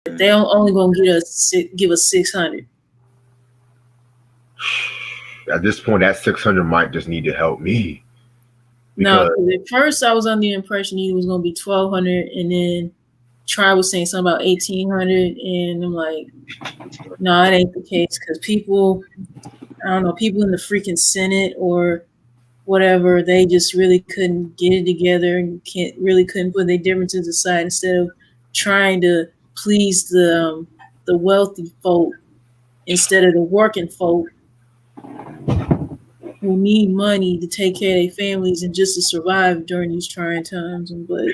They only gonna give us 600. At this point, that 600 might just need to help me. No, at first I was under the impression it was gonna be 1,200, and then Try was saying something about 1,800, and I'm like, no, it ain't the case because people, I don't know, people in the freaking Senate or whatever, they just really couldn't get it together and couldn't put their differences aside instead of trying to please the wealthy folk instead of the working folk who need money to take care of their families and just to survive during these trying times. But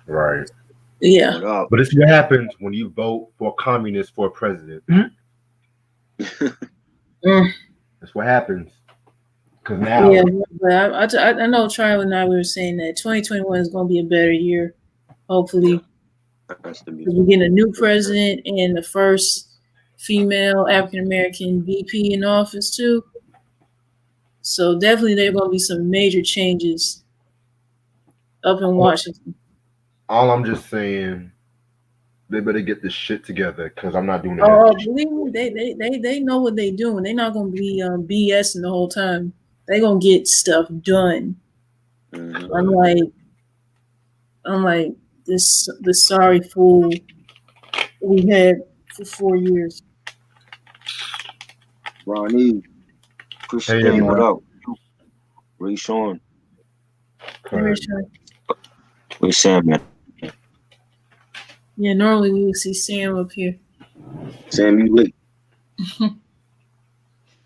right, yeah. But this is what happens when you vote for a communist for president. That's what happens. Because now, yeah, but I know Charlie and I were saying that 2021 is going to be a better year, hopefully. We're getting a new president and the first female African American VP in office too. So definitely there are going to be some major changes up in Washington. All I'm just saying, they better get this shit together because I'm not doing it. Oh, believe me, they know what they're doing. They're not going to be BSing the whole time. They're going to get stuff done. I'm like this sorry fool we had for 4 years. Ronnie, Christian, what up? Ray Sean. Ray Sean. Where's Sam, man? Yeah, normally we would see Sam up here. Sam, you late.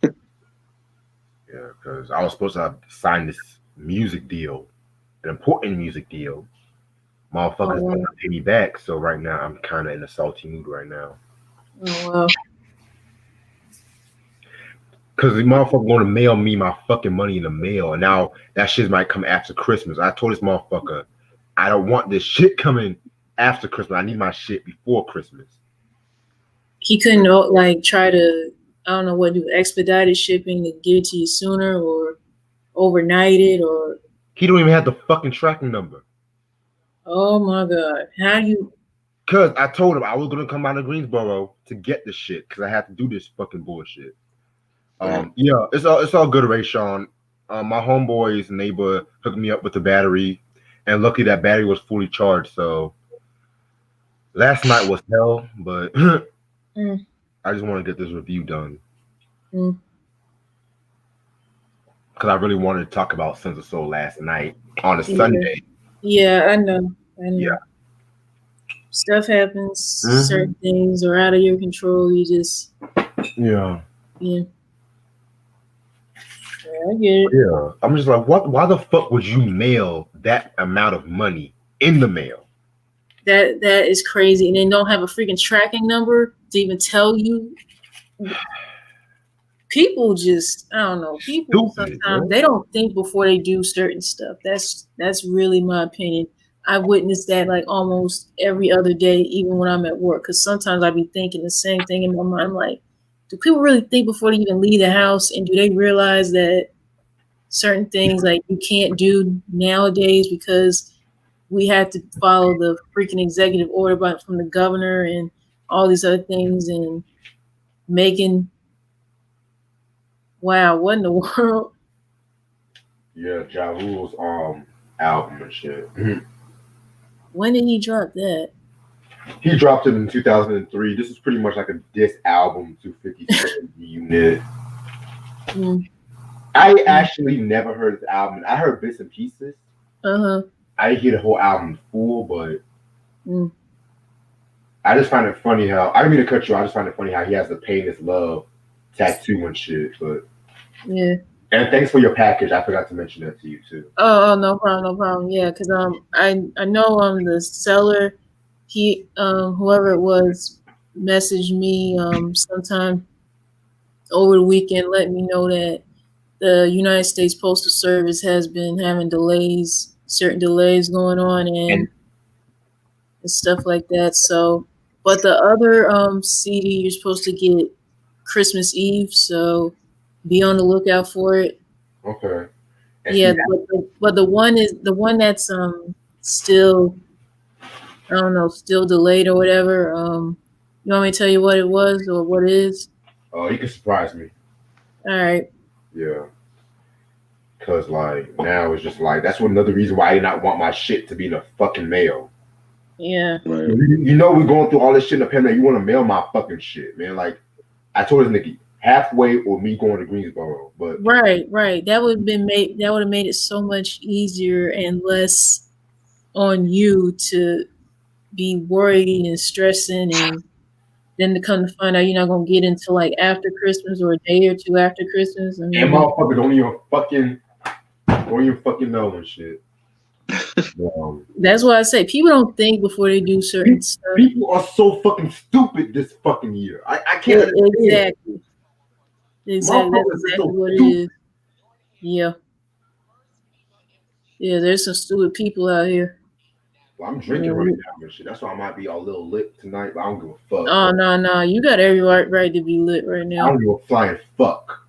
Yeah, because I was supposed to have signed this music deal, an important music deal. Motherfuckers don't pay me back, so right now I'm kind of in a salty mood right now. Oh, wow. Because the motherfucker going to mail me my fucking money in the mail, and now that shit might come after Christmas. I told this motherfucker, I don't want this shit coming after Christmas. I need my shit before Christmas. He couldn't try to, I don't know what, do expedited shipping to get it to you sooner or overnight it or. He don't even have the fucking tracking number. Oh my God. How do you? Because I told him I was going to come out of Greensboro to get the shit because I had to do this fucking bullshit. Yeah, it's all good, Ray Sean. My homeboy's neighbor hooked me up with the battery, and luckily that battery was fully charged. So last night was hell, but I just want to get this review done because I really wanted to talk about Sons of Soul last night on a Sunday. Yeah, I know. Yeah. Stuff happens. Certain things are out of your control. You just. Yeah. Yeah. I get it. Yeah, I'm just like, what? Why the fuck would you mail that amount of money in the mail? That is crazy, and they don't have a freaking tracking number to even tell you. People just, I don't know. People sometimes they don't think before they do certain stuff. That's really my opinion. I witness that like almost every other day, even when I'm at work, because sometimes I be thinking the same thing in my mind. I'm like, do people really think before they even leave the house, and do they realize that certain things like you can't do nowadays because we have to follow the freaking executive order from the governor and all these other things and making. Wow, what in the world? Yeah, Ja Rule's album and shit. When did he drop that? He dropped it in 2003. This is pretty much like a diss album to 50 Cent Unit. I actually never heard the album. I heard bits and pieces. I didn't hear the whole album full, but I just find it funny how, I didn't mean to cut you, I just find it funny how he has the Pain is Love tattoo and shit, but yeah. And thanks for your package. I forgot to mention that to you too. Oh, no problem. Yeah, because I know the seller, he whoever it was messaged me sometime over the weekend, letting me know that the United States Postal Service has been having certain delays going on and stuff like that. So, but the other CD you're supposed to get Christmas Eve, so be on the lookout for it. Okay. Yeah, but the one that's still I don't know, still delayed or whatever. You want me to tell you what it was or what it is? Oh, you can surprise me. All right. Yeah. Cause like now it's just like that's another reason why I did not want my shit to be in the fucking mail. Yeah. Right. You know we're going through all this shit in the pandemic. You want to mail my fucking shit, man. Like I told this nigga halfway or me going to Greensboro, but Right. That would have made it so much easier and less on you to be worried and stressing, and then to come to find out you're not gonna get until like after Christmas or a day or two after Christmas. I and mean, motherfucker don't even fucking know and shit. That's why I say people don't think before they do certain stuff. People are so fucking stupid this fucking year. I can't understand. Exactly. That's exactly what it is. Yeah. Yeah, there's some stupid people out here. Well, I'm drinking right now and shit. That's why I might be a little lit tonight, but I don't give a fuck. Oh no, you got every right to be lit right now. I don't give a flying fuck.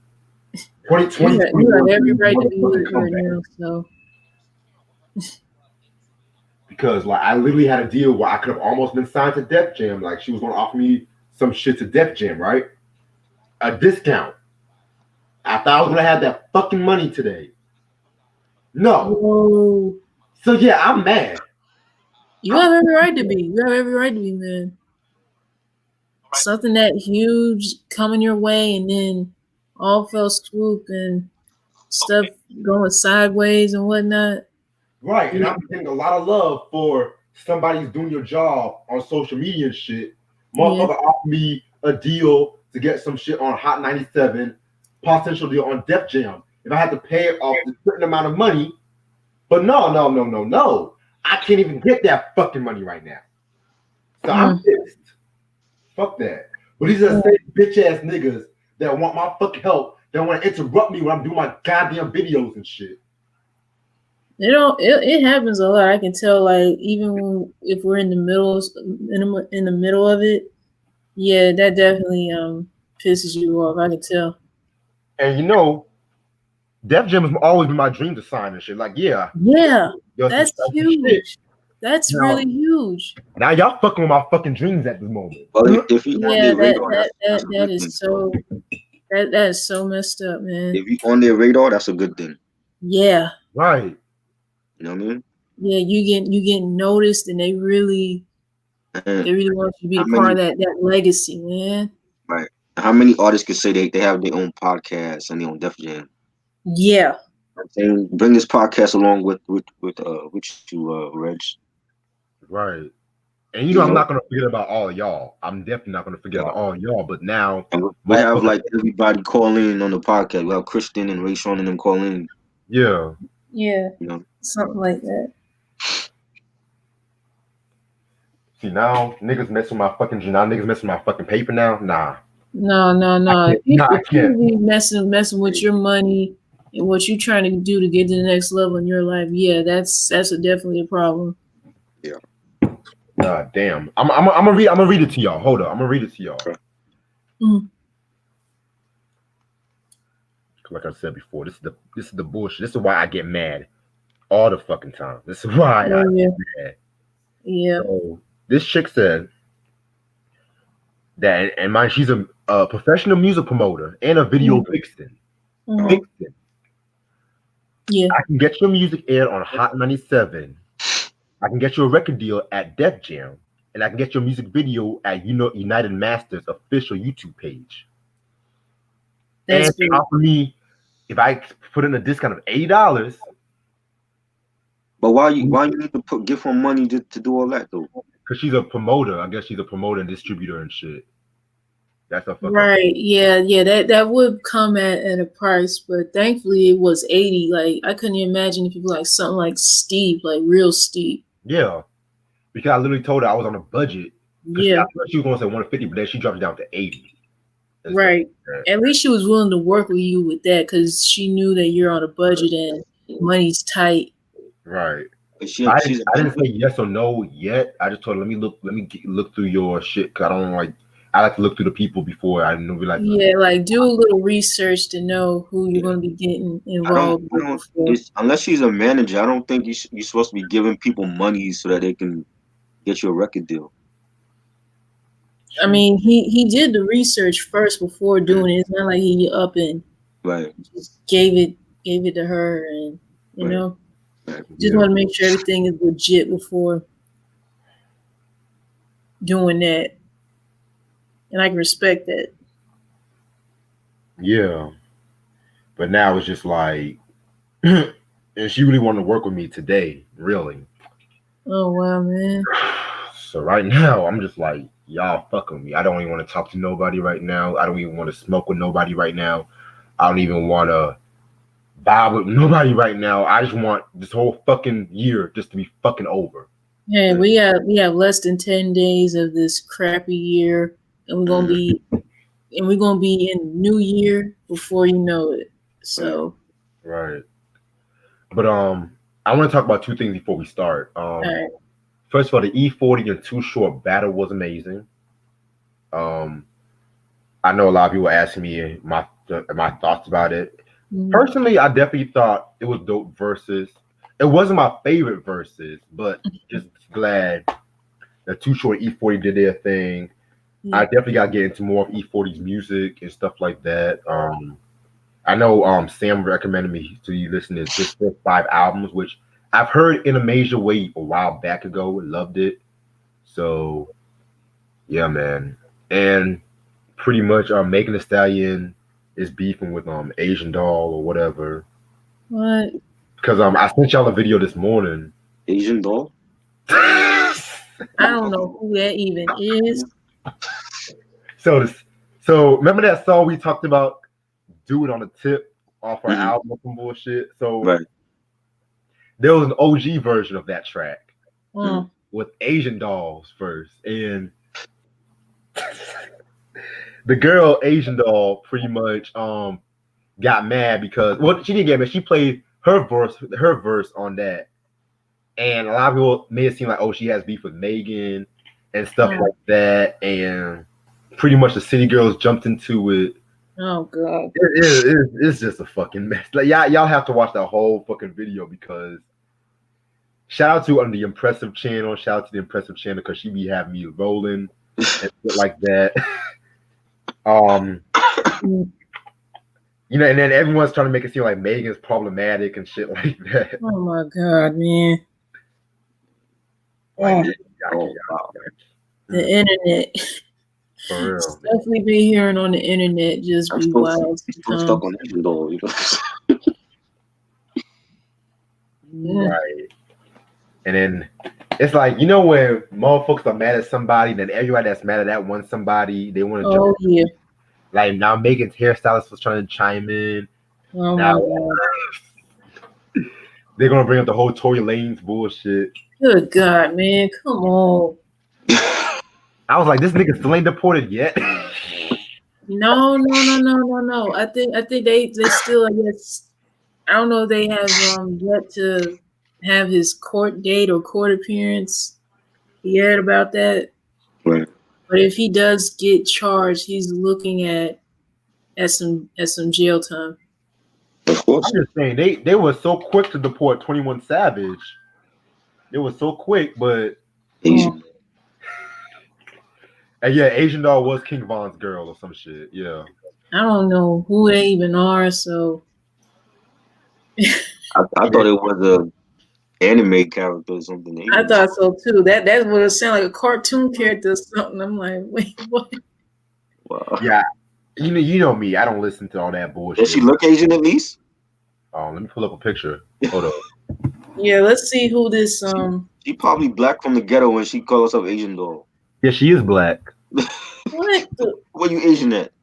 2020, you got every right to be lit right now. So. Because like I literally had a deal where I could have almost been signed to Def Jam. Like she was gonna offer me some shit to Def Jam, right? A discount. I thought I was gonna have that fucking money today. No. Whoa. So yeah, I'm mad. You have every right to be. You have every right to be, man. Something that huge coming your way and then all fell swoop and stuff going sideways and whatnot. Right, and I'm getting a lot of love for somebody's doing your job on social media and shit. Motherfucker offered me a deal to get some shit on Hot 97, potential deal on Def Jam. If I had to pay it off a certain amount of money, but no. I can't even get that fucking money right now. So I'm pissed. Fuck that. But these are the same bitch ass niggas that want my fucking help, that want to interrupt me when I'm doing my goddamn videos and shit. It happens a lot. I can tell, like, even if we're in the middle of it, yeah, that definitely pisses you off. I can tell. And you know, Def Jam has always been my dream to sign and shit. Like, yeah, that's huge. That's really huge. Now y'all fucking with my fucking dreams at this moment. Well, if you on their radar, that is so messed up, man. If you on their radar, that's a good thing. Yeah. Right. You know what I mean? Yeah, you get noticed, and they really want you to be a part of that legacy, man. Right. How many artists could say they have their own podcast and their own Def Jam? Yeah. I'm saying bring this podcast along with you, Reg. Right. And you know I'm not gonna forget about all of y'all. I'm definitely not gonna forget about all of y'all. But now we have like everybody call in on the podcast. We have Christian and Ray Sean and them call in. Yeah. You know? Something like that. See now niggas mess with my fucking paper now. Nah. No. If you be messing with your money and what you're trying to do to get to the next level in your life, yeah, that's definitely a problem. Yeah. God damn. I'm gonna read it to y'all. Hold up. I'm gonna read it to y'all. Like I said before, this is the bullshit. This is why I get mad all the fucking time. This is why I get mad. Yeah. So, this chick said that, and mind, she's a professional music promoter and a video vixen. Vixen. Yeah. I can get your music aired on Hot 97. I can get you a record deal at Def Jam, and I can get your music video at United Masters official YouTube page. And they offer me, if I put in a discount of $80. But why you need to give her money to do all that though? Because she's a promoter. I guess she's a promoter and distributor and shit. That's a fucking right. Yeah. That would come at a price, but thankfully it was $80. Like I couldn't imagine if you like something like steep, like real steep. Yeah, because I literally told her I was on a budget. Yeah, she was going to say 150, but then she dropped it down to 80. Right. At least she was willing to work with you with that because she knew that you're on a budget and money's tight. Right. I didn't say yes or no yet. I just told her, let me look through your shit because I like to look through the people before I know. Like do a little research to know who you're going to be getting involved with. Unless she's a manager, I don't think you're supposed to be giving people money so that they can get you a record deal. I mean, he did the research first before doing it. It's not like he up and just gave it to her, and you know, just want to make sure everything is legit before doing that, and I can respect that. Yeah, but now it's just like, and she really wanted to work with me today, really. Oh wow, man. So right now, I'm just like, y'all fucking me. I don't even want to talk to nobody right now. I don't even want to smoke with nobody right now. I don't even want to vibe with nobody right now. I just want this whole fucking year just to be fucking over. Hey, we have less than 10 days of this crappy year, and we're gonna be in New Year before you know it. So right. But I want to talk about two things before we start. right. First of all, the E40 and Too Short battle was amazing. I know a lot of people asking me my thoughts about it. Mm-hmm. Personally, I definitely thought it was dope versus. It wasn't my favorite versus, but just glad that Too Short E40 did their thing. Yeah. I definitely got to get into more of E40's music and stuff like that. I know Sam recommended me to you listen to his first 5 albums, which I've heard in a major way a while back ago. Loved it. So, yeah, man. And pretty much Megan Thee Stallion is beefing with Asian Doll or whatever. What? Because I sent y'all a video this morning. Asian Doll? I don't know who that even is. So remember that song we talked about? Do It on the Tip off our album or some bullshit. So there was an OG version of that track with Asian Dolls first, and the girl Asian Doll pretty much got mad because she didn't get mad. She played her verse on that, and a lot of people made it seem like she has beef with Megan and stuff like that, and pretty much the City Girls jumped into it. Oh god, it's just a fucking mess. Like y'all have to watch that whole fucking video because shout out to the Impressive channel. Shout out to the Impressive channel because she be having me rolling and shit like that. You know, and then everyone's trying to make it seem like Megan's problematic and shit like that. Oh my god, man! The internet. For real. Stuff we be hearing on the internet just be wild. I'm stuck on Asian Doll, you know. Right. And then it's like, you know, when motherfuckers are mad at somebody, then everybody that's mad at that one somebody, they want to jump. Yeah. Like now Megan's hairstylist was trying to chime in. Oh now, my god. They're gonna bring up the whole Tory Lanez bullshit. Good God, man. Come on. I was like, this nigga still ain't deported yet. No. I think they still, I guess, I don't know if they have yet to have his court date or court appearance. You heard about that? Right. But if he does get charged, he's looking at some jail time. Of course. I'm just saying they were so quick to deport 21 Savage. They were so quick, but Asian. And yeah, Asian Doll was King Von's girl or some shit. Yeah. I don't know who they even are, so I thought it was a anime character or something. I thought so too. That's what it sounded like, a cartoon character or something. I'm like, wait, what? Wow. Yeah. You know me. I don't listen to all that bullshit. Does she look Asian at least? Oh, let me pull up a picture. Hold up. Yeah, let's see who this She probably black from the ghetto when she calls herself Asian Doll. Yeah, she is black. What? Where you Asian at?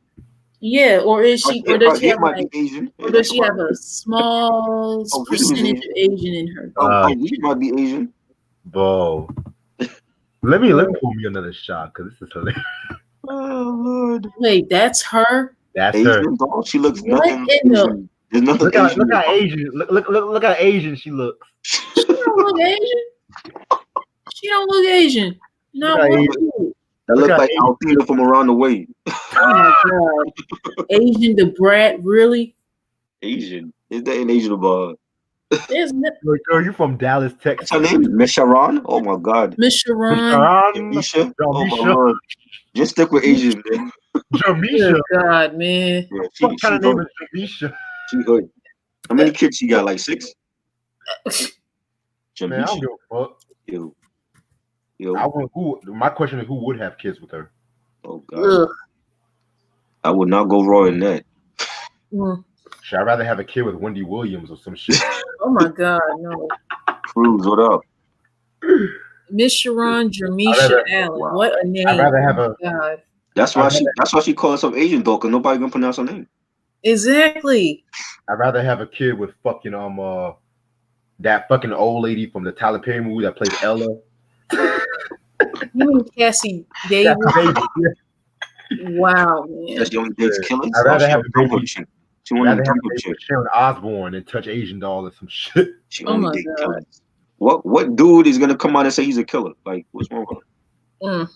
Yeah, or is she? Or does she have like? Asian. Or does she have a small percentage of Asian in her? We might be Asian. Bro, let me pull me another shot because this is hilarious. Oh Lord! Wait, that's her. That's Asian her. Doll. She looks what nothing. Asian. There's nothing. Look how Asian. Look how Asian she looks. She don't look Asian. She don't look Asian. No. That looks like Althea from Around the Way. Oh my god. Asian the brat, really? Asian. Is that an Asian about? There's Girl, you from Dallas, What's her Texas? name? Miss Sharon? Oh my God. Miss Sharon. Jamisha? Oh my Jamisha, Lord. Just stick with Asian, man. Jamisha. Good God, man. Yeah, What kind she of name hood. is Jamisha? She hood. How many kids she got? Like 6? Man, I don't Jamisha. give a fuck. Yo. My question is, who would have kids with her? Oh God. Ugh. I would not go raw in that. Mm. Should I rather have a kid with Wendy Williams or some shit? Oh my God, no. Cruz, what up? Miss Sharon Jermisha rather- Allen. Wow. What a name. I'd rather have Oh my God. That's why she called herself Asian though, because nobody gonna pronounce her name. Exactly. I'd rather have a kid with fucking that fucking old lady from the Tyler Perry movie that plays Ella. You mean Cassie Davis? Yeah. Wow, man. That's the only dates killers. I'd rather have a baby. She want Rather to have a dumb baby chick. with Sharon Osbourne and touch Asian doll or some shit. She Oh only my date God. killers. What dude is gonna come out and say he's a killer? Like, what's wrong with him?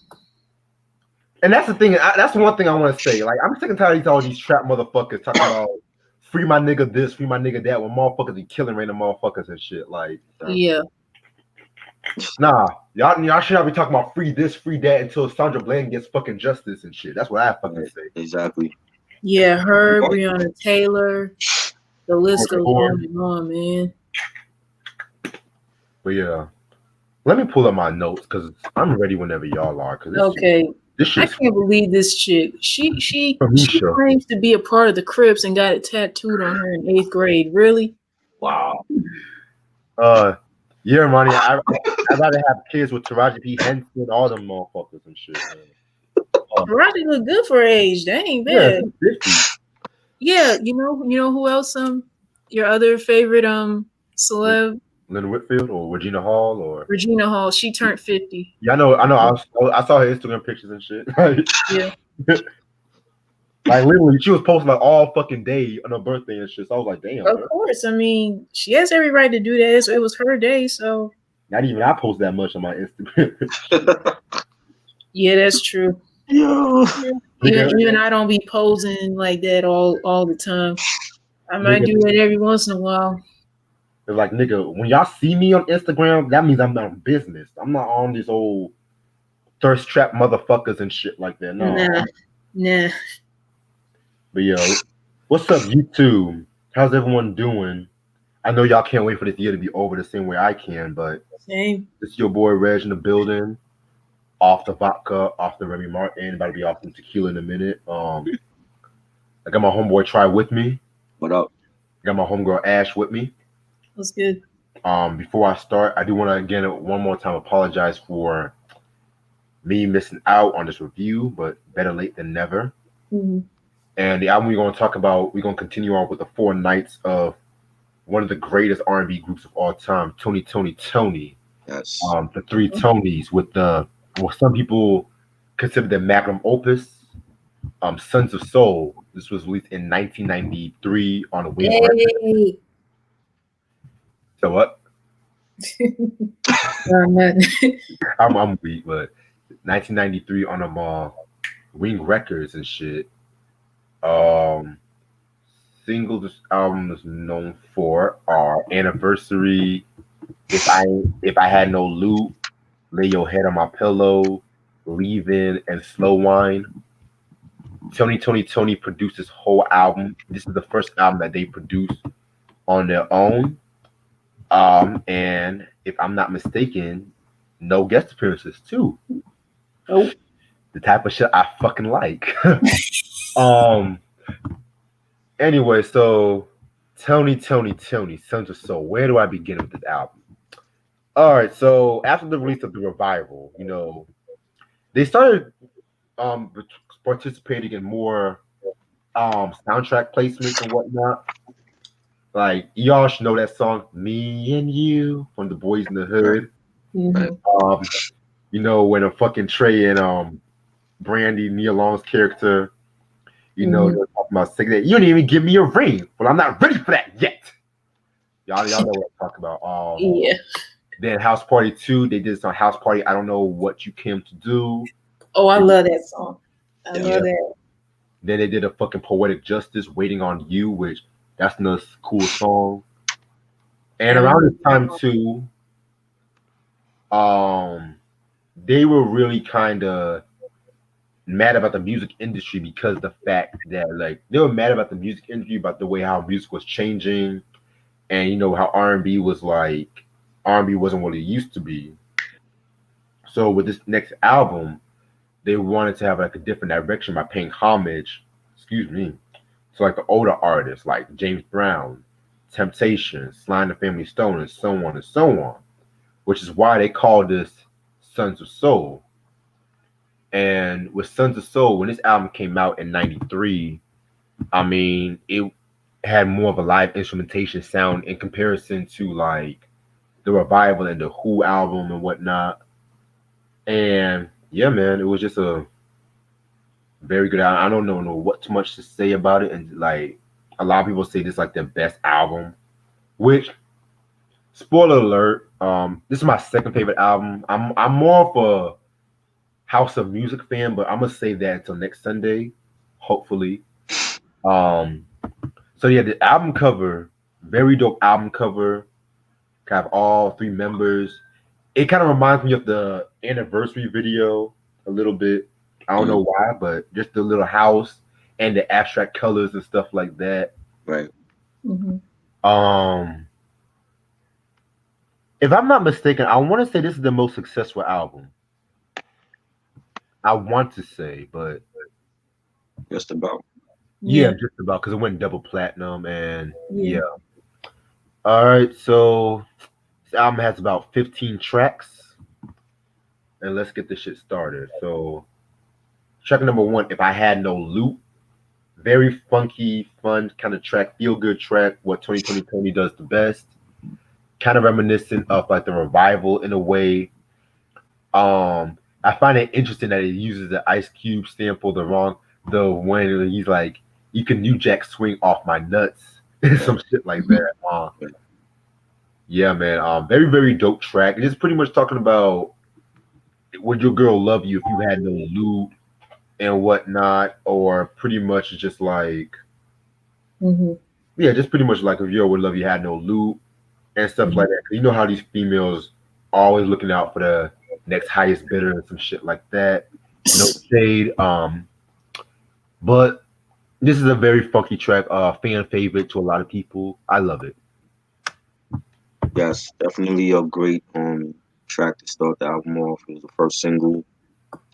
And that's the thing. That's one thing I want to say. Like, I'm sick and tired of all these trap motherfuckers talking about free my nigga this, free my nigga that, when motherfuckers be killing random motherfuckers and shit. Like, yeah. Nah, y'all should not be talking about free this, free that until Sandra Bland gets fucking justice and shit. That's what I fucking say. Exactly. Yeah, her, Breonna Taylor. The list goes on and on, man. But yeah, let me pull up my notes because I'm ready whenever y'all are. Cause this I can't believe this chick. She claims to be a part of the Crips and got it tattooed on her in 8th grade. Really? Wow. Yeah, Ronnie. I'd rather have kids with Taraji P. Henson, all them motherfuckers and shit. Taraji look good for her age. That ain't bad. Yeah, 50. Yeah, you know who else? Your other favorite celeb? Lynn Whitfield or Regina Hall or Regina Hall. She turned 50. Yeah, I know. I saw her Instagram pictures and shit. Yeah. Like literally, she was posting like all fucking day on her birthday and shit. So I was like, damn. Of course. I mean, she has every right to do that. So it was her day. So not even I post that much on my Instagram. Yeah, that's true. Yeah. Even I don't be posing like that all the time. I might do it every once in a while. It's like, nigga, when y'all see me on Instagram, that means I'm on business. I'm not on these old thirst trap motherfuckers and shit like that. No. Nah. But yo, what's up, YouTube? How's everyone doing? I know y'all can't wait for this year to be over the same way I can, but same. It's your boy Reg in the building. Off the vodka, off the Remy Martin, about to be off some tequila in a minute. I got my homeboy Try with me. What up? I got my homegirl Ash with me. That's good. Before I start, I do want to again one more time apologize for me missing out on this review, but better late than never. Mm-hmm. And the album we're going to talk about, we're going to continue on with the 4 nights of one of the greatest R&B groups of all time, Toni. Yes. The 3 Tonys with some people consider the magnum opus, Sons of Soul. This was released in 1993 on Wing Records. So what? I'm weak, but 1993 on Wing Records and shit. Single this album is known for are Anniversary, If I Had No Loot, Lay Your Head on My Pillow, Leaving, and Slow Wine. Toni produced this whole album. This is the first album that they produced on their own. And if I'm not mistaken, no guest appearances too. Nope. The type of shit I fucking like. Anyway, so Toni, Sons of Soul. Where do I begin with this album? All right, so after the release of The Revival, they started participating in more soundtrack placements and whatnot. Like, y'all should know that song "Me and You" from the Boys in the Hood. Mm-hmm. When a fucking Trey and Brandy, Nia Long's character, they're talking about saying that you didn't even give me a ring. Well, I'm not ready for that yet. Y'all know what I'm talking about. Yeah. Then House Party 2, they did some House Party. I don't know what you came to do. Oh, I love that song. I love that. Then they did a fucking Poetic Justice, Waiting on You, which that's another cool song. And around this time too, they were really kind of mad about the music industry because the fact that like they were mad about the music industry about the way how music was changing, and you know how R&B was like R&B wasn't what it used to be. So with this next album, they wanted to have like a different direction by paying homage, excuse me, to like the older artists like James Brown, Temptation, Sly and the Family Stone, and so on and so on. Which is why they call this Sons of Soul. And with Sons of Soul, when this album came out in '93, I mean, it had more of a live instrumentation sound in comparison to like the Revival and the Who album and whatnot. And yeah, man, it was just a very good album. I don't know what too much to say about it. And like a lot of people say this is like their best album, which spoiler alert, this is my second favorite album. I'm more of a House of Music fan, but I'm gonna save that until next Sunday, hopefully. Um, so yeah, the album cover, very dope album cover. Have all three members. It kind of reminds me of the anniversary video a little bit. I don't know why, but just the little house and the abstract colors and stuff like that. Right. If I'm not mistaken, I want to say this is the most successful album. I want to say, but just about. Yeah, just about because it went double platinum and yeah. All right, so this album has about 15 tracks, and let's get this shit started. So, track number one, If I Had No Loot, very funky, fun kind of track, feel good track. What 2020 Toni does the best, kind of reminiscent of like the Revival in a way. I find it interesting that it uses the Ice Cube sample, the when he's like, "You can New Jack Swing off my nuts," some shit like that. Yeah, man. Very, very dope track. It's pretty much talking about would your girl love you if you had no loot and whatnot, or pretty much just like, yeah, just pretty much like if your would love you had no loot and stuff like that. You know how these females are always looking out for the next highest bidder and some shit like that. No shade. But this is a very funky track, fan favorite to a lot of people. I love it. Yes, definitely a great track to start the album off. It was the first single.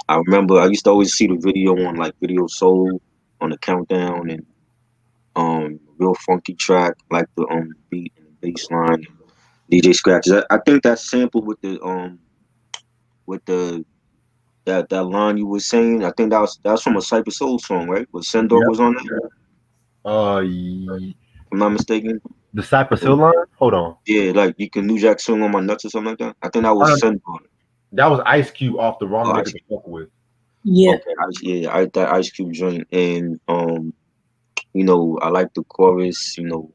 I remember I used to always see the video on like Video Soul on the countdown, and real funky track, like the beat and the bass line, DJ scratches. I think that sample with the that line you were saying, I think that was from a Cypress Soul song, right? But Sendor was on there. If I'm not mistaken. The Cypress Hill line? Hold on. Yeah, like you can New Jack Swing on my nuts or something like that. I think that was Sendor. That was Ice Cube off the Wrong Nigga to Fuck With. Yeah. Okay, that Ice Cube joint, and you know, I like the chorus. You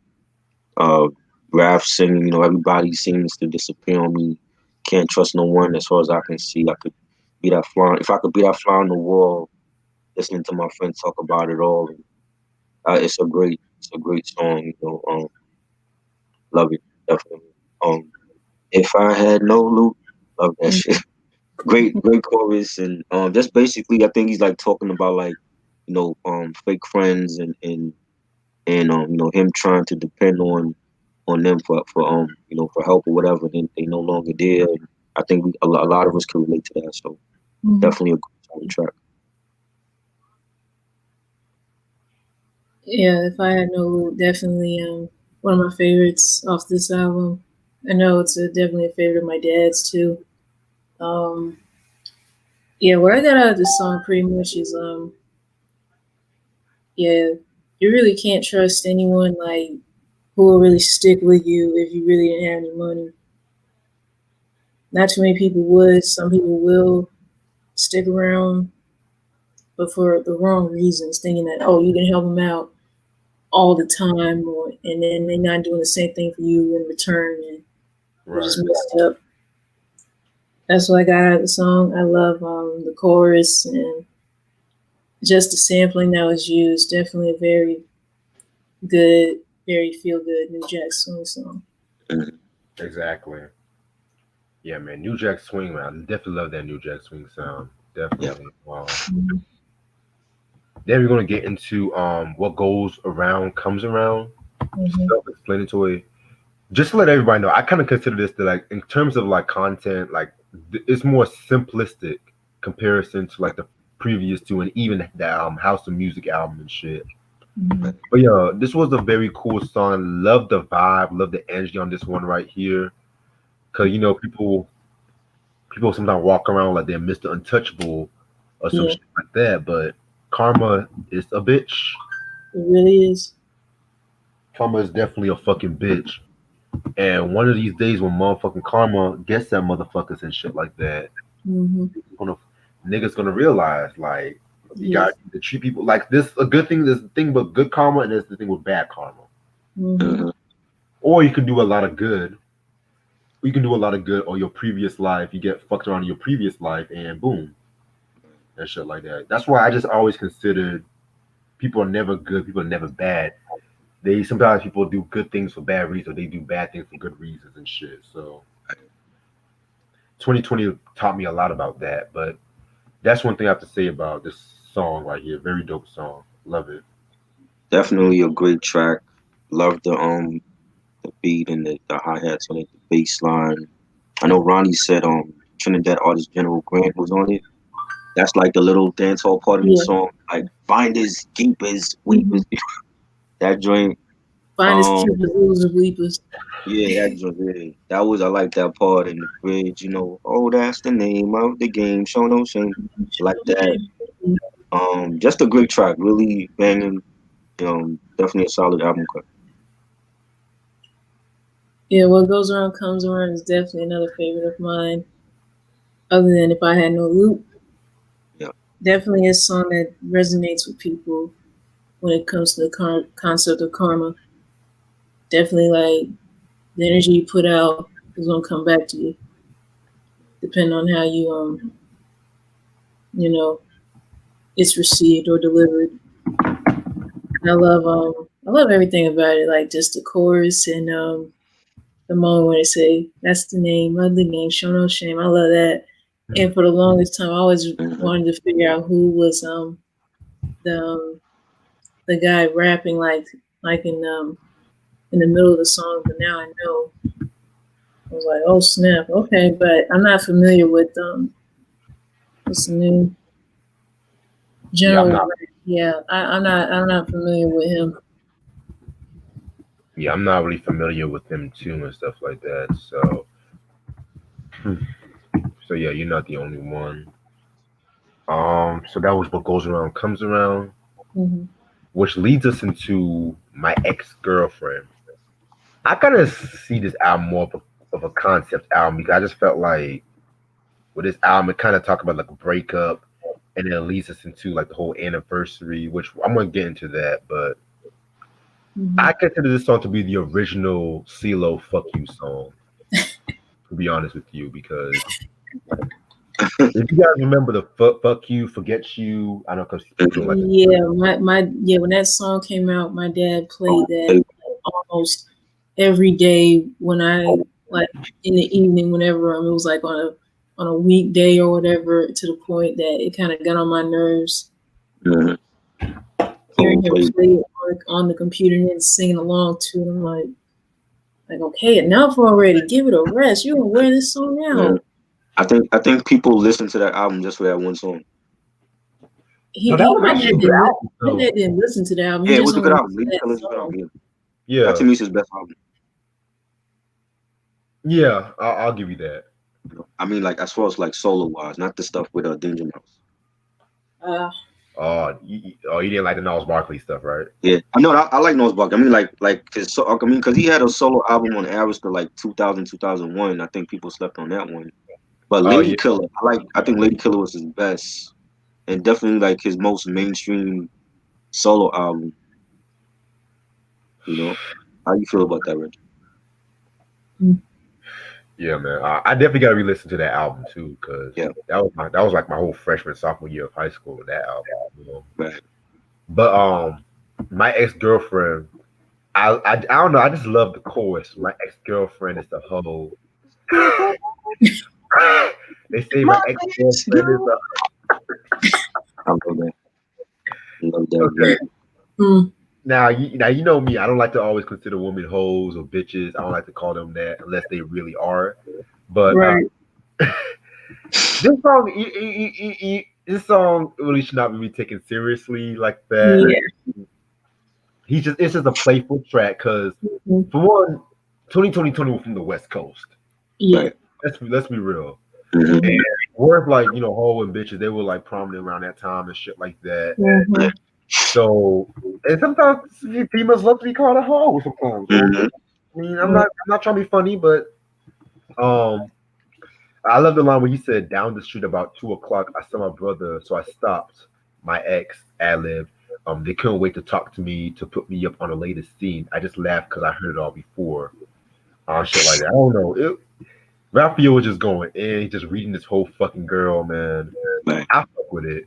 know, Raph singing. You know, everybody seems to disappear on me. Can't trust no one. As far as I can see, I could be that fly. If I could be that fly on the wall, listening to my friends talk about it all. It's a great song. You know, love it definitely. If I had no loot, love that shit. Great chorus, and just basically, I think he's like talking about like, you know, fake friends and you know, him trying to depend on them for you know, for help or whatever. Then they no longer there. And I think a lot of us can relate to that. So definitely a good track. Yeah, If I Had No Loot, definitely one of my favorites off this album. I know it's definitely a favorite of my dad's too. Yeah, what I got out of this song pretty much is yeah, you really can't trust anyone like who will really stick with you if you really didn't have any money. Not too many people would. Some people will stick around, but for the wrong reasons, thinking that you can help them out all the time, and then they're not doing the same thing for you in return, and you just messed up. That's what I got out of the song. I love the chorus and just the sampling that was used. Definitely a very good, very feel good New Jack Swing song. Exactly. Yeah, man. New Jack Swing, man. I definitely love that New Jack Swing sound. Yeah. Definitely. Then we're gonna get into what goes around comes around. Mm-hmm. Self-explanatory. Just to let everybody know, I kind of consider this to like in terms of like content, like it's more simplistic comparison to like the previous two and even the House of Music album and shit. Mm-hmm. But yeah, this was a very cool song. Love the vibe, love the energy on this one right here. Cause you know people sometimes walk around like they're Mr. Untouchable or some Yeah, shit like that, but Karma is a bitch. it really is. Karma is definitely a fucking bitch. And one of these days when motherfucking Karma gets at motherfuckers and shit like that, Mm-hmm. gonna niggas gonna realize like you Yes. got to treat people like this. A good thing, there's the thing with good karma and there's the thing with bad karma. Mm-hmm. Or you can do a lot of good. You can do a lot of good or your previous life. You get fucked around in your previous life and boom, and shit like that. That's why I just always considered people are never good. People are never bad. They sometimes people do good things for bad reasons. Or they do bad things for good reasons and shit. So 2020 taught me a lot about that. But that's one thing I have to say about this song right here. Very dope song. Love it. Definitely a great track. Love the beat and the hi hats on it, the bass line. I know Ronnie said Trinidad artist General Grant was on it. That's like the little dance hall part of the Yeah. song, like finders, keepers, Mm-hmm. weepers. That joint, Finest um, Cupid losers weepers. yeah, that joint, yeah. That was I like that part in the bridge. Oh, that's the name of the game. Show no shame, like that. Just a great track, really banging. Definitely a solid album cut. Yeah, what goes around comes around is definitely another favorite of mine. Other than if I had no loop, Yeah, definitely a song that resonates with people when it comes to the concept of karma. Definitely like the energy you put out is gonna come back to you, depending on how you know, it's received or delivered. I love everything about it, like just the chorus and the moment when they say that's the name of the game, show no shame. I love that. And for the longest time, I always hmm wanted to figure out who was the guy rapping like in the middle of the song. But now I know. I was like, oh snap, okay. But I'm not familiar with what's the name? Yeah, I'm General. not. Yeah, I'm not familiar with him. Yeah, I'm not really familiar with them too and stuff like that. So yeah, you're not the only one. So that was what goes around comes around, Mm-hmm. which leads us into my ex girlfriend. I kind of see this album more of a concept album because I just felt like with this album, it kind of talk about like a breakup, and then it leads us into like the whole anniversary, which I'm gonna get into that. But Mm-hmm. I consider this song to be the original CeeLo "Fuck You" song. To be honest with you, because if you guys remember the "Fuck You," "Forget You," I know because people don't like that. Yeah, my when that song came out, my dad played that almost every day when I like in the evening whenever it was like on a weekday or whatever to the point that it kind of got on my nerves hmm hearing him play. play it on the computer and then singing along to it. I'm like okay, enough already. Give it a rest. You gonna wear this song Yeah. out. I think people listen to that album just for that one song. No, that was My actually a dad good didn't album. my So dad didn't listen to the album. He Yeah, it just was a only good album. listened to Lady that Killers is a good album. song. Yeah. That yeah, to me is his best album. yeah, I'll give you that. I mean, like as far as like solo wise, not the stuff with Danger Mouse. Uh, You didn't like the Gnarls Barkley stuff, right? Yeah, I know. I like Nose Buck. I mean, because he had a solo album on Arista like 2000, 2001. I think people slept on that one. But Oh Lady yeah, Killer, I think Lady Killer was his best, and definitely like his most mainstream solo album. You know, how you feel about that, Rich? yeah, man. I definitely got to re-listen to that album too, because Yeah, that was like my whole freshman sophomore year of high school. That album, you know. right. But my ex girlfriend, I don't know. I just love the chorus. My ex girlfriend is the hoe. They say my My ex ex girlfriend is girl. the I love that. I love that. okay. Mm, Now you know me. I don't like to always consider women hoes or bitches. I don't like to call them that unless they really are. But right. this song really should not be taken seriously like that. Yeah. It's just a playful track because Mm, for one, 2020 was from the West Coast. yeah. Right. Let's be real. Mm-hmm. And Mm-hmm. worth like hoe and bitches, they were like prominent around that time and shit like that. Mm-hmm. So and sometimes females love to be called a hoe sometimes. So Mm-hmm. I mean, I'm not trying to be funny, but um, I love the line where he said, "Down the street about 2 o'clock, I saw my brother, so I stopped." My ex ad lib. They couldn't wait to talk to me to put me up on the latest scene. I just laughed because I heard it all before. Shit like that. I don't know. Raphael was just going in, just reading this whole fucking girl, man. Right. I fuck with it.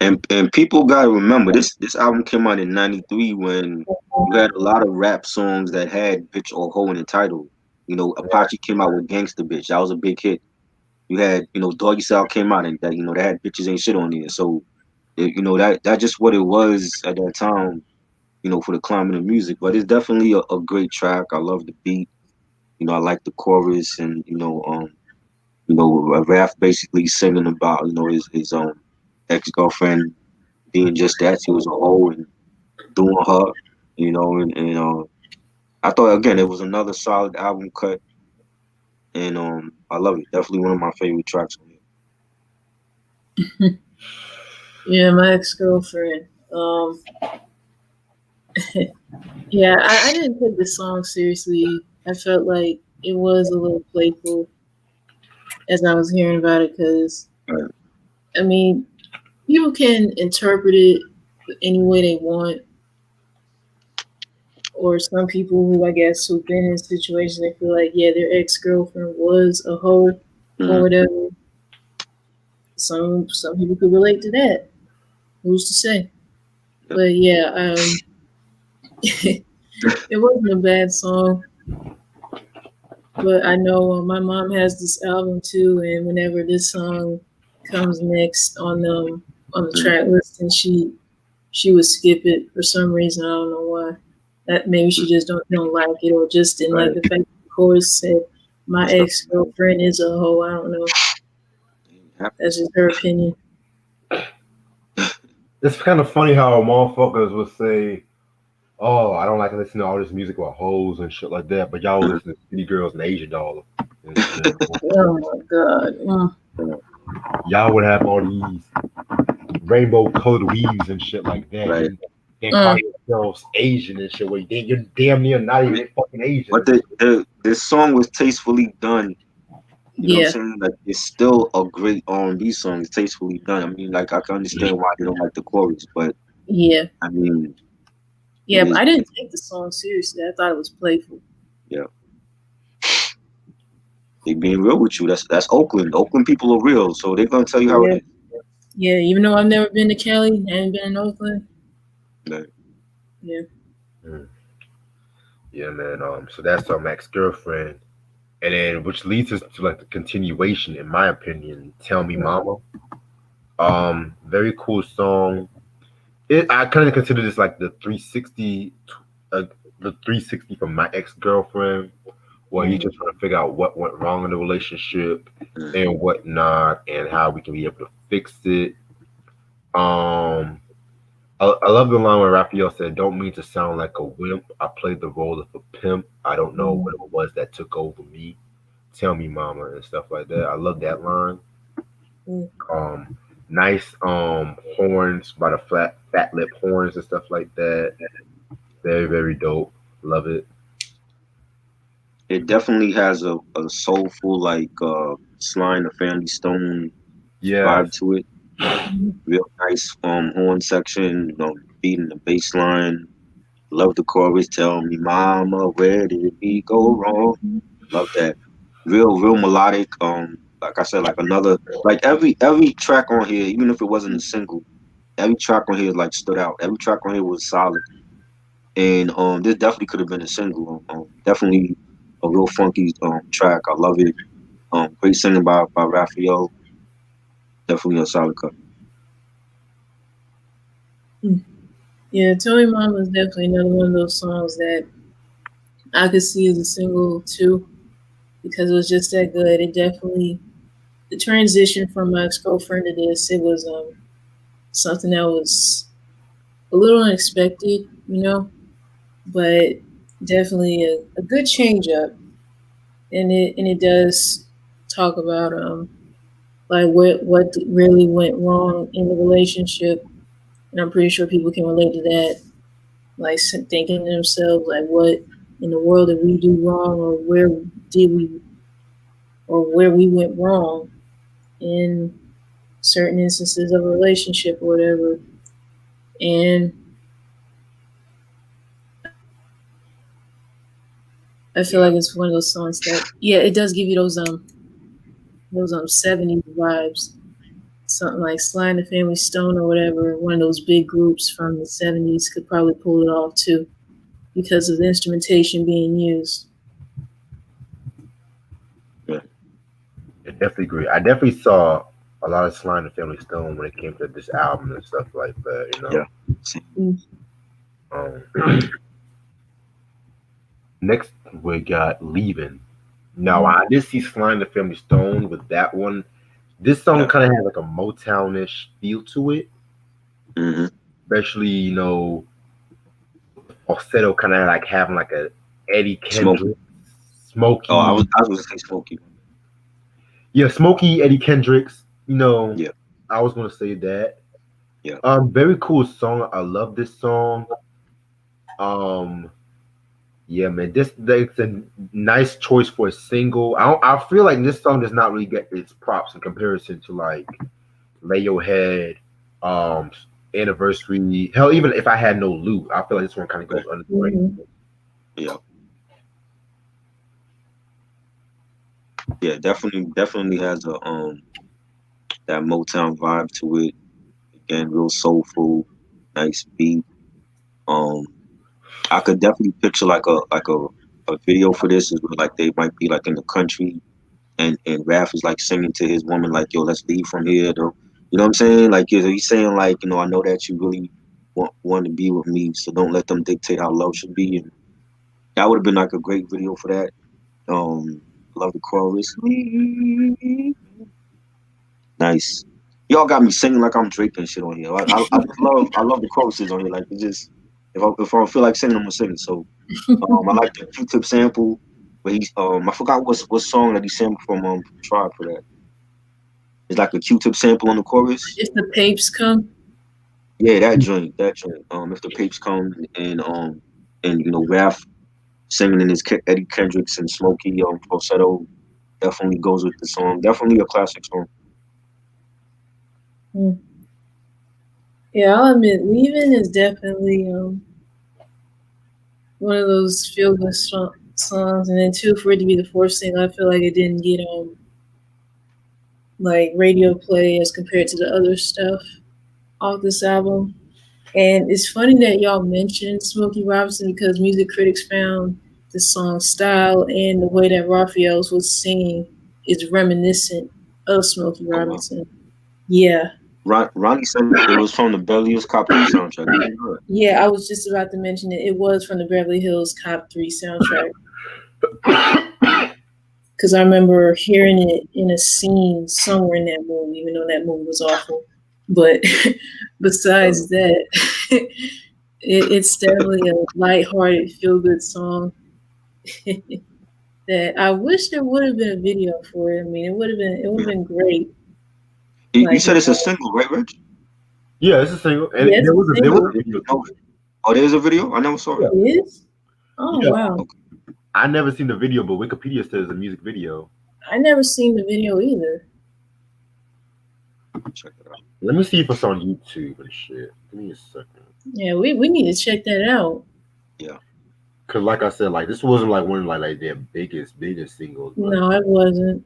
And people gotta remember this album came out in '93 when you had a lot of rap songs that had bitch or hoe in the title. You know, Apache came out with Gangsta Bitch. That was a big hit. You had, Doggy Style came out and that, they had bitches ain't shit on there. So, that just what it was at that time, for the climate of music. But it's definitely a great track. I love the beat. I like the chorus and, Raph basically singing about, his ex-girlfriend being just that. She was a hoe and doing her, and I thought again it was another solid album cut, and I love it. Definitely one of my favorite tracks on Yeah, my ex girlfriend. Yeah, I didn't take the song seriously. I felt like it was a little playful as I was hearing about it because, here. I mean, people can interpret it any way they want, or some people who I guess who've been in situations they feel like, yeah, their ex girlfriend was a hoe or Mhm. whatever. Some people could relate to that. Who's to say? Yep. But yeah, it wasn't a bad song. But I know my mom has this album too, and whenever this song comes next on the Mhm. track list, and she would skip it for some reason. I don't know why. That maybe she just don't like it, or just didn't like Right. the fact that the chorus said, "My It's the ex girlfriend is a hoe." I don't know. happens. That's just her opinion. It's kind of funny how motherfuckers would say, "Oh, I don't like to listen to all this music about hoes and shit like that," but y'all Mhm. listen to City Girls and Asian Doll and shit. Oh my god. Y'all would have all these rainbow colored weaves and shit like that. Right. Then call Mm, yourselves Asian and shit. Where you're damn near not even fucking But Asian. the song was tastefully done. You know what I'm yeah, saying? Like it's still a great R&B song. It's tastefully done. I mean, like I can understand why they don't like the chorus, but yeah, I mean, it yeah. But is. I didn't take the song seriously. I thought it was playful. Yeah, they being real with you. That's Oakland. Oakland people are real, so they're gonna tell you how it Yeah, is. yeah. Even though I've never been to Cali, I ain't been in Oakland. Like, Yeah. Mm. Yeah, man. So that's our ex girlfriend, and then which leads us to like the continuation, in my opinion. Tell Me Mama. Very cool song. I kind of consider this like uh, the 360 from my ex girlfriend, where he's Mm, just trying to figure out what went wrong in the relationship mm, and whatnot, and how we can be able to fix it. Um, I love the line where Raphael said, "Don't mean to sound like a wimp. I played the role of a pimp. I don't know mm, what it was that took over me. Tell me, mama," and stuff like that. I love that line. mm. Um, nice horns by the fat lip horns and stuff like that. Very very dope. Love it. it definitely has a soulful like Sly and the Family Stone vibe Yes. to it. Real nice horn section, beating the bass line. Love the chorus. Tell me, mama, where did we go wrong? Love that. Real melodic. Like I said, like another like every track on here, even if it wasn't a single, every track on here like stood out. Every track on here was solid. and this definitely could have been a single. Definitely a real funky track. I love it. Great singing by Raphael. Definitely a solid cut. Yeah, Tony Mama is definitely another one of those songs that I could see as a single too, because it was just that good. It definitely the transition from my ex girlfriend to this, it was something that was a little unexpected, but definitely a good change up. And it does talk about like what really went wrong in the relationship, and I'm pretty sure people can relate to that. Like thinking to themselves, like, what in the world did we do wrong, or did we, where we went wrong in certain instances of a relationship or whatever. And I feel like it's one of those songs that, yeah, it does give you those 70s vibes. Something like Sly and the Family Stone or whatever, one of those big groups from the 70s could probably pull it off too, because of the instrumentation being used. Yeah. I definitely agree. I definitely saw a lot of Sly and the Family Stone when it came to this album and stuff like that. Yeah. Next we got Leaving. Now I did see Sly and the Family Stone with that one. This song kind of had like a Motownish feel to it, especially falsetto, kind of like having like a Eddie Kendrick, Smokey. Oh, I was gonna say Smokey. Yeah, Smokey Eddie Kendricks. Yeah. I was gonna say that. Yeah. Very cool song. I love this song. Yeah, man, it's a nice choice for a single. I feel like this song does not really get its props in comparison to like Lay Your Head, Anniversary. Hell, even If I Had No Loot, I feel like this one kind of goes under the radar. Yeah. Yeah, definitely has a that Motown vibe to it. Again, real soulful, nice beat. I could definitely picture like a video for this is where like they might be like in the country and Raph is like singing to his woman like, yo, let's leave from here though. You know what I'm saying? Like he's saying like, I know that you really want to be with me, so don't let them dictate how love should be. And that would have been like a great video for that. Love the chorus. Nice. Y'all got me singing like I'm Drake and shit on here. I just love the choruses on here. Like it just if I don't feel like singing, I'm gonna sing it. So I like the Q-Tip sample, but he's I forgot what song that he sampled from Tribe for that. It's like a Q-Tip sample on the chorus. If the Papes Come. Yeah, that joint. If the Papes Come and Raph singing in his Eddie Kendricks and Smokey falsetto definitely goes with the song. Definitely a classic song. Yeah, I'll admit, Leaving is definitely one of those feel good songs, and then too, for it to be the fourth single, I feel like it didn't get like radio play as compared to the other stuff off this album. And it's funny that y'all mentioned Smokey Robinson, because music critics found the song's style and the way that Raphael's was singing is reminiscent of Smokey Robinson. Yeah. Ronnie said it was from the Beverly Hills Cop 3 soundtrack. Yeah, I was just about to mention it. It was from the Beverly Hills Cop 3 soundtrack. Because I remember hearing it in a scene somewhere in that movie, even though that movie was awful. But besides that, it's definitely a lighthearted, feel-good song that I wish there would have been a video for it. I mean, it would have been great. You said it's a single, right, Rich? Yeah, it's a single. And there was a video. Oh, there's a video? I never saw it. It is? Oh, yeah. Wow. Okay. I never seen the video, but Wikipedia says it's a music video. I never seen the video either. Check it out. Let me see if it's on YouTube and shit. Give me a second. Yeah, we need to check that out. Yeah. Cause like I said, like this wasn't like one of like their biggest singles. But... No, it wasn't.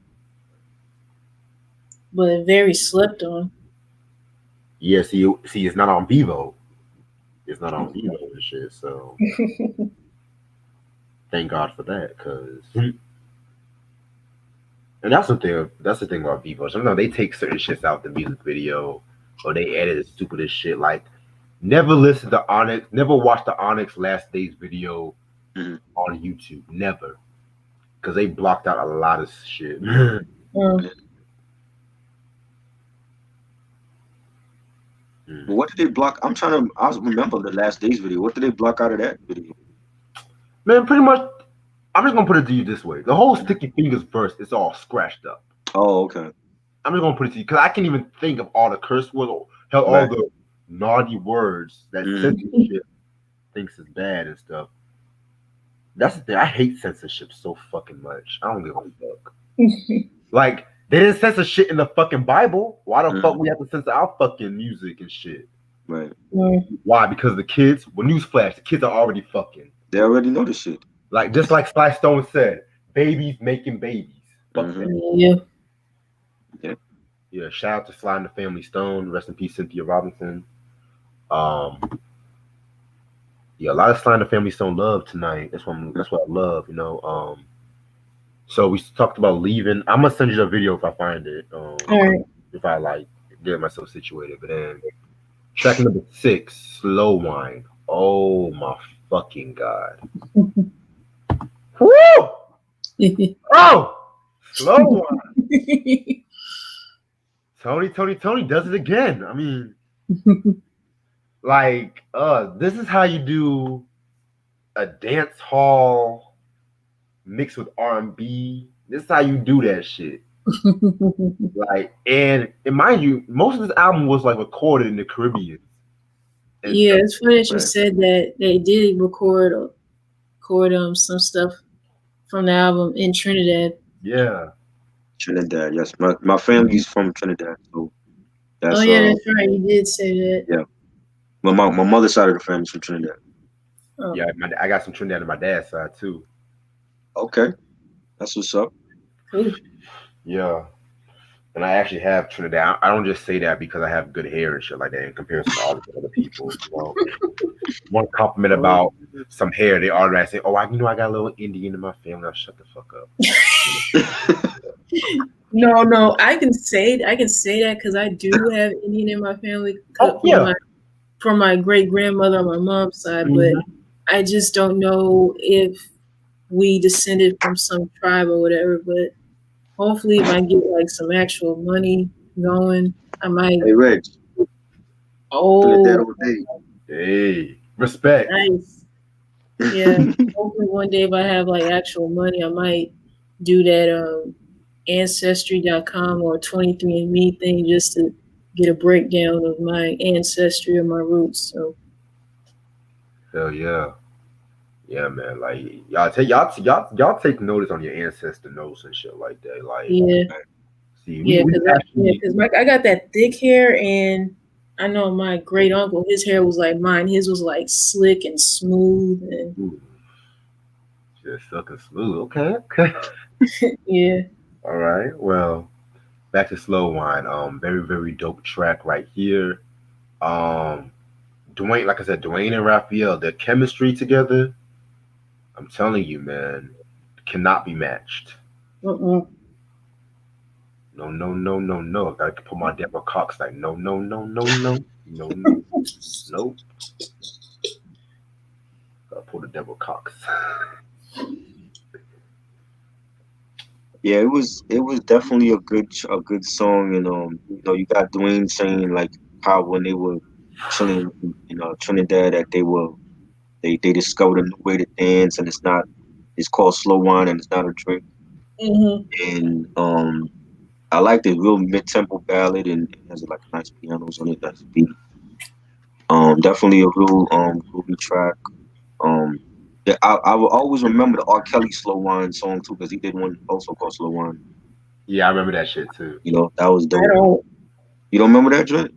But very slept on. Yeah, see, it's not on Vivo. It's not on emo and shit. So thank God for that, cause and that's the thing. That's the thing about Vivo. Sometimes they take certain shits out the music video, or they edit the stupidest shit. Like, never listen to Onyx. Never watch the Onyx Last Days video on YouTube. Never, because they blocked out a lot of shit. What did they block? I remember the Last Days video. What did they block out of that video? Man, pretty much. I'm just gonna put it to you this way: the whole Sticky Fingers verse is all scratched up. Oh, okay. I'm just gonna put it to you because I can't even think of all the curse words, or hell, all the naughty words that censorship thinks is bad and stuff. That's the thing. I hate censorship so fucking much. I don't give a fuck. Like, they didn't censor shit in the fucking Bible. Why the fuck we have to censor our fucking music and shit? Right. Why? Because the kids. Well, newsflash: the kids are already fucking. They already know the shit. Like, just like Sly Stone said, babies making babies. Fuck that. Yeah. Shout out to Sly and the Family Stone. Rest in peace, Cynthia Robinson. Yeah, a lot of Sly and the Family Stone love tonight. That's what I love. You know. So we talked about leaving. I'm gonna send you the video if I find it. If I like get myself situated. But then track number 6, Slow Wine. Oh my fucking God. Woo! Oh, Slow Wine. Toni does it again. I mean, like, this is how you do a dance hall mixed with R&B. This is how you do that shit. Like, and mind you, most of this album was like recorded in the Caribbean. Yeah, it's funny that you said that they did record some stuff from the album in Trinidad. Yeah. Trinidad, yes. My family's from Trinidad, so that's that's right. You did say that. Yeah. My mother's side of the family's from Trinidad. Oh. Yeah, I got some Trinidad on my dad's side too. Okay. That's what's up. Cool. Yeah. And I actually have Trinidad. I don't just say that because I have good hair and shit like that in comparison to all the other people. You know? One compliment about some hair, they automatically say, "Oh, I got a little Indian in my family." I'll shut the fuck up. No, I can say that because I do have Indian in my family. From my great grandmother on my mom's side, but I just don't know if we descended from some tribe or whatever. But hopefully, if I get like some actual money going, I might. Hey, Reg. Oh. Hey, respect. Nice. Yeah. Hopefully, one day if I have like actual money, I might do that Ancestry.com or 23andMe thing just to get a breakdown of my ancestry or my roots. So. Hell yeah. Yeah, man. Like y'all take notice on your ancestor notes and shit like that. Like because I got that thick hair, and I know my great uncle, his hair was like mine. His was like slick and smooth and just silk and smooth. Okay. Yeah. All right. Well, back to Slow Wine. Very, very dope track right here. Dwayne, like I said, Dwayne and Raphael, their chemistry together, I'm telling you, man, cannot be matched. No. I gotta put my Deborah Cox like no. Nope. Gotta pull the Deborah Cox. Yeah, it was definitely a good song, and you got Dwayne saying like how when they were chilling in Trinidad that they discovered a new way to dance, and it's called slow wine and it's not a drink. And I like the real mid-tempo ballad, and it has like nice pianos on it, nice beat. Definitely a real groovy track. Yeah, I will always remember the R. Kelly Slow Wine song too, because he did one also called Slow Wine. Yeah, I remember that shit too. That was dope. You don't remember that joint?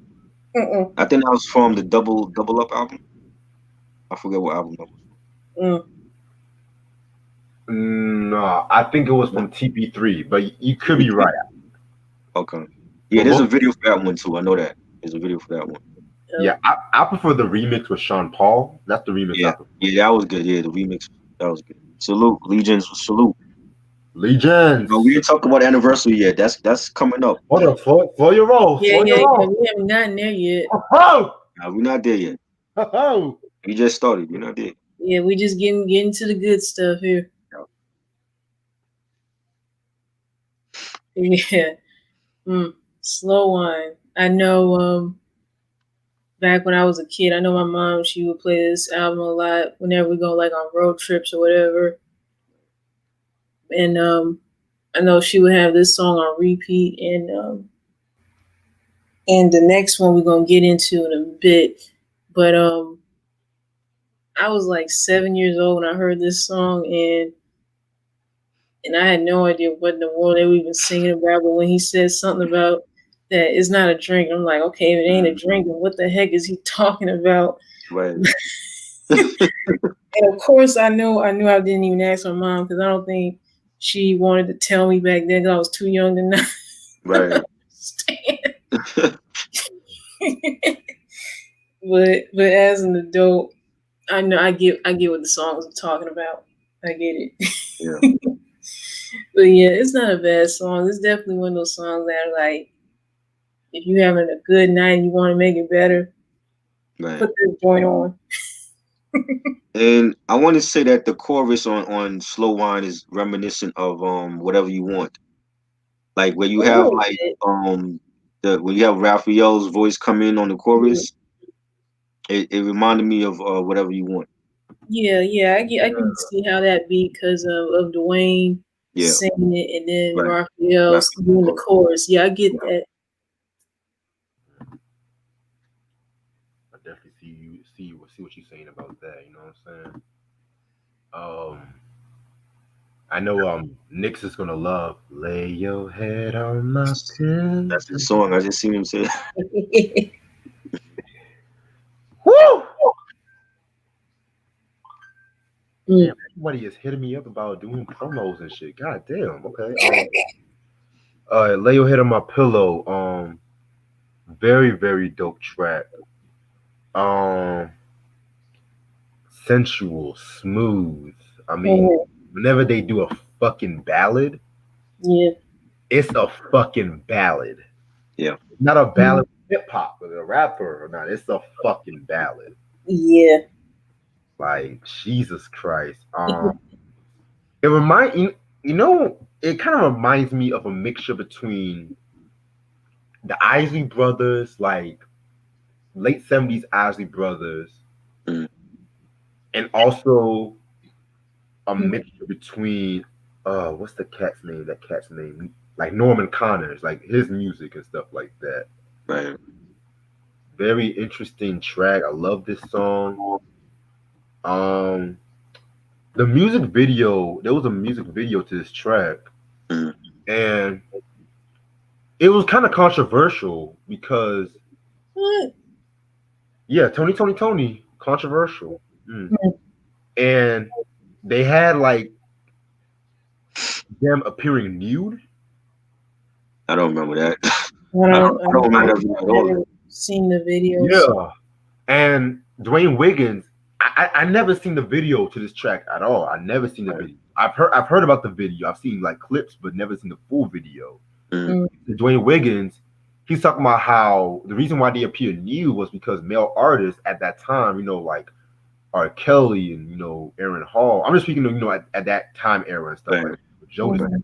I think that was from the Double Up album. I forget what album that was. No, I think it was from TP3, but you could be right. Okay. Yeah, there's a video for that one too. I know that. There's a video for that one. Yeah, I prefer the remix with Sean Paul. That's the remix I prefer. Yeah, that was good. Yeah, the remix, that was good. Salute, Legions, salute. Legions. No, we didn't talk about anniversary yet. That's coming up. Hold on, for your role. Yeah, we haven't gotten there yet. Oh, Nah, we're not there yet. oh. We just started. We're not there. Yeah, we just getting to the good stuff here. Yeah. Slow wine. I know back when I was a kid, I know my mom, she would play this album a lot whenever we go like on road trips or whatever. And I know she would have this song on repeat, and the next one we're gonna get into in a bit. But I was like 7 years old when I heard this song, and I had no idea what in the world they were even singing about. But when he said something about that it's not a drink, I'm like, okay, if it ain't a drink, then what the heck is he talking about? Right. And of course, I knew I didn't even ask my mom because I don't think she wanted to tell me back then because I was too young to know. Right. but as an adult, I know I get what the songs are talking about. I get it. Yeah. But yeah, it's not a bad song. It's definitely one of those songs that are like, if you're having a good night and you want to make it better, Right. put this joint on. And I want to say that the chorus on Slow Wine is reminiscent of Whatever You Want. Like where you have like when you have Raphael's voice come in on the chorus, it reminded me of Whatever You Want. Yeah, I can see how that be because of Dwayne singing it and then Raphael doing the chorus. Yeah, I get that. I definitely see what you're saying about that. You know what I'm saying? I know Nick's is gonna love "Lay Your Head on My Pillow." That's the song. I just seen him say. Woo! Damn, everybody is hitting me up about doing promos and shit. God damn. Okay. "Lay Your Head on My Pillow." Very, very dope track. Sensual, smooth. I mean, whenever they do a fucking ballad, it's a fucking ballad. Yeah. Not a ballad hip hop with a rapper or not. It's a fucking ballad. Yeah. Like Jesus Christ. It remind it kind of reminds me of a mixture between the Isley Brothers, like late 70s Isley Brothers, and also a mixture between what's the cat's name? That cat's name, like Norman Connors, like his music and stuff like that. Right. Very interesting track. I love this song. The music video, there was a music video to this track, and it was kind of controversial because Toni, controversial. And they had like them appearing nude. I don't remember that. I don't remember that at all. Seen the videos. Yeah. And Dwayne Wiggins, I never seen the video to this track at all. I never seen the video. I've heard about the video. I've seen like clips, but never seen the full video. Dwayne Wiggins, he's talking about how the reason why they appeared nude was because male artists at that time, like R. Kelly and Aaron Hall. I'm just speaking of at that time era and stuff like Jodeci.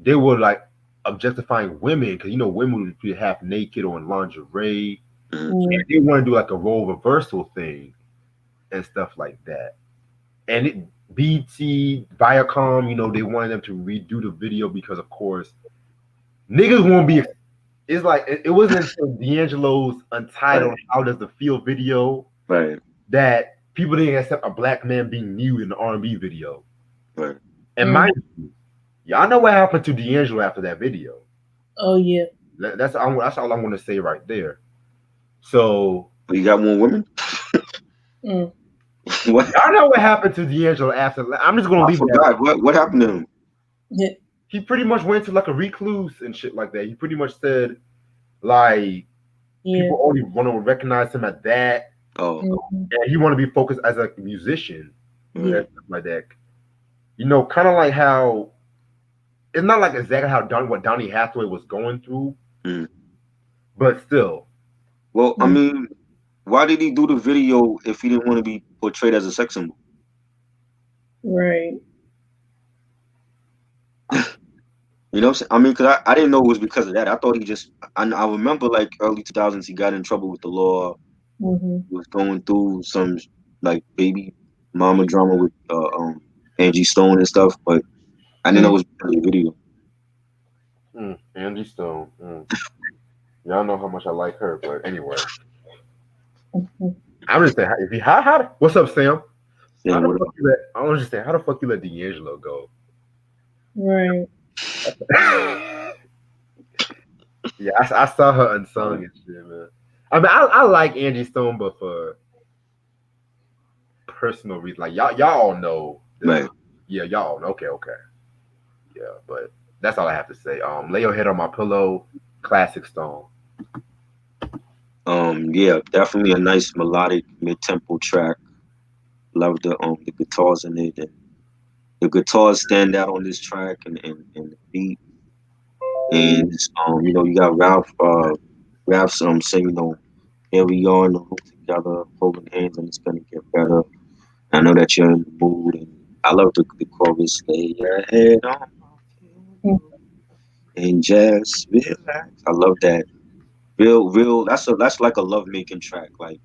They were like objectifying women because women would be half naked or in lingerie. And they want to do like a role reversal thing and stuff like that. And BT, Viacom, they wanted them to redo the video because, of course, niggas won't be. It's like it wasn't until D'Angelo's Untitled How Does the Feel video that people didn't accept a black man being nude in the R&B video. And mind you, y'all know what happened to D'Angelo after that video. Oh yeah. That's all I'm going to say right there. So you got more women. What? I know what happened to D'Angelo after. I'm just gonna leave it. What happened to him? Yeah. He pretty much went to like a recluse and shit like that. He pretty much said, like, Yeah. People only want to recognize him at that. Oh, Mhm. And he want to be focused as a musician Yeah. and stuff like that. You know, kind of like how it's not like exactly how what Donny Hathaway was going through, but still. well, I Mhm. mean, why did he do the video if he didn't want to be portrayed as a sex symbol? Right. You know what I'm saying? I mean, because I didn't know it was because of that. I thought he just, I remember like early 2000s, he got in trouble with the law. Mhm. He was going through some like baby mama drama with Angie Stone and stuff, but I didn't know it was because of the video. Angie Stone. Y'all know how much I like her, but anyway. Mhm. I'm just saying, if he, what's up, Sam? Yeah, what I want to just say, how the fuck you let D'Angelo go? Right. Yeah, I saw her unsung and shit, man. I mean, I like Angie Stone, but for personal reasons, like y'all all know. right. Yeah, y'all know. Okay. Yeah, but that's all I have to say. Lay your head on my pillow, classic Stone. Yeah, definitely a nice melodic mid-tempo track. Love the guitars in it, and the guitars stand out on this track, and the beat, and you know, you got Ralph's saying, you know, here we are in the room together, holding hands, and it's gonna get better. I know that you're in the mood, and I love the chorus. Lay your head on my pillow and just relax. I love that. Real. That's like a love making track. Like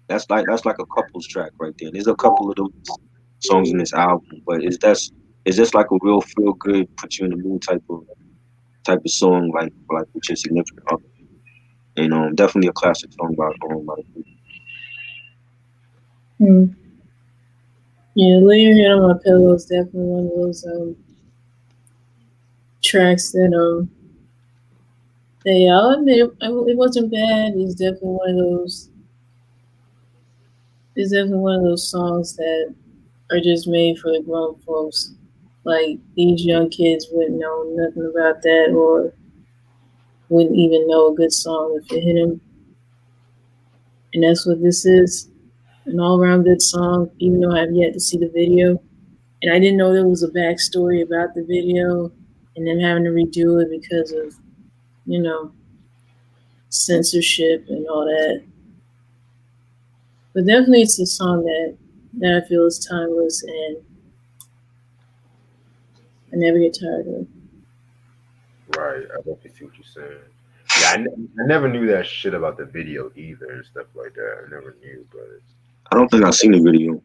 that's like a couples track right there. There's a couple of those songs in this album, but it's just like a real feel good, put you in the mood type of song, like with your significant other. And definitely a classic song by the group. Mm. Yeah, lay your head on my pillow is definitely one of those tracks that yeah, I'll admit it wasn't bad. It's definitely one of those. It's definitely one of those songs that are just made for the grown folks. Like these young kids wouldn't know nothing about that, or wouldn't even know a good song if it hit them. And that's what this is. An all-around good song, even though I've yet to see the video. And I didn't know there was a backstory about the video and them having to redo it because of, censorship and all that. But definitely it's a song that I feel is timeless and I never get tired of. Right, I definitely see what you're saying. Yeah, I never knew that shit about the video either and stuff like that. I never knew, but I don't think I've seen the video.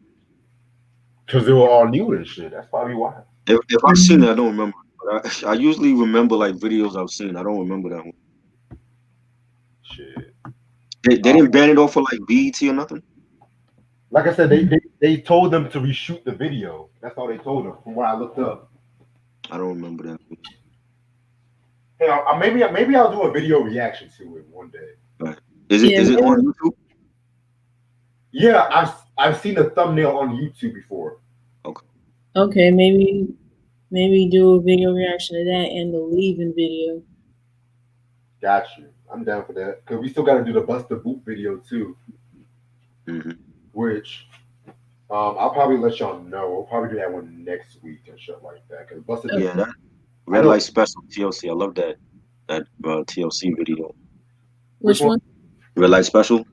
because they were all new and shit. That's probably why. If I've seen it, I don't remember. But I usually remember like videos I've seen. I don't remember that one. Shit. They didn't ban it off for like BET or nothing. Like I said, they told them to reshoot the video. That's all they told them from what I looked up. I don't remember that. Hey, maybe I'll do a video reaction to it one day. Right. Is it on YouTube? Yeah, I've seen the thumbnail on YouTube before. Okay, maybe do a video reaction to that and the leaving video. Got you. I'm down for that because we still got to do the Bust the Boot video too, which I'll probably let y'all know. We'll probably do that one next week and shit like that. Because Bust the Boot. Yeah, that Red Light Special TLC. I love that TLC video. Which one? Red Light Special.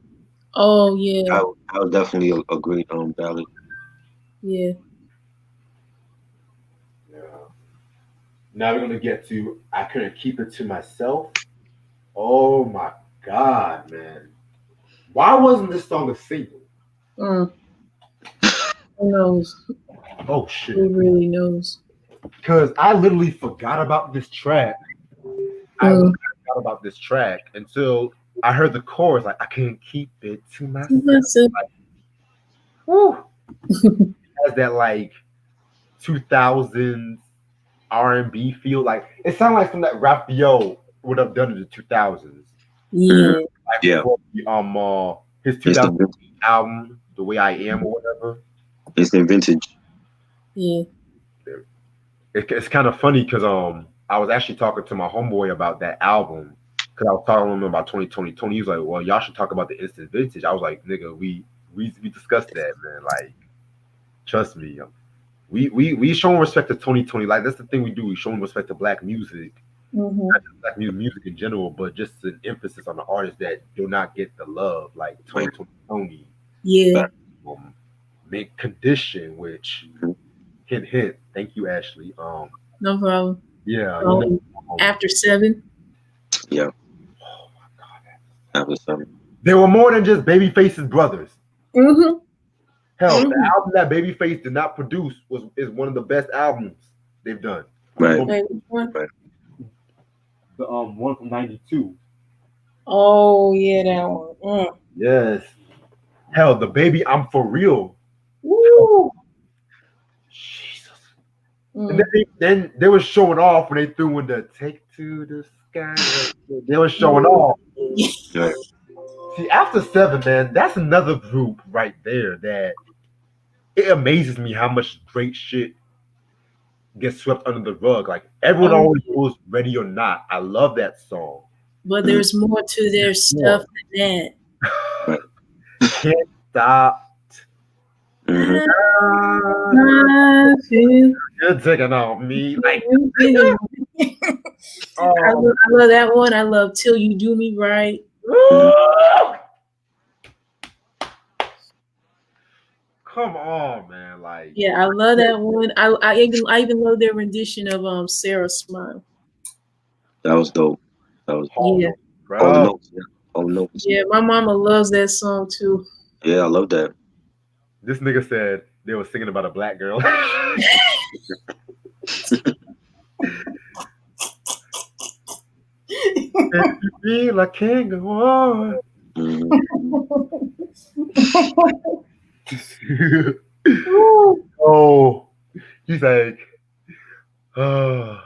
Oh yeah. That was definitely a great ballad. Yeah. Yeah. Now we're gonna get to I Couldn't Keep It to Myself. Oh my god, man! Why wasn't this song a single? Who knows? Oh shit! Who really knows? Because I literally forgot about this track. I forgot about this track until I heard the chorus. Like I couldn't keep it to myself. Like, whew. It has that like 2000s R&B feel. Like it sounded like something that Raphael would have done in the 2000s. Yeah. Like yeah. His 2000 album, The Way I Am, or whatever. Instant vintage. Yeah. It's kind of funny because I was actually talking to my homeboy about that album, because I was talking to him about 2020. Tony was like, "Well, y'all should talk about the instant vintage." I was like, "Nigga, we discussed that, man. Like, trust me, we showing respect to 2020. Like, that's the thing we do. We showing respect to black music, not just black music in general, but just an emphasis on the artists that do not get the love, like 2020 Tony, Yeah, Mint Condition, which hint hint. Thank you, Ashley. no problem. Yeah, you know, After 7. Yeah. oh my god, After 7. they were more than just Babyface's brothers. Mm-hmm. Hell, the album that Babyface did not produce is one of the best albums they've done. Right. Right. The one from '92. Oh yeah, that one. Yes. Hell, the Baby I'm For Real. Woo. Jesus. And then they were showing off when they threw in the Take to the Sky. They were showing off. Right. See, after 7, man, that's another group right there that it amazes me how much great shit gets swept under the rug. Like everyone always goes Ready or Not. I love that song. But there's more to their stuff than that. Can't Stop. Mm-hmm. You're taking on me. Like, I love that one. I love Till You Do Me Right. Come on, man. Like, yeah, I love that one. I even love their rendition of Sarah's Smile. That was dope. That was yeah. All notes. Yeah. All notes. Yeah, my mama loves that song too. Yeah, I love that. This nigga said they were singing about a black girl. If you feel I can't go on. Oh, he's like, oh.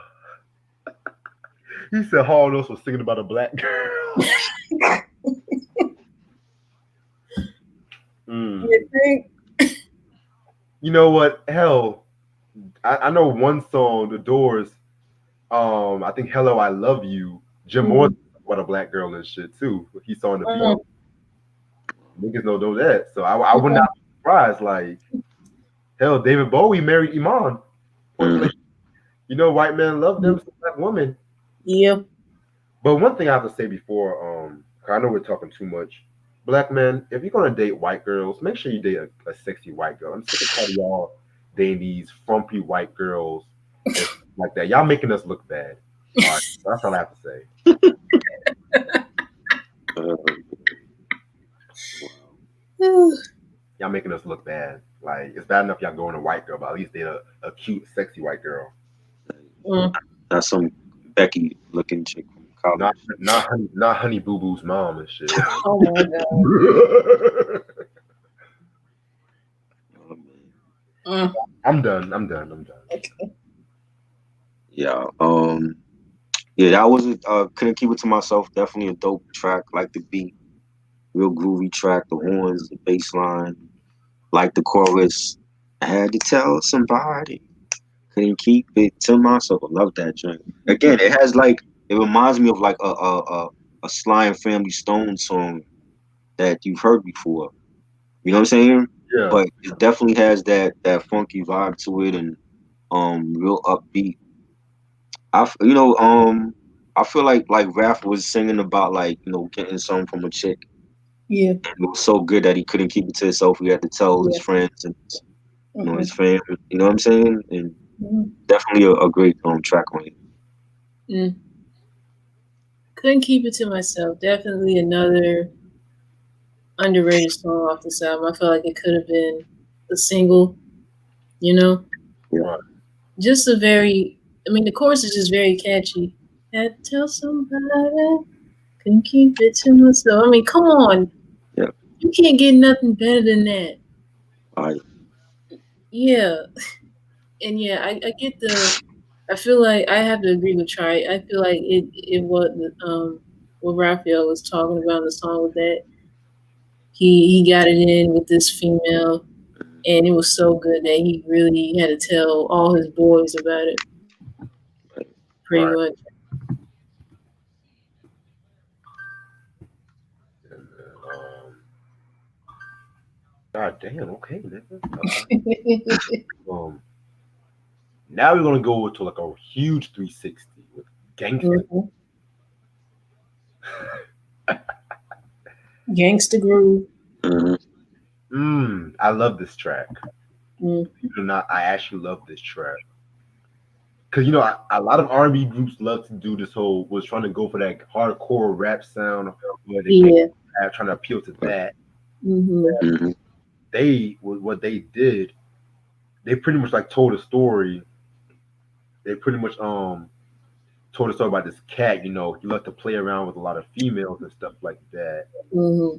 He said Hall Notes was singing about a black girl. You know what? Hell, I know one song, The Doors. I think "Hello, I Love You." Jim Morrison about a black girl and shit too. He saw in the video. Niggas don't know that, so I would not be surprised. Like, hell, David Bowie married Iman. You know, white men love them, some black women. Yeah. But one thing I have to say before, I know we're talking too much. Black men, if you're gonna date white girls, make sure you date a sexy white girl. I'm sick of telling y'all dating these frumpy white girls like that. Y'all making us look bad. All right, that's all I have to say. Y'all making us look bad. Like, it's bad enough y'all going a white girl, but at least date a cute, sexy white girl. That's some Becky looking chick from college. Not Honey Boo Boo's mom and shit. Oh my god. I'm done. Okay. Yeah. Yeah, that was couldn't keep it to myself. Definitely a dope track. Like the beat, real groovy track. The horns, the bass line, like the chorus. I had to tell somebody. Couldn't keep it to myself. I love that joint. Again, it has like it reminds me of like a Sly and Family Stone song that you've heard before. You know what I'm saying? Yeah. But it definitely has that funky vibe to it and real upbeat. I feel like Raph was singing about like, you know, getting something from a chick. Yeah. And it was so good that he couldn't keep it to himself. He had to tell his friends and his family. You know what I'm saying? And definitely a great track on it. Couldn't keep it to myself. Definitely another underrated song off this album. I feel like it could have been a single, you know? Yeah. Just the chorus is just very catchy. Had to tell somebody, couldn't keep it to myself. I mean, come on. Yeah. You can't get nothing better than that. All right. Yeah. And yeah, I get I feel like I have to agree with Trey. I feel like it was what Raphael was talking about in the song with that. He got it in with this female, and it was so good that he really had to tell all his boys about it. Pretty much. God damn. Okay, nigga. Um, Now we're gonna go to like a huge 360 with Gangsta. Mhm. Gangsta Groove. Mm-hmm. I love this track. Mm. Believe it or not, I actually love this track. Cause a lot of R&B groups love to do this whole was trying to go for that hardcore rap sound, where the gang Yeah. trying to appeal to that. Hmm. Mm-hmm. What they did, they pretty much like told a story. They pretty much told a story about this cat. He loved to play around with a lot of females and stuff like that. Hmm.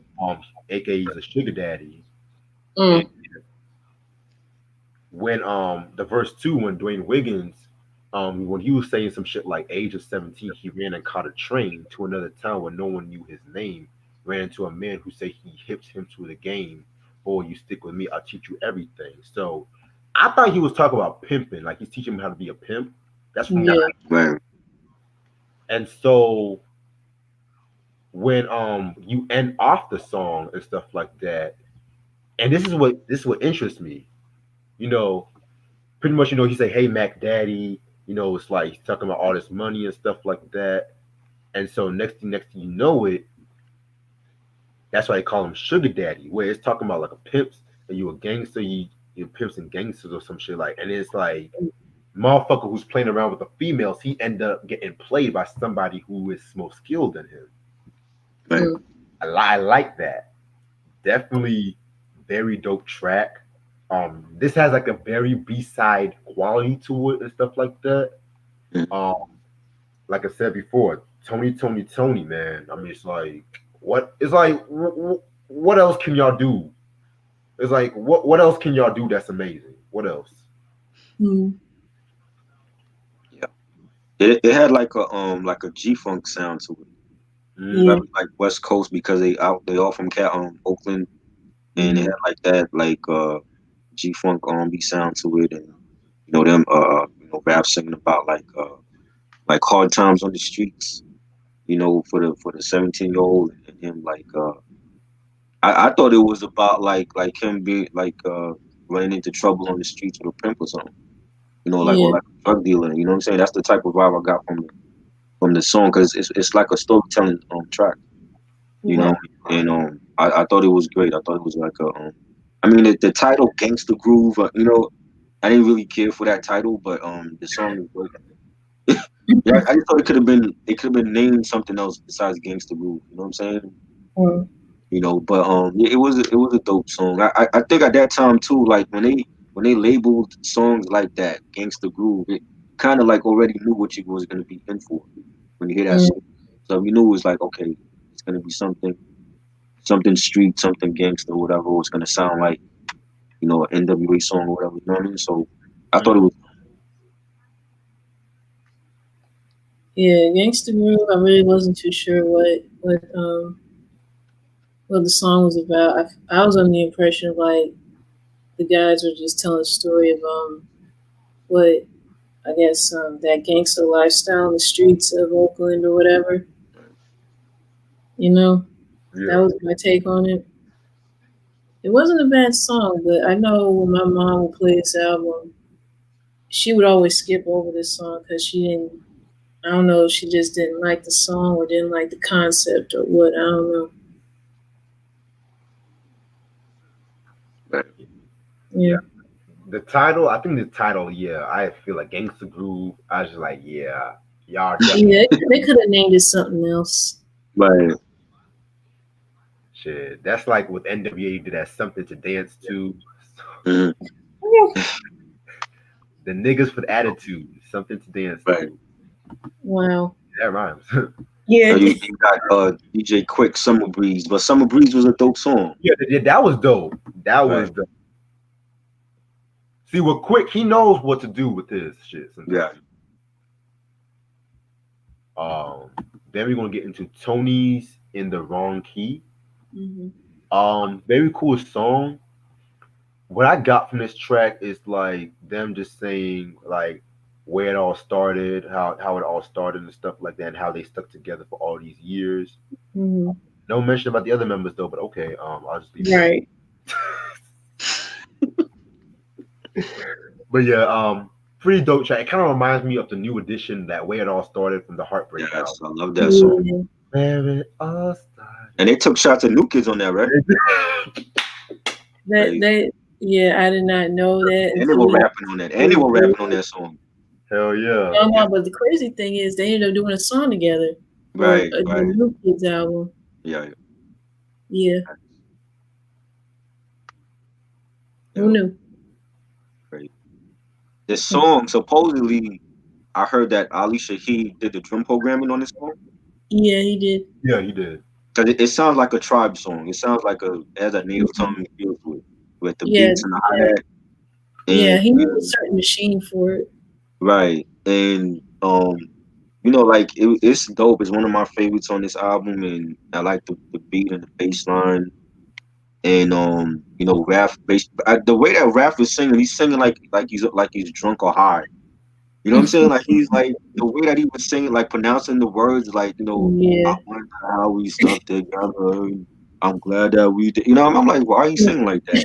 AKA he's a sugar daddy. And Mm. when the verse 2, when Dwayne Wiggins, when he was saying some shit like age of 17, he ran and caught a train to another town where no one knew his name, ran into a man who said he hipped him to the game. Boy, you stick with me, I'll teach you everything. So I thought he was talking about pimping, like he's teaching him how to be a pimp. That's from what Yeah. Right. and so when you end off the song and stuff like that, and this is what interests me, you know, pretty much, he say, "Hey, Mac Daddy," it's like he's talking about all this money and stuff like that. And so next thing you know it, that's why they call him Sugar Daddy, where it's talking about like a pimps and you a gangster, you pimps and gangsters or some shit like, and it's like motherfucker who's playing around with the females, he end up getting played by somebody who is more skilled than him. Right. Mm. I like that. Definitely very dope track. This has like a very B-side quality to it and stuff like that. Mm-hmm. Um, like I said before, Tony, man. I mean, it's like what? It's like what else can y'all do? It's like what else can y'all do that's amazing? What else? Mm. Yeah. It had like a G funk sound to it. Mm, Yeah. Like West Coast because they all from Oakland, and it Hmm. had like that G funk R&B sound to it, and them rap singing about like hard times on the streets, for the 17-year-old and him I thought it was about like him being running into trouble on the streets with a pimp or something, or Yeah. like a drug dealer. You know what I'm saying? That's the type of vibe I got from the song because it's like a storytelling track, you know. Right. And I thought it was great. I thought it was like I mean the title Gangsta Groove. I didn't really care for that title, but the song is great. Yeah, I just thought it could have been named something else besides Gangsta Groove. You know what I'm saying? Mm. But yeah, it was a dope song. I think at that time too, like when they labeled songs like that, Gangsta Groove, it kind of like already knew what you was gonna be in for when you hear that Mm. song. So you knew it was like, okay, it's gonna be something street, something gangster, whatever it's gonna sound like, an NWA song or whatever. You know what I mean? So I thought it mm, was Yeah. Gangsta Groove. I really wasn't too sure what the song was about. I was under the impression of like the guys were just telling a story of what I guess that gangster lifestyle in the streets of Oakland or whatever. You know, that yeah. was my take on it. It wasn't a bad song, but I know when my mom would play this album, she would always skip over this song because she didn't. I don't know, she just didn't like the song or didn't like the concept or what. I don't know. right. Yeah, Yeah. The title, I think the title, yeah, I feel like Gangsta Groove. I was just like, yeah, y'all definitely yeah. They could have named it something else. Right. shit. That's like with NWA did that something to dance to. Mhm. The niggas with attitude, something to dance Right. to. Wow. That rhymes. Yeah. You got DJ Quick Summer Breeze, but Summer Breeze was a dope song. Yeah, that was dope. That Right. was dope. See, with Quick, he knows what to do with his shit Yeah. sometimes. Um, then we're gonna get into Tony's in the wrong key. Hmm. Very cool song. What I got from this track is like them just saying like where it all started, how it all started and stuff like that, and how they stuck together for all these years. Hmm. No mention about the other members though, but okay, I'll just leave it. Right. But yeah, pretty dope track. It kind of reminds me of the New Edition, that way it all started from the Heartbreak Yes, album. I love that song. Yeah. Where it all started. And they took shots at New Kids on that, right? Like, Yeah, I did not know that and they until were we rapping on that. And they were rapping on that song. Hell yeah. found out. But the crazy thing is, they ended up doing a song together for Right, the right. New Kids album. Yeah, Yeah, yeah. who knew? Great. This song, supposedly, I heard that Ali Shaheed did the drum programming on this song. Yeah, he did. Yeah, he did. Cause it sounds like a tribe song. It sounds like it has a native tongue feel to it, with the Yeah, beats and the hi hat. yeah, And he needs a certain machine for it. right, and like it's dope. It's one of my favorites on this album, and I like the beat and the bass line. And Raph, the way that Raph is singing, he's singing like he's drunk or high. You know what I'm saying? Like he's like the way that he was singing, like pronouncing the words, like I Yeah. wonder how we stuck together. I'm glad that we did. I'm like, why are you singing like that?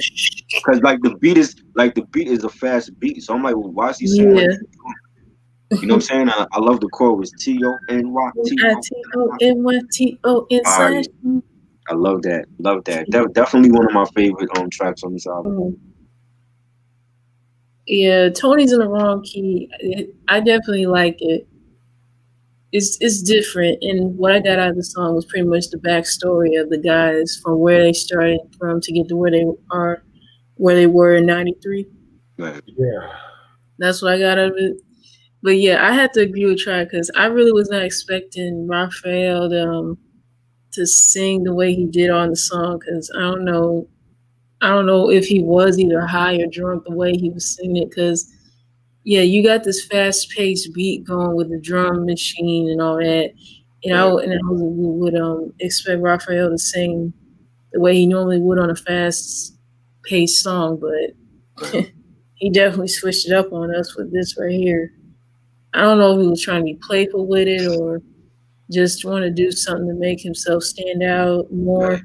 Because like the beat is a fast beat, so I'm like, well, why is he singing like Yeah. that? You know what I'm saying? I love the chorus Tony Tito inside. I love that. Love that. Definitely one of my favorite tracks on this album. Yeah, Tony's in the wrong key. I definitely like it. It's different, and what I got out of the song was pretty much the backstory of the guys from where they started from to get to where they were in '93. Right. Yeah. That's what I got out of it. But yeah, I had to agree with Try because I really was not expecting Raphael to sing the way he did on the song because I don't know if he was either high or drunk the way he was singing it because yeah, you got this fast paced beat going with the drum machine and all that. I would expect Raphael to sing the way he normally would on a fast paced song, but he definitely switched it up on us with this right here. I don't know if he was trying to be playful with it or just want to do something to make himself stand out more. Right.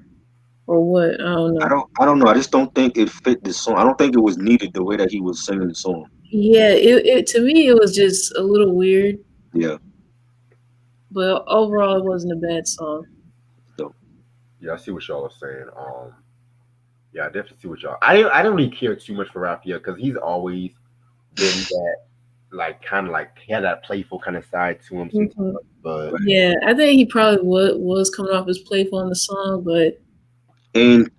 Or what? I don't know. I don't know. I just don't think it fit the song. I don't think it was needed the way that he was singing the song. Yeah, it to me it was just a little weird. Yeah. But overall, it wasn't a bad song. So. Yeah, I see what y'all are saying. Yeah, I definitely see what y'all. I don't really care too much for Raphael because he's always been that like kind of like he had that playful kind of side to him sometimes. Mm-hmm. But yeah, I think he probably was coming off as playful on the song, but and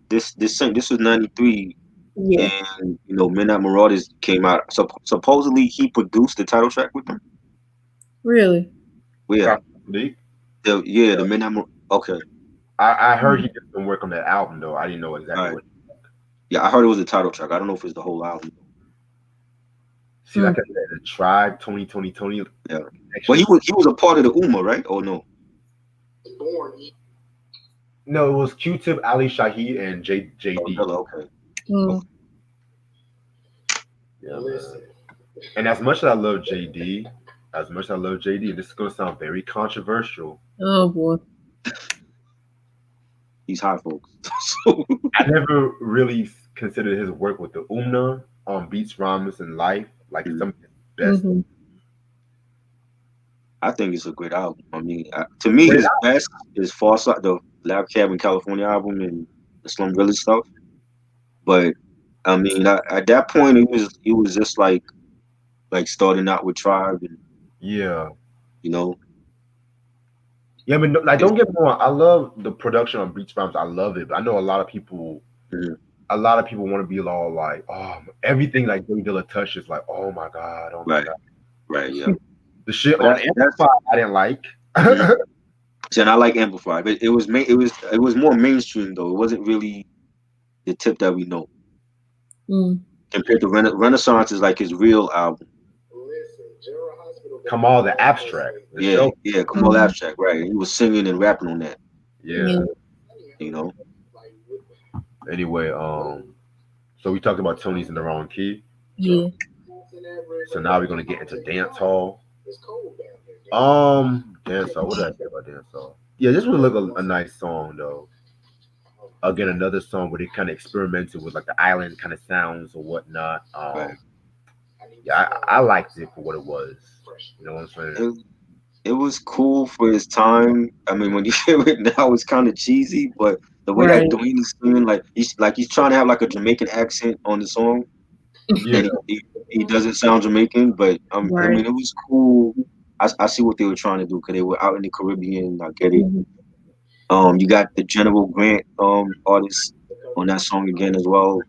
this was '93. Yeah. And Midnight Marauders came out. So supposedly he produced the title track with them. Really? Yeah. The Midnight. Okay. I heard he did some work on that album though. I didn't know exactly what. Yeah, I heard it was a title track. I don't know if it's the whole album. See, like I said, the Tribe, Tony. Yeah. Well, he was a part of the UMA, right? Or no? No, it was Q-Tip, Ali Shaheed, and JD. Oh, okay. Okay. Yeah, man. And as much as I love JD, this is gonna sound very controversial. Oh boy. He's high, folks. I never really considered his work with the Umna on Beats, Rhymes, and Life like some of his best. Mm-hmm. I think it's a great album. I mean, to me, his best is Far Side, the Lab Cabin California album, and the Slum Village stuff. But I mean, at that point, it was just like starting out with Tribe, and yeah. Yeah, but like, don't get me wrong. I love the production on Beats Rhymes. I love it, but I know a lot of people. A lot of people want to be all like, oh, everything like Joey Dilla touches, like, oh my god, right, yeah. The shit on Amplify I didn't like. And I like Amplify, but it was more mainstream though. It wasn't really the tip that we know. Compared to Renaissance is like his real album. Kamal the Abstract. Kamal Abstract, right? He was singing and rapping on that. Yeah. Anyway, so we talked about Tony's in the wrong key. Yeah. So now we're gonna get into dance hall. Dance hall. What did I say about dance hall? Yeah, this would look a nice song though. again another song where they kind of experimented with like the island kind of sounds or whatnot. Right. Yeah, I liked it for what it was. You know what I'm saying? It was cool for his time. I mean, when you hear it now, it's kind of cheesy, but the way that Right. Dwayne is singing, like he's trying to have like a Jamaican accent on the song, Yeah, and he doesn't sound Jamaican, but I Right. mean, it was cool. I see what they were trying to do because they were out in the Caribbean. I get it. Mhm. You got the General Grant artist on that song again as well.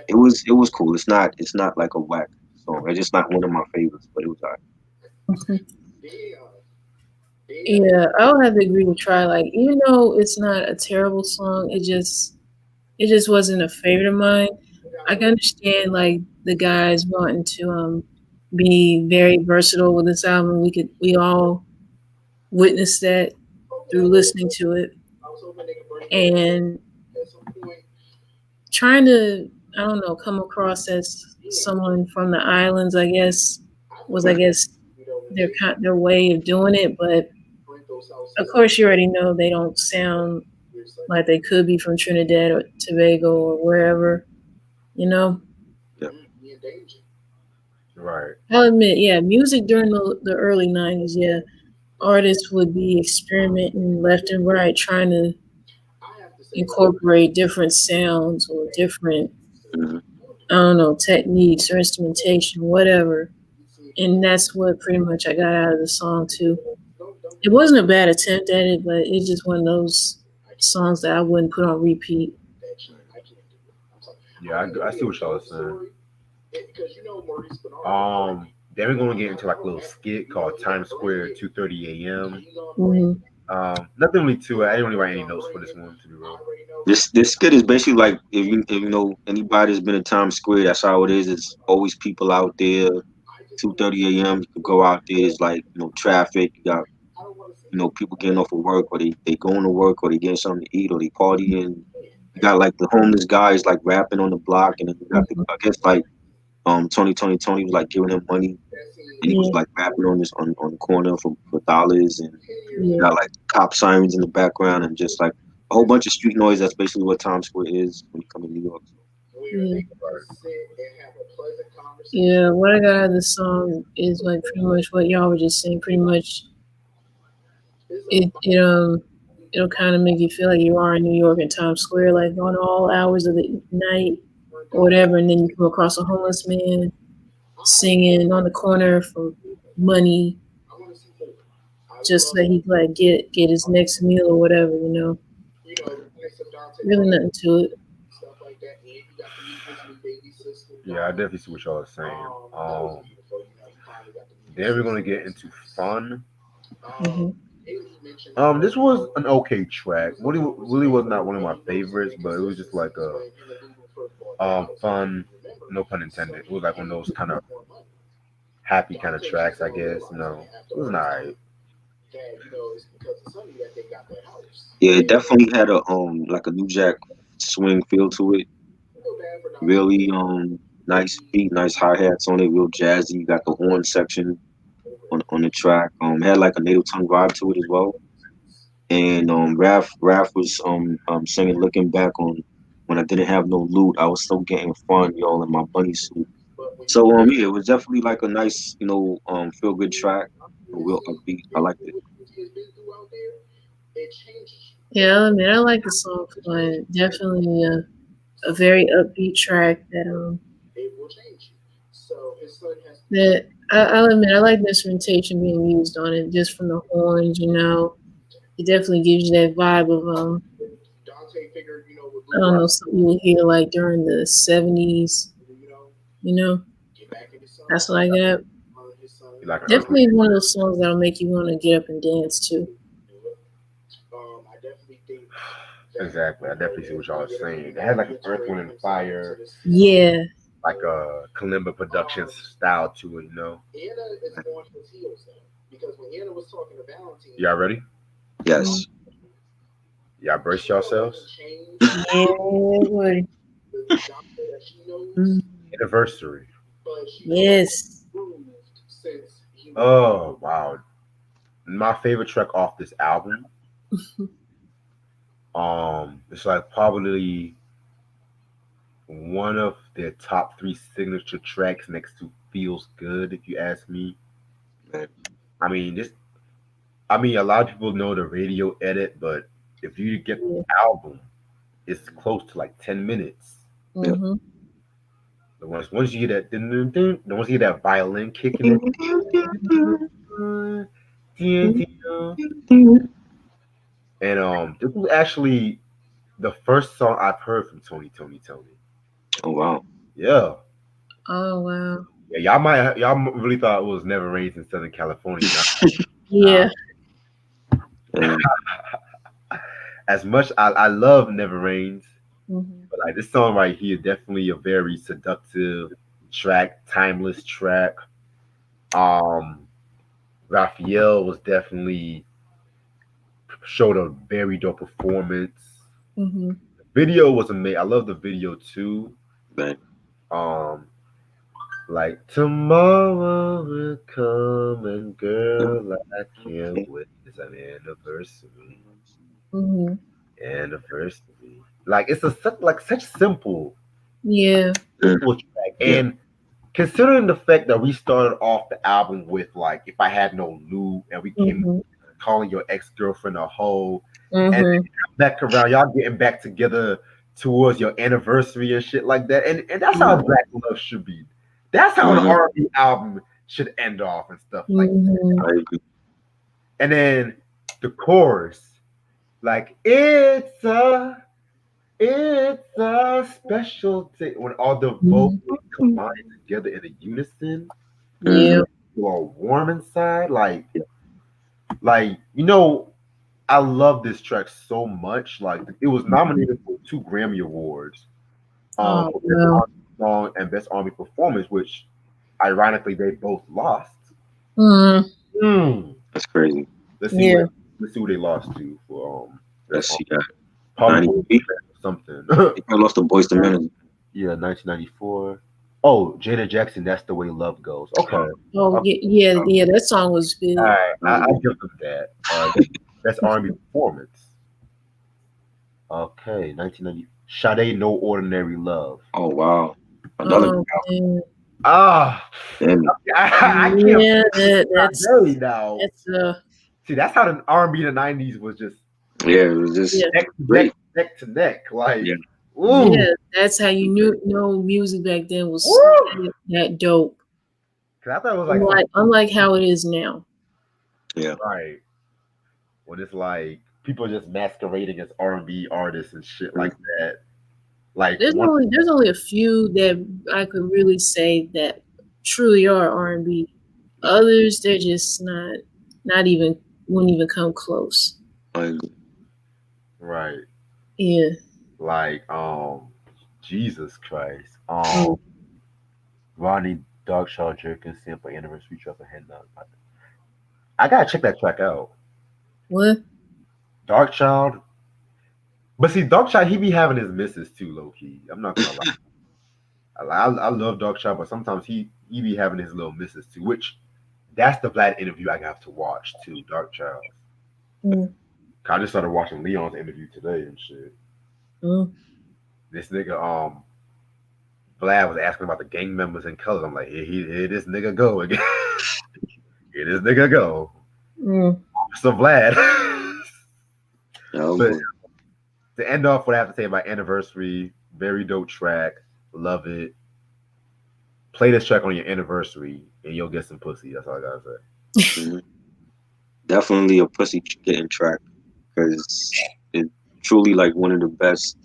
It was cool. It's not like a whack song. It's just not one of my favorites, but it was alright. Yeah, I would have to agree with Try. Like, even though it's not a terrible song, it just wasn't a favorite of mine. I can understand like the guys wanting to be very versatile with this album. We all witnessed that through listening to it and trying to, I don't know, come across as someone from the islands. I guess their way of doing it, but of course you already know they don't sound like they could be from Trinidad or Tobago or wherever, you know. Yeah. right. I'll admit, yeah, music during the early '90s, yeah, artists would be experimenting left and right, trying to incorporate different sounds or different, Mhm. I don't know, techniques or instrumentation, whatever. And that's what pretty much I got out of the song too. It wasn't a bad attempt at it, but it's just one of those songs that I wouldn't put on repeat. Yeah, I see what y'all are saying. Then we're gonna get into like a little skit called Times Square 2:30 a.m. Hmm. Nothing really to it. I didn't really write any notes for this one to be real. This skit is basically like if you know anybody that's been in Times Square, that's how it is. It's always people out there. 2:30 a.m. You could go out there. It's like traffic. You got people getting off of work, or they going to work, or they getting something to eat, or they partying. You got like the homeless guys like rapping on the block, and then you got the Hmm. I guess like Tony was like giving him money, and he was Yeah, like rapping on the corner for dollars, and you yeah, got like cop sirens in the background, and just like a whole bunch of street noise. That's basically what Times Square is when you come to New York. yeah. Yeah, what I got out of the song is like pretty much what y'all were just saying. Pretty much, it'll kind of make you feel like you are in New York in Times Square, like on all hours of the night or whatever, and then you come across a homeless man singing on the corner for money, just so he could like get his next meal or whatever. Really nothing to it. Yeah, I definitely see what y'all are saying. Then we're gonna get into fun. Hmm. This was an okay track. Really was not one of my favorites, but it was just like a fun, no pun intended. It was like one of those kind of happy kind of tracks, I guess. It was alright. Yeah, it definitely had a like a New Jack swing feel to it. Really nice beat, nice hi hats on it, real jazzy. You got the horn section on the track. Had like a native tongue vibe to it as well. And Raph was singing looking back on when I didn't have no loot, I was still getting fun, y'all, in my bunny suit. So yeah, it was definitely like a nice, feel good track. A real upbeat. I liked it. Yeah, I mean, I like the song "Fun." Definitely a very upbeat track I'll admit I like the instrumentation being used on it, just from the horns. It definitely gives you that vibe of I don't know, something you would hear like during the '70s. You know, that's what I got. You like Earth, Wind, Definitely one of those songs that'll make you want to get up and dance too. exactly. I definitely see what y'all are saying. It had like an Earth, Wind, and Fire, Yeah. like a Kalimba Productions style to it. Y'all ready? Mm. Yes. Y'all brace yourselves. Yeah, boy. Mm. Anniversary. Yes. Oh wow. My favorite track off this album. It's like probably one of their top three signature tracks next to "Feels Good." If you ask me, Right. I mean this. I mean, a lot of people know the radio edit, but if you get Yeah. the album, it's close to like 10 minutes. Yeah. Mhm. The once you hear that, dun, dun, dun, the once you hear that violin kicking in, and this was actually the first song I've heard from Tony. Oh wow. Yeah. Oh wow. Yeah, y'all really thought it was Never Rains in Southern California. Nah. Yeah. Yeah. As much I love Never Rains, Mhm. but like this song right here, definitely a very seductive track, timeless track. Um, Raphael was definitely showed a very dope performance. Mhm. The video was amazing. I love the video too. Right. Um, like tomorrow will come and Yeah. girl, I can't wait. It's an anniversary. Mhm. Anniversary. Like it's such Yeah. Mm. simple track. Yeah. And considering the fact that we started off the album with like "If I Had No Lou" and we came Mhm. calling your ex girlfriend a hoe, and then Mhm. back around y'all getting back together towards your anniversary and shit like that. And that's how Mm-hmm. Black Love should be. That's how an Mm-hmm. R&B album should end off and stuff like that. Mhm. I agree. And then the chorus, like it's a special day when all the Mhm. vocals combine together in a unison. Mm-hmm. Yeah. You are warm inside, Yeah. like I love this track so much. Like it was nominated for 2 Grammy Awards, Oh for Best wow. R&B Song and Best R&B Performance, which ironically they both lost. Mm. Hmm. That's crazy. Let's see Yeah. what let's see who they lost to for Best Let's R&B. see that. Probably Boyz II 93. Men or something. They probably lost the Boys to Men. Yeah, 1994. Oh, Jada Jackson. That's the way love goes. Okay. Oh Okay. yeah. Yeah. Yeah. That song was All big. right. I give them that. That's R&B performance. Okay, 1990. Sade, No Ordinary Love. Oh wow. Another Oh man. Ah, damn. I can't Yeah. Sade now. That's See, that's how the R&B in the 90s was just Yeah, it was just yeah. neck to great. neck to neck. Like, Yeah. ooh, Yeah. That's how you know music back then was woo. that dope. Cause I thought it was like some Unlike how it is now. Yeah. right when it's like people just masquerading as R&B artists and shit like that. Like one, There's only a few that I could really say that truly are R&B. Others they're just not even wouldn't even come close. I agree. right? Yeah. Like Jesus Christ. Mm. Ronnie Darkshaw Jerkins sample anniversary track for Henna. I gotta check that track out. What? Dark Child. But see, Dark Child, he be having his misses too, low key. I'm not gonna lie. I love Dark Child, but sometimes he be having his little misses too. Which that's the Vlad interview I have to watch too. Dark Child. Mm. I just started watching Leon's interview today and shit. Mm. This nigga Vlad was asking about the gang members and colors. I'm like, here this nigga go again. Here this nigga go. Mm. So Vlad. Yeah, But to end off, what I have to say about Anniversary, very dope track. Love it. Play this track on your anniversary and you'll get some pussy. That's all I gotta say. mhm. Definitely a pussy getting track because it's truly like one of the best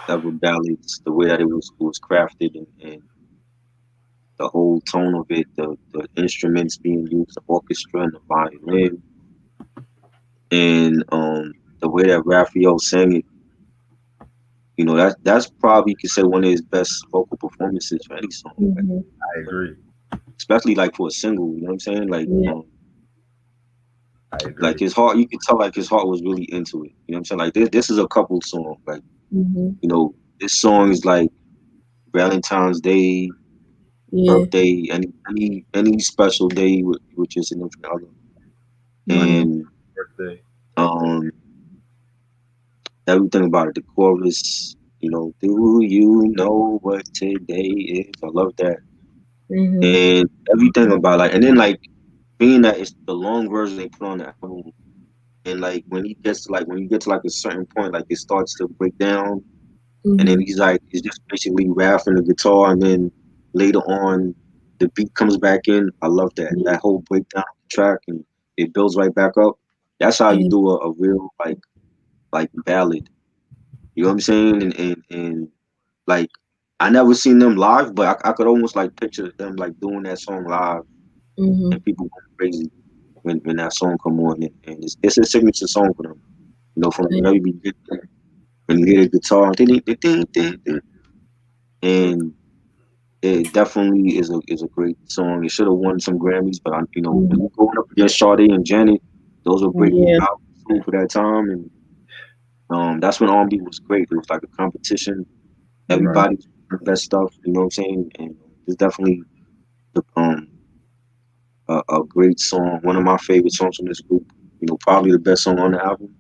ever ballads. The way that it was crafted and the whole tone of it, the instruments being used, the orchestra and the violin, and the way that Raphael sang it. You know, that's probably you could say one of his best vocal performances for any song, Mm-hmm. I agree. especially like for a single. You know what I'm saying? Yeah. I agree. Like his heart, you could tell like his heart was really into it. You know what I'm saying? Like this is a couple song. Like Mm-hmm. you know, this song is like Valentine's Day, Yeah. birthday, any special day with your significant other, Mm-hmm. and Birthday. um, everything about it. The chorus, do you know what today is? I love that. Mm-hmm. And everything about and then being that it's the long version they put on the album, and when you get to a certain point, it starts to break down, and then Mm-hmm. he's it's just basically rapping the guitar, and then later on the beat comes back in. I love that whole breakdown of the track, and it builds right back up. That's how you And, do a real ballad. You know what I'm saying? And like I never seen them live, but I could almost picture them doing that song live, mm-hmm. and people going crazy when that song come on, and it's a signature song for them. From the And, very beginning, when you hear the guitar, ding, ding, ding, ding, ding, and it definitely is a great song. It should have won some Grammys, but when mm-hmm. you going up against Sade and Janet, those were breakthrough Yeah. albums for that time, and that's when R&B was great. It was like a competition. Mm-hmm. Right. Everybody was doing the best stuff. You know what I'm saying? And it's definitely the, a great song. One of my favorite songs from this group. Probably the best song on the album.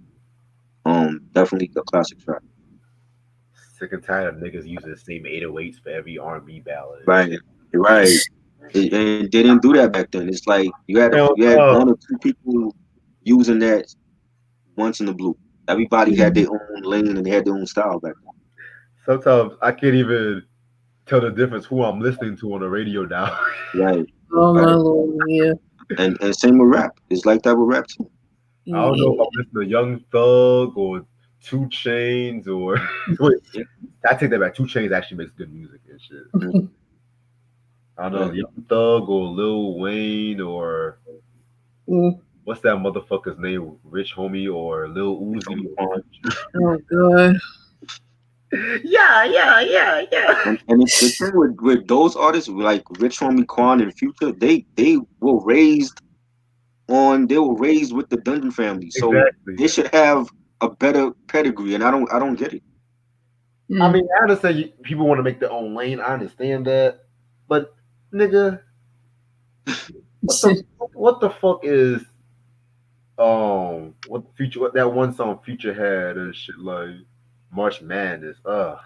Definitely a classic track. Sick and tired of niggas using the same 808s for every R&B ballad and Right, shit. right. And they didn't do that back then. It's like Hell you had no. one or two people using that once in the blue. Everybody had Mm-hmm. their own lane and they had their own style back Sometimes I can't even tell the difference who I'm listening to on the radio now. then. Right, Oh my right. lord. Yeah. And same with rap. It's like that with rap too. I don't know if Yeah. I'm listening to Young Thug or Two Chains or wait, Yeah. I take that back. Two Chains actually makes good music and shit. Mm, I don't know, right. Young Thug or Lil Wayne or Mm. what's that motherfucker's name? Rich Homie or Lil Show Uzi me or Quan. Oh god. yeah. And the thing with those artists like Rich Homie Quan and Future, they were raised with the Dungeon family, so Exactly. they should have a better pedigree. And I don't get it. I Mm. mean, I understand people want to make their own lane. I understand that, but nigga, what the fuck is what that one song Future had and shit like March Madness. Can't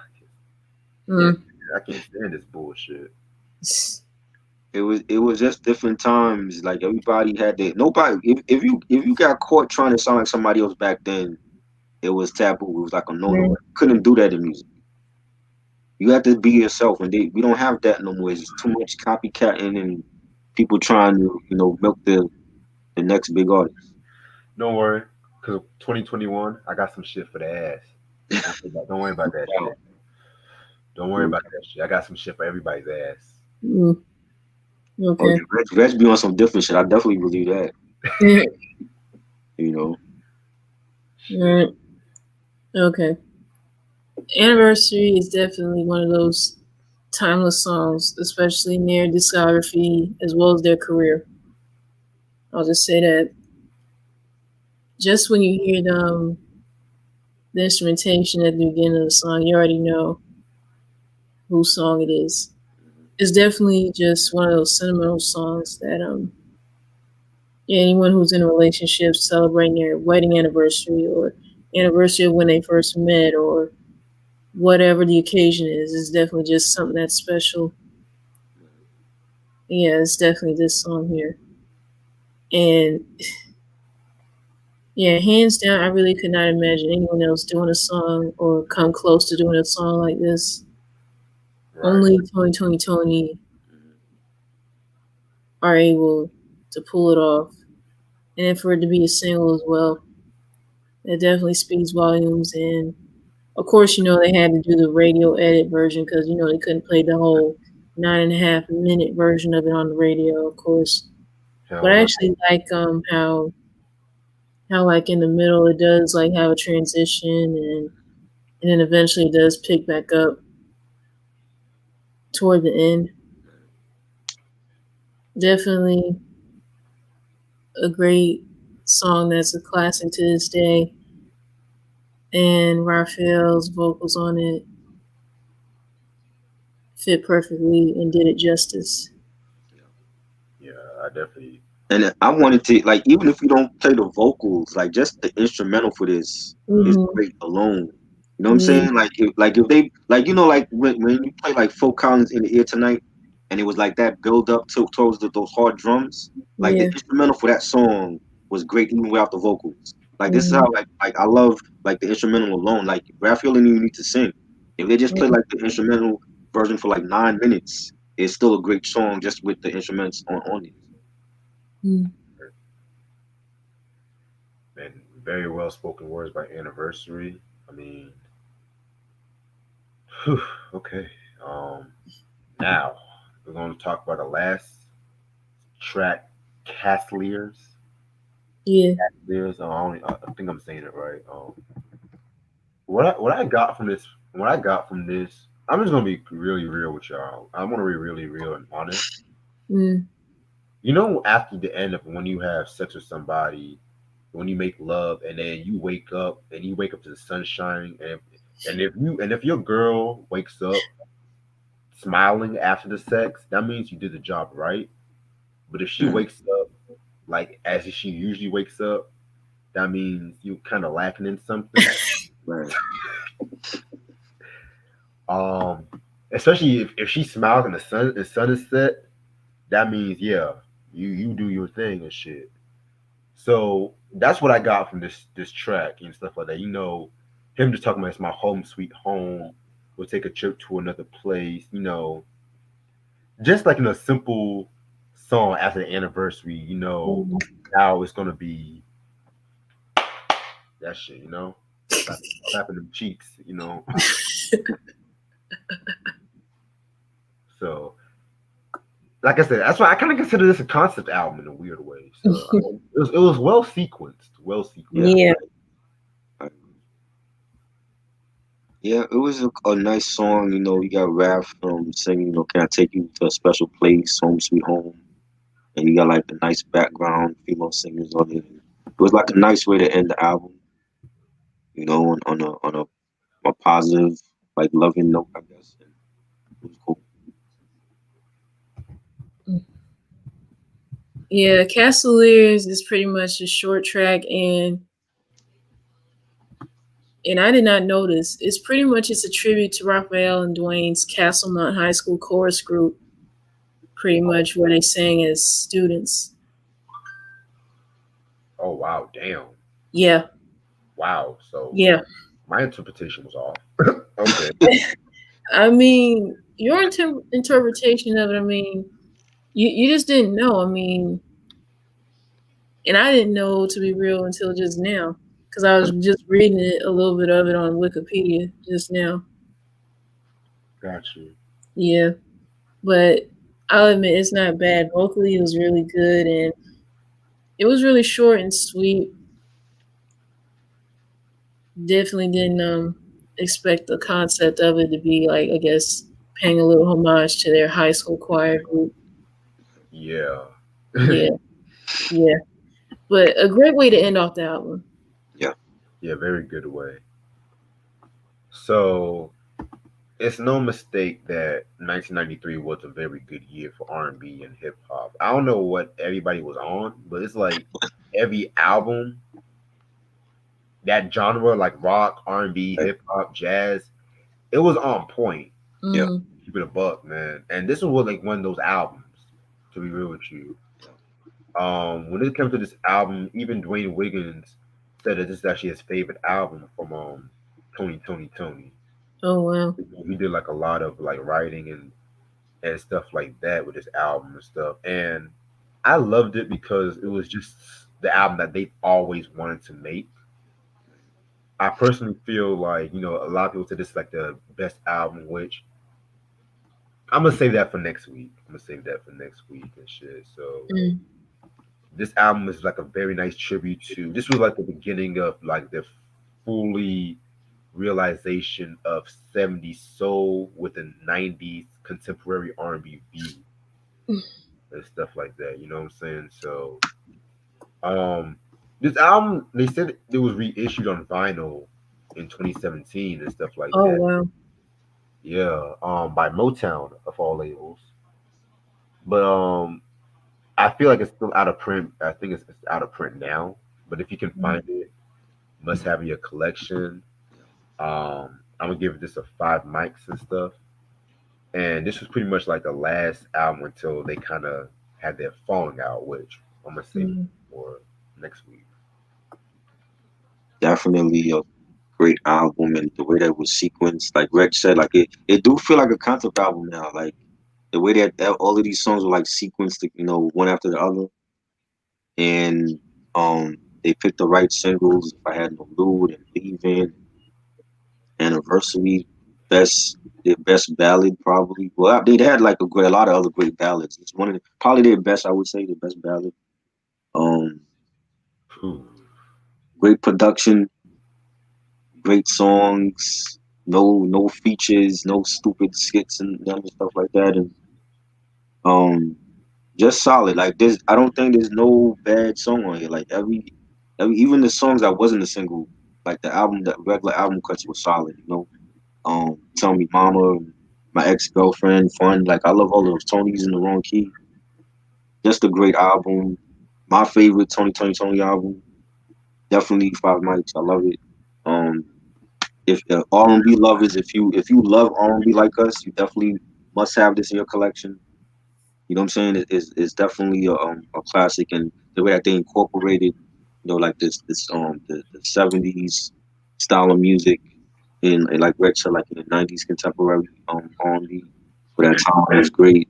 Mm. I can't stand this bullshit. It was just different times. Like everybody had their nobody. If you got caught trying to sound like somebody else back then, it was taboo. It was like a no-no. Mm. You couldn't do that in music. You had to be yourself, and we don't have that no more. It's too much copycatting and people trying to milk the next big artist. Don't worry, because 2021, I got some shit for the ass. Don't worry about that Wow. shit. Don't worry about that shit. I got some shit for everybody's ass. Mm. Oh Okay. yeah, Reg be on some different shit. I definitely believe that. Yeah. You know. Shit. Alright. Okay. Anniversary is definitely one of those timeless songs, especially in their discography as well as their career. I'll just say that just when you hear the instrumentation at the beginning of the song, you already know whose song it is. It's definitely just one of those sentimental songs that anyone who's in a relationship celebrating their wedding anniversary or anniversary of when they first met or whatever the occasion is definitely just something that's special. Yeah, it's definitely this song here. And yeah, hands down, I really could not imagine anyone else doing a song or come close to doing a song like this. Right. Only Toni are able to pull it off. And then for it to be a single as well, that definitely speaks volumes. And of course, they had to do the radio edit version because, they couldn't play the whole 9.5 minute version of it on the radio, of course. But Hell I no. actually like how like in the middle it does like have a transition and then eventually it does pick back up toward the end. Definitely a great song that's a classic to this day. And Raphael's vocals on it fit perfectly and did it justice. Yeah, I definitely And I wanted to like, even if you don't play the vocals, like just the instrumental for this is Mm-hmm. great alone. You know what I'm Yeah. saying? Like if they like, you know, like when you play like Phil Collins in the ear tonight, and it was like that build up to towards those hard drums. Like the Yeah. instrumental for that song was great even without the vocals. Like this is Mm-hmm. how like I love like the instrumental alone. Like Raphael didn't even need to sing. If they just play Yeah. like the instrumental version for like 9 minutes, it's still a great song just with the instruments on it. Mm. And very well spoken words by Anniversary. I mean, whew, okay. Um, Now we're going to talk about the last track, Castliers. Yeah. There's, I think I'm saying it right. What I got from this, what I got from this, I'm just gonna be really real with y'all. I want to be really real and honest. Mm. You know, after the end of when you have sex with somebody, when you make love, and then you wake up to the sunshine, and if your girl wakes up smiling after the sex, that means you did the job right. But if she Hmm. wakes up like as she usually wakes up, that means you kind of lacking in something. Right. Um, Especially if she smiles and the sun is set, that means yeah, you do your thing and shit. So that's what I got from this track and stuff like that. You know, him just talking about it's my home sweet home. We'll take a trip to another place. You know, just like in a simple song after the anniversary. You know, Mm. now it's gonna be that shit. You know, slapping them cheeks. You know, so like I said, that's why I kind of consider this a concept album in a weird way. So it was well sequenced, well sequenced. Yeah. Yeah. I Yeah, it was a nice song. You know, you got Raph singing, you know, "Can I Take You to a Special Place, Home Sweet Home," and you got like the nice background female singers on it. It was like a nice way to end the album, you know, on a positive, like loving note, I guess. And it was cool. Yeah. Castleers is pretty much a short track, and I did not notice. It's pretty much it's a tribute to Raphael and Dwayne's Castlemont High School chorus group. Pretty much where they sang as students. Oh wow, damn, Yeah. wow. So Yeah. my interpretation was off. Okay, I mean, your interpretation of it. I mean, you just didn't know. I mean, and I didn't know to be real until just now because I was just reading it a little bit of it on Wikipedia just now. got you. Yeah, but I'll admit it's not bad. Vocally, it was really good, and it was really short and sweet. Definitely didn't expect the concept of it to be like, I guess, paying a little homage to their high school choir group. Yeah, Yeah, yeah, but a great way to end off the album. Yeah, yeah, very good way. So it's no mistake that 1993 was a very good year for R&B and hip hop. I don't know what everybody was on, but it's like every album that genre, like rock, R&B, right. hip hop, jazz, it was on point. Yeah, Mm, Keep it a buck, man. And this was like one of those albums. To be real with you, when it comes to this album, even Dwayne Wiggins said that this is actually his favorite album from Tony. oh wow. He did like a lot of like writing and stuff like that with this album and stuff. And I loved it because it was just the album that they always wanted to make. I personally feel like, a lot of people say this is like the best album, which I'm gonna save that for next week. I'm gonna save that for next week and shit. So Mm. this album is like a very nice tribute to. This was like the beginning of like the fully realization of '70s soul with a '90s contemporary R&B view and stuff like that. You know what I'm saying? So, um, this album they said it was reissued on vinyl in 2017 and stuff like Oh that. wow. Yeah, by Motown of all labels. But I feel like it's still out of print. I think it's out of print now. But if you can Mm, find it, must have in your collection. I'm gonna give this a 5 mics and stuff. And this was pretty much like the last album until they kind of had their falling out, which I'm gonna save mm, for next week. Definitely a great album, and the way that it was sequenced, like Reg said, like it do feel like a concept album now. Like the way that all of these songs were like sequenced, one after the other, and they picked the right singles. If I Had No Loot and Leaving, Anniversary, their best ballad probably. Well, they had like a lot of other great ballads. It's one of probably their best. I would say the best ballad. Um, Whew. Great production, great songs. No features, no stupid skits and them and stuff like that, and um, just solid. Like I don't think there's no bad song on here. Like every even the songs that wasn't a single, like the regular album cuts were solid. Tell Me Mama, My Ex Girlfriend, Fun. Like I love all of those. Tony's in the Wrong Key. Just a great album. My favorite Tony album. Definitely 5 mics. I love it. Um, if R&B lovers, if you love R&B like us, you definitely must have this in your collection. You know what I'm saying? It's definitely a classic, and the way that they incorporated, like the '70s style of music in like retro, like in the '90s contemporary R&B for that time was great.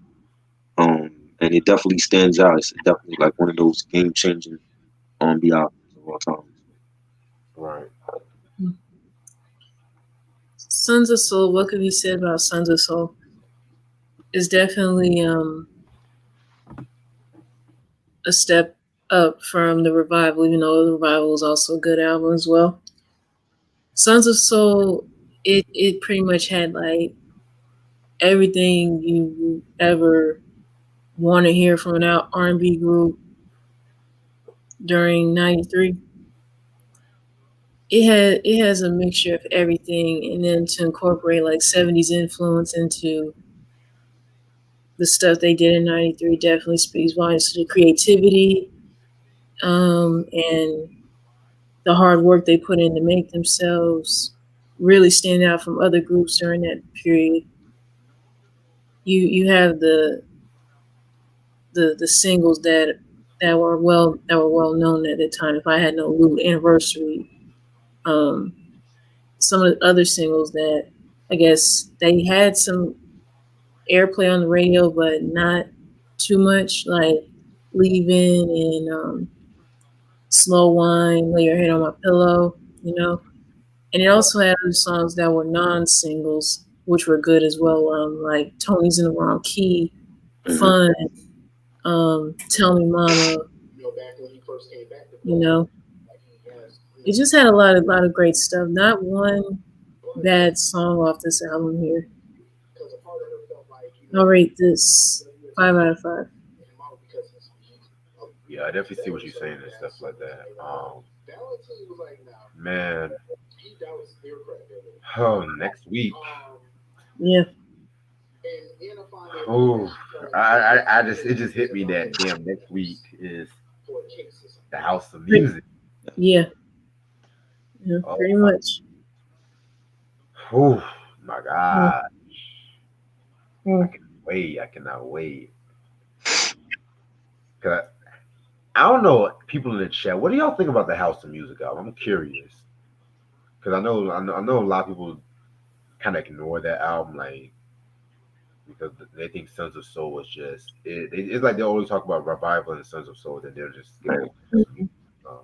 And it definitely stands out. It's definitely like one of those game changing R&B albums of all time. Right. mm. Sons of Soul. What could be said about Sons of Soul? Is definitely a step up from the revival, even though the revival was also a good album as well. Sons of Soul, it pretty much had like everything you ever want to hear from an R&B group during '93. It has a mixture of everything, and then to incorporate like '70s influence into the stuff they did in '93 definitely speaks volumes to the creativity and the hard work they put in to make themselves really stand out from other groups during that period. You have the singles that were well known at the time. If I Had No Loot, Anniversary, um, some of the other singles that I guess they had some airplay on the radio, but not too much, like Leaving and Slow Wine, Lay Your Head on My Pillow, you know. And it also had other songs that were non-singles, which were good as well, like Tony's in the Wrong Key, Hmm. Fun, Tell Me Mama, you know. It just had a lot of great stuff. Not one bad song off this album here. I'll rate this 5 out of 5. Yeah, I definitely see what you're saying and stuff like that. Man, oh, next week. Yeah, Oh, I just it just hit me that damn next week is the House of Music. yeah, yeah, Oh pretty my, much. oh my Mm, God, I mm. can wait. I cannot wait. 'Cause I don't know people in the chat. What do y'all think about the House of Music album? I'm curious because I know a lot of people kind of ignore that album, like because they think Sons of Soul was just it's like they always talk about revival and Sons of Soul, then they'll just skip over House of Music, um,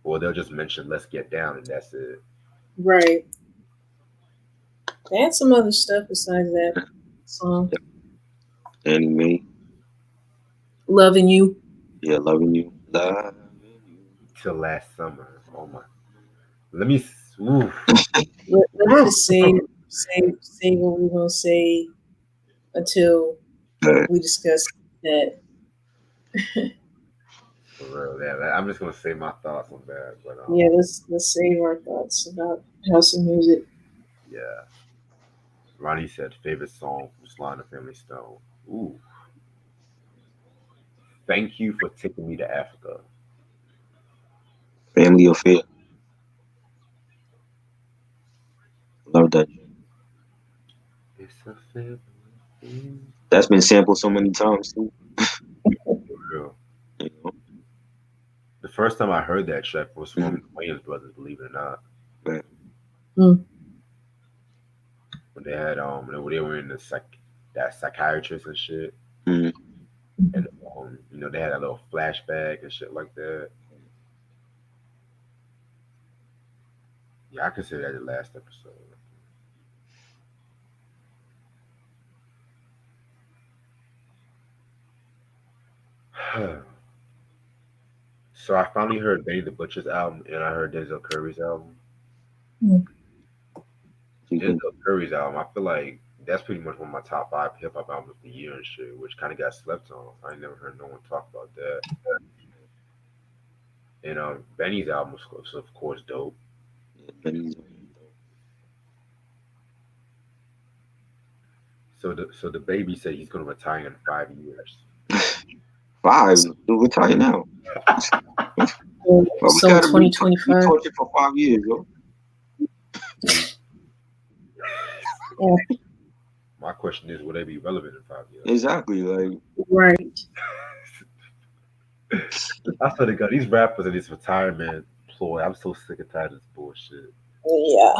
or they'll just mention Let's Get Down and that's it. Right. They had some other stuff besides that song. Anime, Loving You. yeah, loving you. Till last summer. Oh my, let me. Oof. Let's just say what we're gonna say until Uh, we discuss that. For real, yeah. I'm just gonna say my thoughts on that, but Yeah, let's save our thoughts about house and music. yeah. Ronnie said favorite song from Sly and the Family Stone. Ooh, Thank you for taking me to Africa. Family affair. Love that. It's a family affair. That's been sampled so many times too. For real. You know? The first time I heard that track was from Mhm. the Williams brothers, believe it or not. Right. When they had when they were in that psychiatrist and shit. Mhm. And they had a little flashback and shit like that. Yeah, I consider that the last episode. So I finally heard Benny the Butcher's album, and I heard Denzel Curry's album. You think? Denzel Curry's album, I feel like that's pretty much one of my top 5 hip hop albums of the year and shit, which kind of got slept on. I ain't never heard no one talk about that. And Benny's album was of course dope. Yeah, Benny's So the baby said he's gonna retire in 5 years. 5. Dude, retire now. Well, we So gotta be 2025. tortured for 5 years, yo. My question is, will they be relevant in 5 years? Exactly, like Right. I swear to God, these rappers and this retirement ploy, I'm so sick and tired of this bullshit. Yeah.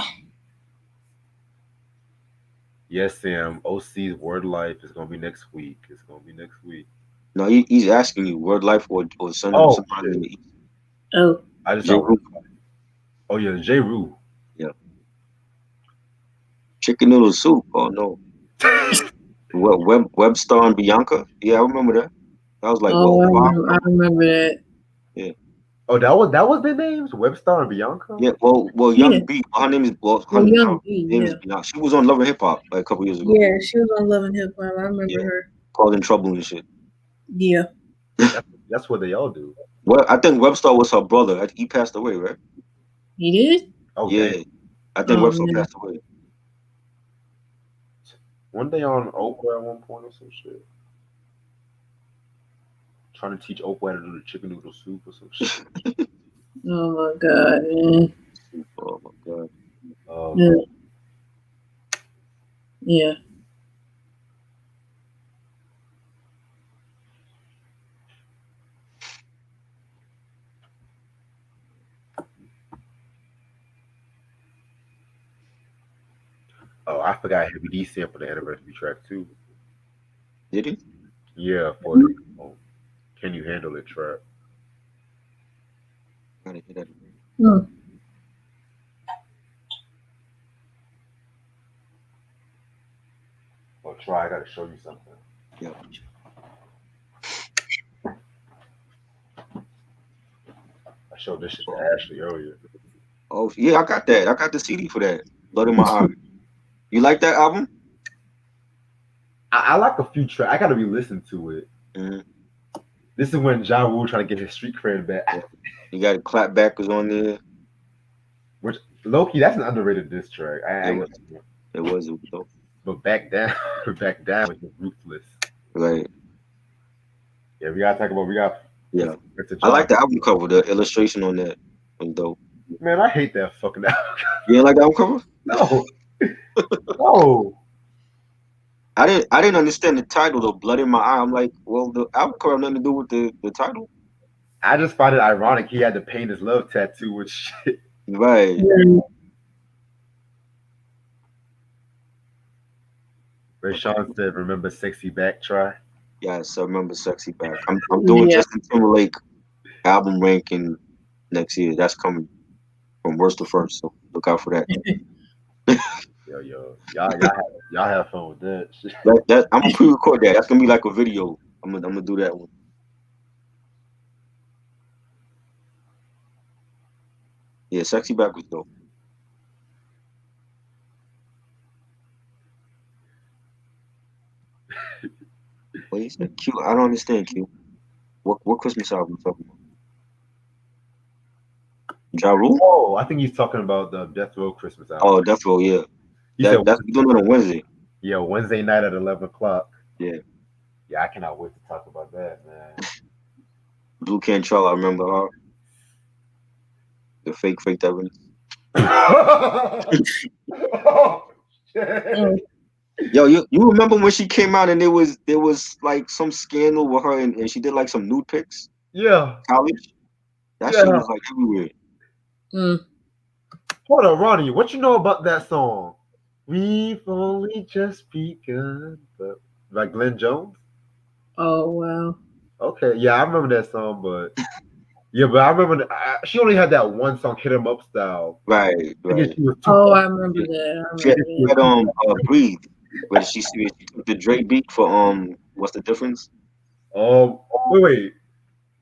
Yes, Sam, OC's Word Life is gonna be next week. It's gonna be next week. no, he's asking you word life or Oh somebody in shit! the East. Oh. I just J. thought. Rue. Oh yeah, J. Rue. Yeah. Chicken noodle soup. Oh no. Webstar and Bianca. Yeah, I remember that. That was like Oh, what, I 05? remember, I remember that. Yeah. Oh, that was their names, Webstar and Bianca. Yeah. Well, Yeah. Young B. Her name is Oh, her Young B. name is Yeah. Bianca. She was on Love and Hip Hop like a couple years ago. Yeah, she was on Love and Hip Hop. I remember Yeah. her. Causing trouble and shit. Yeah. That's what they all do. Well, I think Webstar was her brother. He passed away, right? He did? Oh Yeah. damn! I think Oh Webstar man. passed away. One day on Oprah at one point or some shit, trying to teach Oprah how to do the chicken noodle soup or some shit. Oh my God, man. Oh my god. Yeah. Yeah. Oh, I forgot Heavy D sampled the anniversary track too. Did he? Yeah, for the Can You Handle It track. Gotta hear that. Hmm. Oh, try. I gotta show you something. Yeah. I showed this shit to Ashley earlier. Oh yeah, I got that. I got the CD for that. Blood in My Eye. You like that album? I like a few tracks. I gotta re-listen to it. Mm-hmm. This is when Ja Rule trying to get his street cred back. Yeah. You got Clapback was on there. Which Loki, that's an underrated diss track. It was dope. But back down, back down was ruthless. Right. Yeah, we gotta talk about. Yeah. It's a I like job. the album cover. The illustration on that was dope. Man, I hate that fucking album. You didn't like the album cover? No, no. I didn't understand the title though. Blood in My Eye. I'm like, well, the album cover have nothing to do with the title. I just find it ironic he had to paint his love tattoo with shit. Right. Where Sean said, "Remember sexy back try." Yes, I remember Sexy Back. I'm doing Justin Timberlake album ranking next year. That's coming from worst to first. So look out for that. Yo, y'all have fun with that shit. That I'm gonna pre-record that. That's gonna be like a video. I'm gonna do that one. Yeah, Sexy Back was dope. What you said? Q. I don't understand Q. What Christmas album you talking about? Ja Rule? Oh, I think he's talking about the Death Row Christmas album. Oh, Death Row, yeah. He said, That's we doing it on Wednesday. yeah, Wednesday night at 11 o'clock. Yeah. Yeah, I cannot wait to talk about that, man. Blue Cantrell, I remember her. The fake evidence. Oh, Mm. Yo, you remember when she came out and there was like some scandal with her and she did like some nude pics? yeah, College? That yeah. shit was like everywhere. Mm. Hold on, Ronnie. What you know about that song? We've only just begun. Like Glenn Jones? Oh wow. Okay, yeah, I remember that song, but yeah, but I remember she only had that one song, "Hit 'Em Up" style. Right. I think she was too. Oh, I remember that. I She had, remember that. Breathe. Where she took the Dre beat for what's the difference? Wait.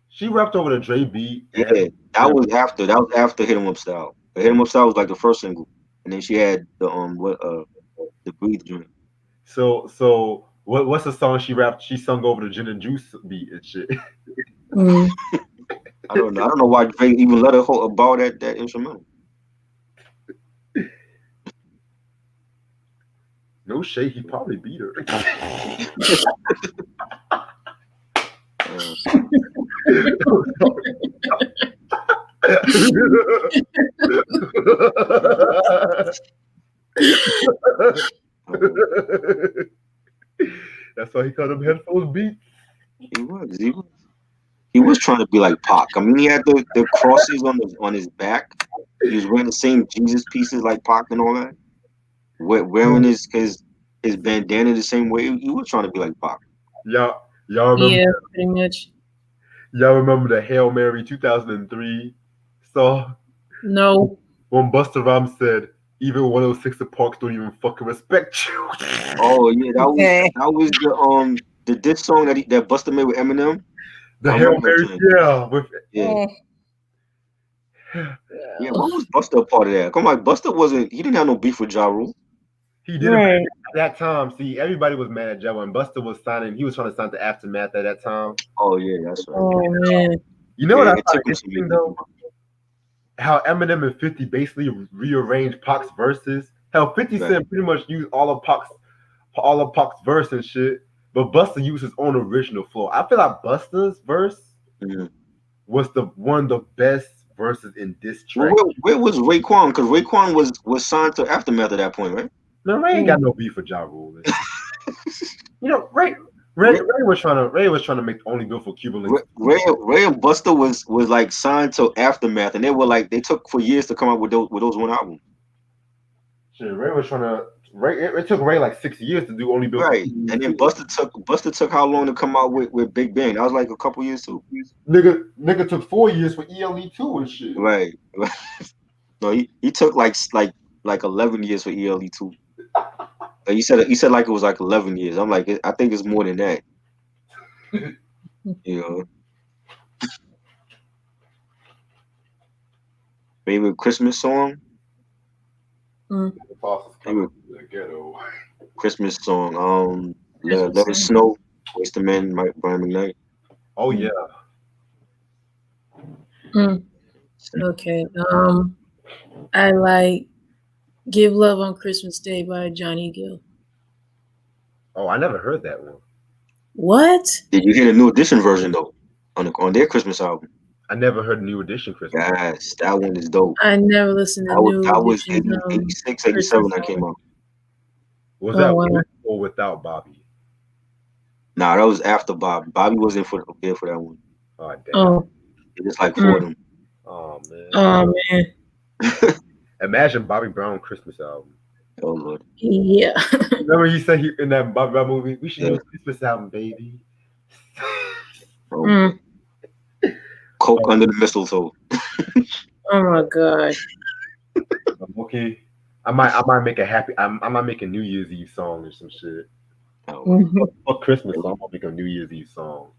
She rapped over the Dre beat. Yeah, that was after Hit 'Em Up Style. The Hit 'Em Up Style was like the first single. And then she had the Breathe joint. So what's the song she rapped? She sung over the Gin and Juice beat and shit. Mm. I don't know why Dre even let her borrow that instrumental. No shade, he probably beat her. That's why he called them headphones beats. He was trying to be like Pac. I mean, he had the crosses on his back. He was wearing the same Jesus pieces like Pac and all that. Wearing his bandana the same way. He was trying to be like Pac. Y'all remember? Yeah, pretty much. Y'all remember the Hail Mary 2003 song? No. When Busta Rhymes said, "Even 106 the Parks don't even fucking respect you." Oh yeah, that was the diss song that Busta made with Eminem. The Hail Mary, yeah. Yeah, what was Busta a part of that? Come on, Busta he didn't have no beef with Ja Rule. He didn't at that time. See, everybody was mad at Ja Rule, and Busta was signing. He was trying to sign to Aftermath at that time. Oh yeah, that's right. Oh man. You know what I thought interesting though? How Eminem and 50 basically rearranged Pac's verses. How 50 Cent pretty much used all of Pac's verse and shit, but Busta used his own original flow. I feel like Busta's verse was one of the best verses in this track. Well, where was Raekwon? Because Raekwon was signed to Aftermath at that point, right? No, Ray ain't got no beef with Ja Rule. You know, Ray was trying to make Only Built for Cuban Links. Ray and Busta was like signed to Aftermath, and they took for years to come out with those one album. Shit, it took Ray like 6 years to do Only Built right, and then Busta took how long to come out with Big Bang? That was like a couple years too. Nigga took 4 years for ELE2 and shit. Right. No, he took like 11 years for ELE2. He said like it was like 11 years. I'm like, I think it's more than that. You know. Favorite Christmas song? Christmas song. Let It Snow. Waste the Man, Brian McKnight. Oh yeah. Okay. I like Give Love on Christmas Day by Johnny Gill. Oh, I never heard that one. What? Did you hear the New Edition version though? On their Christmas album? I never heard New Edition Christmas. Yes, that one is dope. I never listened to New Edition. That was 86, 87 that came out. Was that with or without Bobby? Nah, that was after Bobby. Bobby wasn't there for that one. Oh damn. Oh. It was like for them. Oh man. Oh man. Imagine Bobby Brown Christmas album. Oh Lord. Yeah. Remember he said in that Bobby Brown movie, we should do a Christmas album, baby. Coke under the mistletoe. Oh my god. Okay. I might make I might make a New Year's Eve song or some shit. For Christmas, I'm gonna make a New Year's Eve song.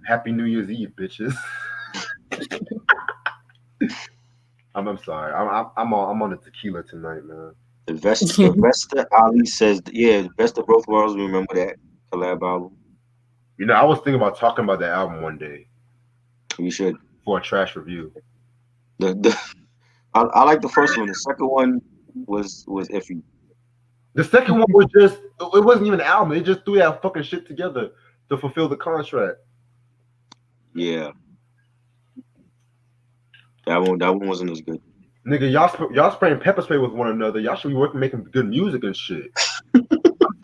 Happy New Year's Eve, bitches. I'm sorry. I'm on the tequila tonight, man. The Vesta Ali says, the Best of Both Worlds. Remember that collab album? You know, I was thinking about talking about that album one day. We should for a trash review. I like the first one. The second one was iffy. The second one was just, it wasn't even an album. They just threw that fucking shit together to fulfill the contract. Yeah. That one wasn't as good. Nigga, y'all spraying pepper spray with one another. Y'all should be working making good music and shit. I'm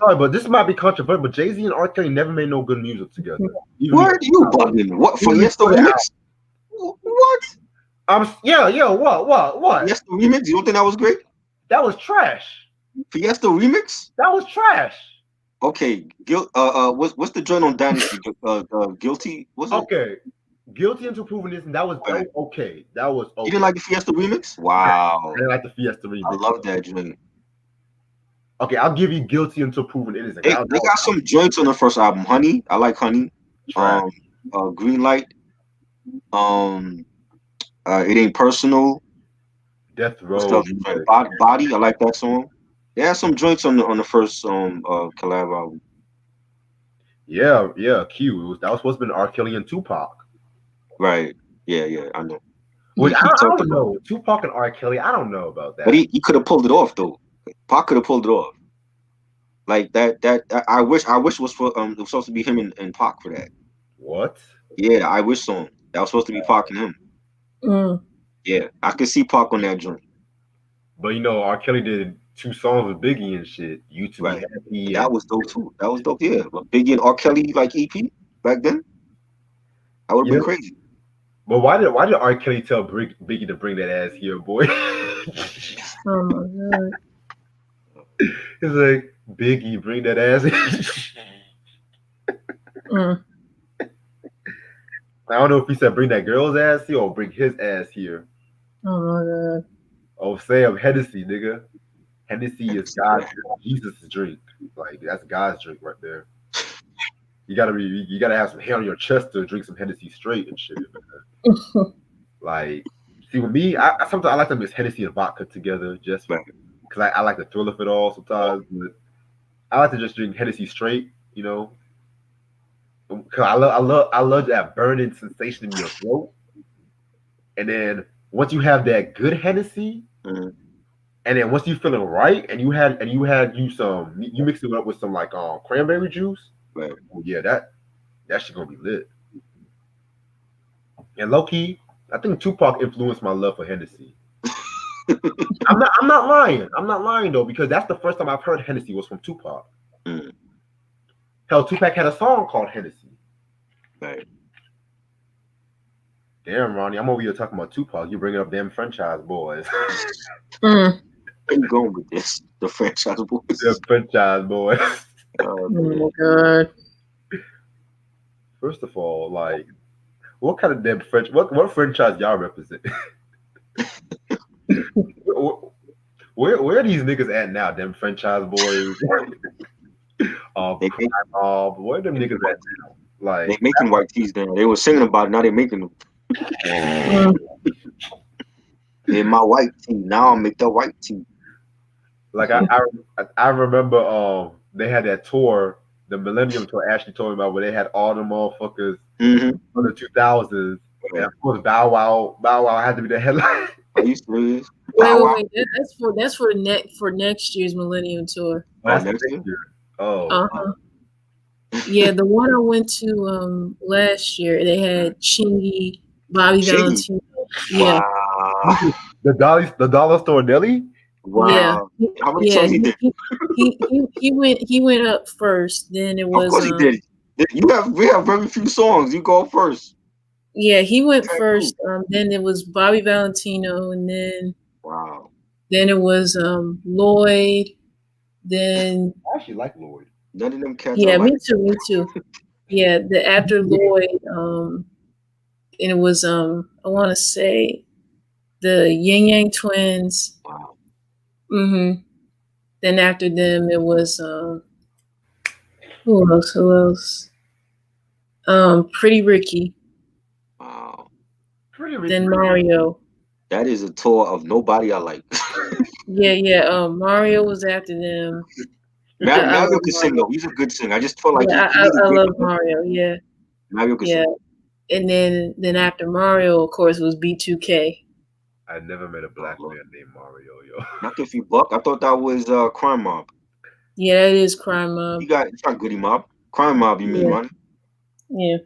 sorry, but this might be controversial, but Jay-Z and R. Kelly never made no good music together. What? You bugging? What? Fiesta remix? What? What? Fiesta remix? You don't think that was great? That was trash. Fiesta remix? That was trash. Okay, what's the joint on Dynasty? Guilty? What's it? Okay. Guilty until proven this, and that was okay. That was okay. You didn't like the Fiesta remix? Wow. I didn't like the Fiesta remix. I love that joint. Okay, I'll give you Guilty until proven innocent. They got some joints on the first album. Honey, I like Honey. Trash. Green Light. It Ain't Personal. Death Row. Body, I like that song. They had some joints on the first collab album. Yeah, Q. That was supposed to be R. Kelly and Tupac. Right. Yeah, I know. Which I don't know. Tupac and R. Kelly, I don't know about that. But he could have pulled it off though. Pac could have pulled it off. Like that I wish was for it was supposed to be him and Pac for that. What? Yeah, I wish song. That was supposed to be Pac and him. Yeah, I could see Pac on that joint. But you know, R. Kelly did 2 songs with Biggie and shit. You to right. Be Happy. That was dope too. That was dope, yeah. But Biggie and R. Kelly like EP back then. That would have been crazy. But why did R. Kelly tell Biggie to bring that ass here, boy? Oh my god. It's like, Biggie, bring that ass here. I don't know if he said bring that girl's ass here or bring his ass here. Oh my god. Oh, Sam, Hennessy, nigga. Hennessy is God's Jesus' drink. Like, that's God's drink right there. You gotta have some hair on your chest to drink some Hennessy straight and shit. Like, see, with me, I sometimes I like to mix Hennessy and vodka together just because I like the thrill of it all sometimes. But I like to just drink Hennessy straight, you know. Cause I love that burning sensation in your throat. And then once you have that good Hennessy, and then once you feeling right, and you mix it up with some like cranberry juice. Right. Oh yeah, that shit gonna be lit. And low key, I think Tupac influenced my love for Hennessy. I'm not lying. I'm not lying though, because that's the first time I've heard Hennessy was from Tupac. Hell, Tupac had a song called Hennessy. Right. Damn, Ronnie, I'm over here talking about Tupac. You bringing up them franchise boys. Where you going with this? The franchise boys. The franchise boys. Oh my god. First of all, like, what kind of damn what franchise y'all represent? Where are these niggas at now? Them franchise boys. Where are them niggas at now? Like, they making white tees now. They were singing about it. Now they're making them. In my white tee. Now I make the white tee. Like I remember they had that tour, the Millennium Tour. Ashley told me about where they had all the motherfuckers from the 2000s. And of course, Bow Wow had to be the headline. Are you serious? Wait. That's for next year's Millennium Tour. That's next year. Oh. Yeah, the one I went to last year, they had Chingy, Bobby Valentino. Yeah. Wow. The dollar store deli? Wow. Yeah. How many songs he did? He went up first. Then it was. Of course he did. We have very few songs. You go first. Yeah, he went first. Then it was Bobby Valentino, and then Then it was Lloyd. Then I actually like Lloyd. None of them cats. Yeah, me too. Yeah, after Lloyd, and it was I want to say the Yin Yang Twins. Wow. Then after them, it was who else? Pretty Ricky. Wow. Pretty Ricky. Then Mario. That is a tour of nobody I like. Yeah. Mario was after them. Mario can sing though. He's a good singer. I just feel like I love Mario. Yeah. Mario can sing. And then after Mario, of course, was B2K. I never met a black man named Mario, yo. Not if you buck. I thought that was Crime Mob. Yeah, that is Crime Mob. It's not Goody Mob. Crime Mob, you mean, Ronnie? Yeah.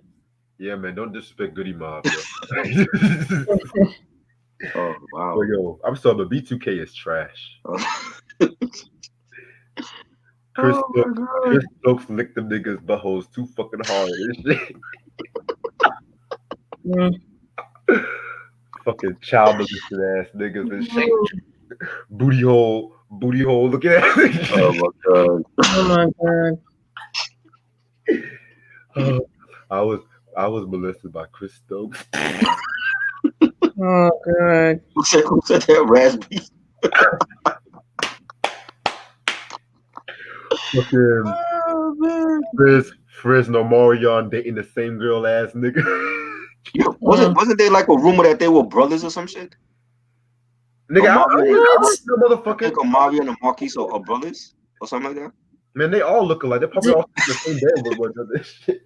Yeah, man, don't disrespect Goody Mob, yo. Oh But wow. yo, I'm sorry, but B2K is trash. Oh, Chris my Stokes, god. Chris Stokes licked them niggas' buttholes too fucking hard. This shit. Mm. Fucking child molested ass niggas and shit. Booty hole looking at Oh it. my god. Oh my god. Oh, I was I was molested by Chris Stokes. Oh god. Who said that raspy? Fucking Oh man. Fresno Marion dating the same girl ass nigga. Yeah, Mm. wasn't there like a rumor that they were brothers or some shit? Nigga, I What? don't know I think motherfucker. Omari and Marquise are brothers or something like that. Man, they all look alike. They probably Did, all in the same bed with this shit.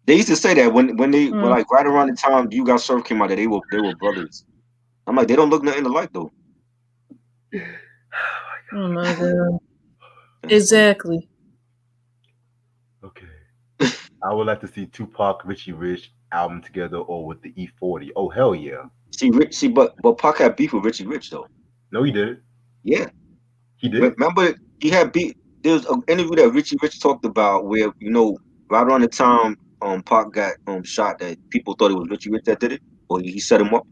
They used to say that when they were mm. like right around the time You Got Served came out that they were brothers. I'm like, they don't look nothing alike though. Oh my god. That's funny. Exactly. Okay. I would like to see Tupac, Richie Rich album together or with the E40. Oh hell yeah. But Pac had beef with Richie Rich though. No, he didn't. Yeah, He did. remember he had beef. There was an interview that Richie Rich talked about where right around the time Pac got shot that people thought it was Richie Rich that did it or he set him up.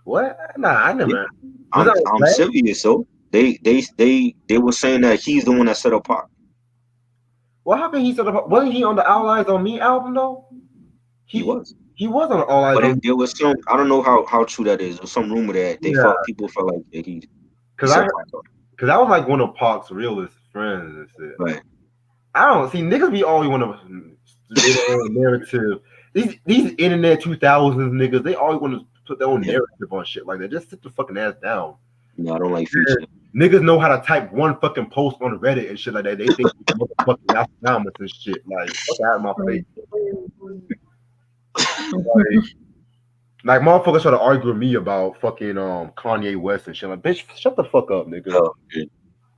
What? Nah, I Yeah, never. Was I'm that on I'm flag? serious. So they were saying that he's the one that set up Pac. What happened? He said wasn't he on the All Eyes on Me album though? He He was. he was on All Eyes But on Me. there was some, I don't know how true that is. There was some rumor that Yeah, people felt like that he cause I set Pac up. cause I was like one of Pac's realest friends and shit. Right. I don't see niggas be always want to their own narrative. These internet 2000s niggas, they always want to put their own Yeah. narrative on shit like that. Just sit the fucking ass down. No, I don't like Future. Niggas know how to type one fucking post on Reddit and shit like that. They think it's motherfucking Nostradamus and shit. Like, fuck out of my face. Like motherfuckers try to argue with me about fucking Kanye West and shit. Like, bitch, shut the fuck up, nigga. Oh, good.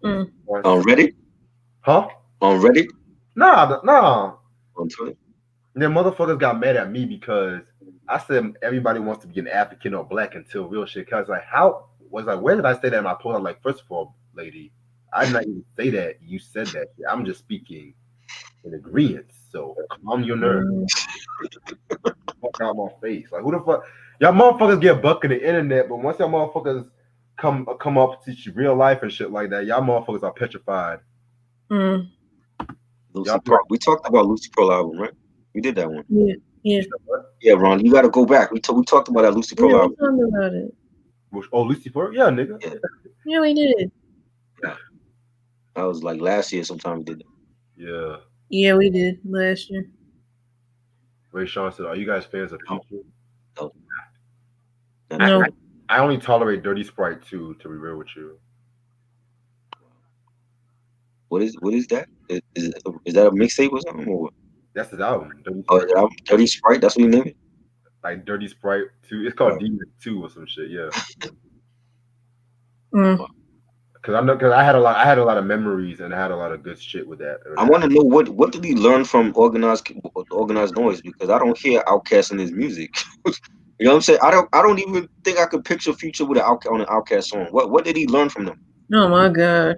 Mm. On Reddit? Huh? On Reddit? Nah. On Twitter? Then motherfuckers got mad at me because I said everybody wants to be an African or black until real shit. Cause like, where did I say that in my post? I'm like, first of all, lady, I did not even say that. You said that shit. I'm just speaking in agreement. So calm your nerves. Mm. Fuck out my face. Like, who the fuck? Y'all motherfuckers get buck in the internet, but once y'all motherfuckers come up to real life and shit like that, y'all motherfuckers are petrified. Mm. Lucy Pearl. We talked about Lucy Pearl album, right? We did that one. Yeah. Yeah, Ron, you got to go back. We talked about that Lucy Pearl Yeah, we album. talked about it. Oh, Lucy Pearl? Yeah, nigga. Yeah, we did. Yeah. That was like last year sometime we did that. Yeah. Yeah, we did last year. Ray Sean said, "Are you guys fans of Future?" No. I only tolerate Dirty Sprite 2, to be real with you. What is that? Is that a mixtape or something? Or what? That's his album. Dirty Oh, Sprite. is that album? Dirty Sprite? That's what you name it? Like Dirty Sprite 2. It's called Demon 2 or some shit, yeah. Mm. Cause I had a lot of memories and I had a lot of good shit with that. I want to know what did he learn from organized noise, because I don't hear Outkast in his music. You know what I'm saying? I don't even think I could picture Future with on an Outkast song. What did he learn from them? Oh my god.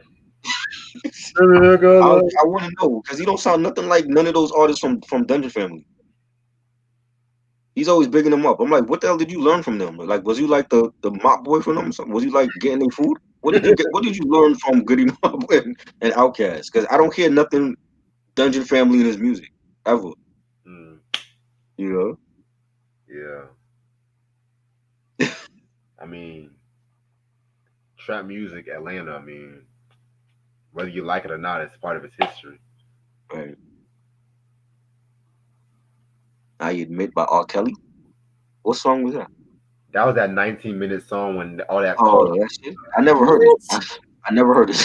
I want to know, because he don't sound nothing like none of those artists from Dungeon Family. He's always bigging them up. I'm like, what the hell did you learn from them? Like, was you like the mop boy from them or something? Was you like getting their food? What did you get? What did you learn from Goody Mob and Outkast? Because I don't hear nothing Dungeon Family in his music ever. Mm. You know? Yeah. I mean, trap music, Atlanta. I mean, whether you like it or not, it's part of its history. Right. I Admit by R. Kelly. What song was that? That was that 19-minute song when all that. Oh, that shit. I never heard it. I never heard it.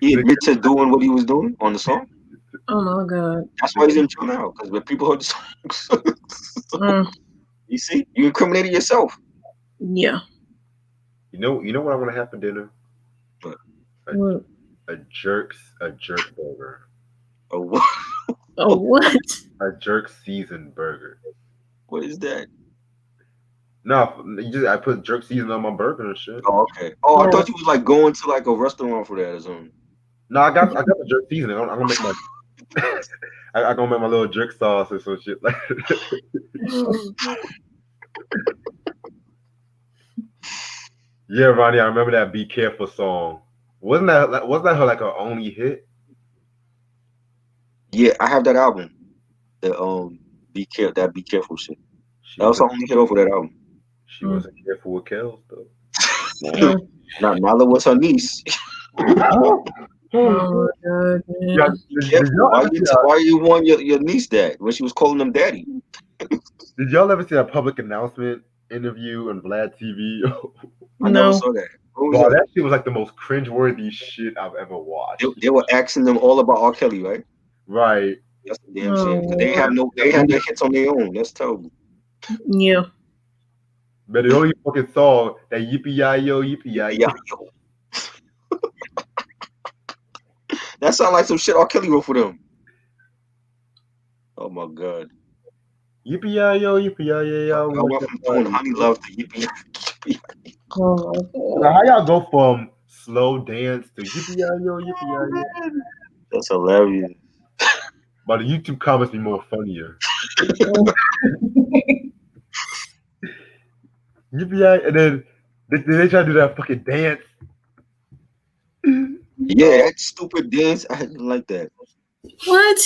He admits to doing what he was doing on the song. Oh my god. That's why he's in jail now, because when people heard the song. You see, you incriminated yourself. Yeah. You know what I want to have for dinner? What? A jerk burger. Oh, what? Oh what? A jerk seasoned burger. What is that? No, I put jerk seasoning on my burger and shit. Oh, okay. Oh, I Oh, thought you was like going to like a restaurant for that or something. No, I got the jerk seasoning. I'm gonna make my I gonna make my little jerk sauce or some shit like. Yeah, Ronnie, I remember that "Be Careful" song. Wasn't that her like her only hit? Yeah, I have that album. The Be Careful shit. She That was the wasn't only hit over that album. she wasn't careful with Kels though. Not Nala was her niece. oh my God, Yeah, man. Be did careful. y'all ever see that? Why you want your niece that when she was calling him daddy? Did y'all ever see that public announcement interview on Vlad TV? I never No. saw that. What was Wow, that? that shit was like the most cringeworthy shit I've ever watched. They were asking them all about R. Kelly, right? Right. That's a damn shame. 'Cause Oh, they had their hits on their own. That's terrible. yeah. But the only fucking song that yippee-yi-yo, yippee-yi-yo. Yeah, yo. That sounds like some shit R. Kelly wrote for them. Oh my god. Yippee-yi-yo, yippee-yi-yo. I went from doing honey love to yippee. Oh my Now, God. how y'all go from slow dance to yippee-yi-yo, yippee-yi-yo? That's hilarious. But the YouTube comments be more funnier. Yippee-yi, and then they try to do that fucking dance. Yeah, that stupid dance. I didn't like that. What?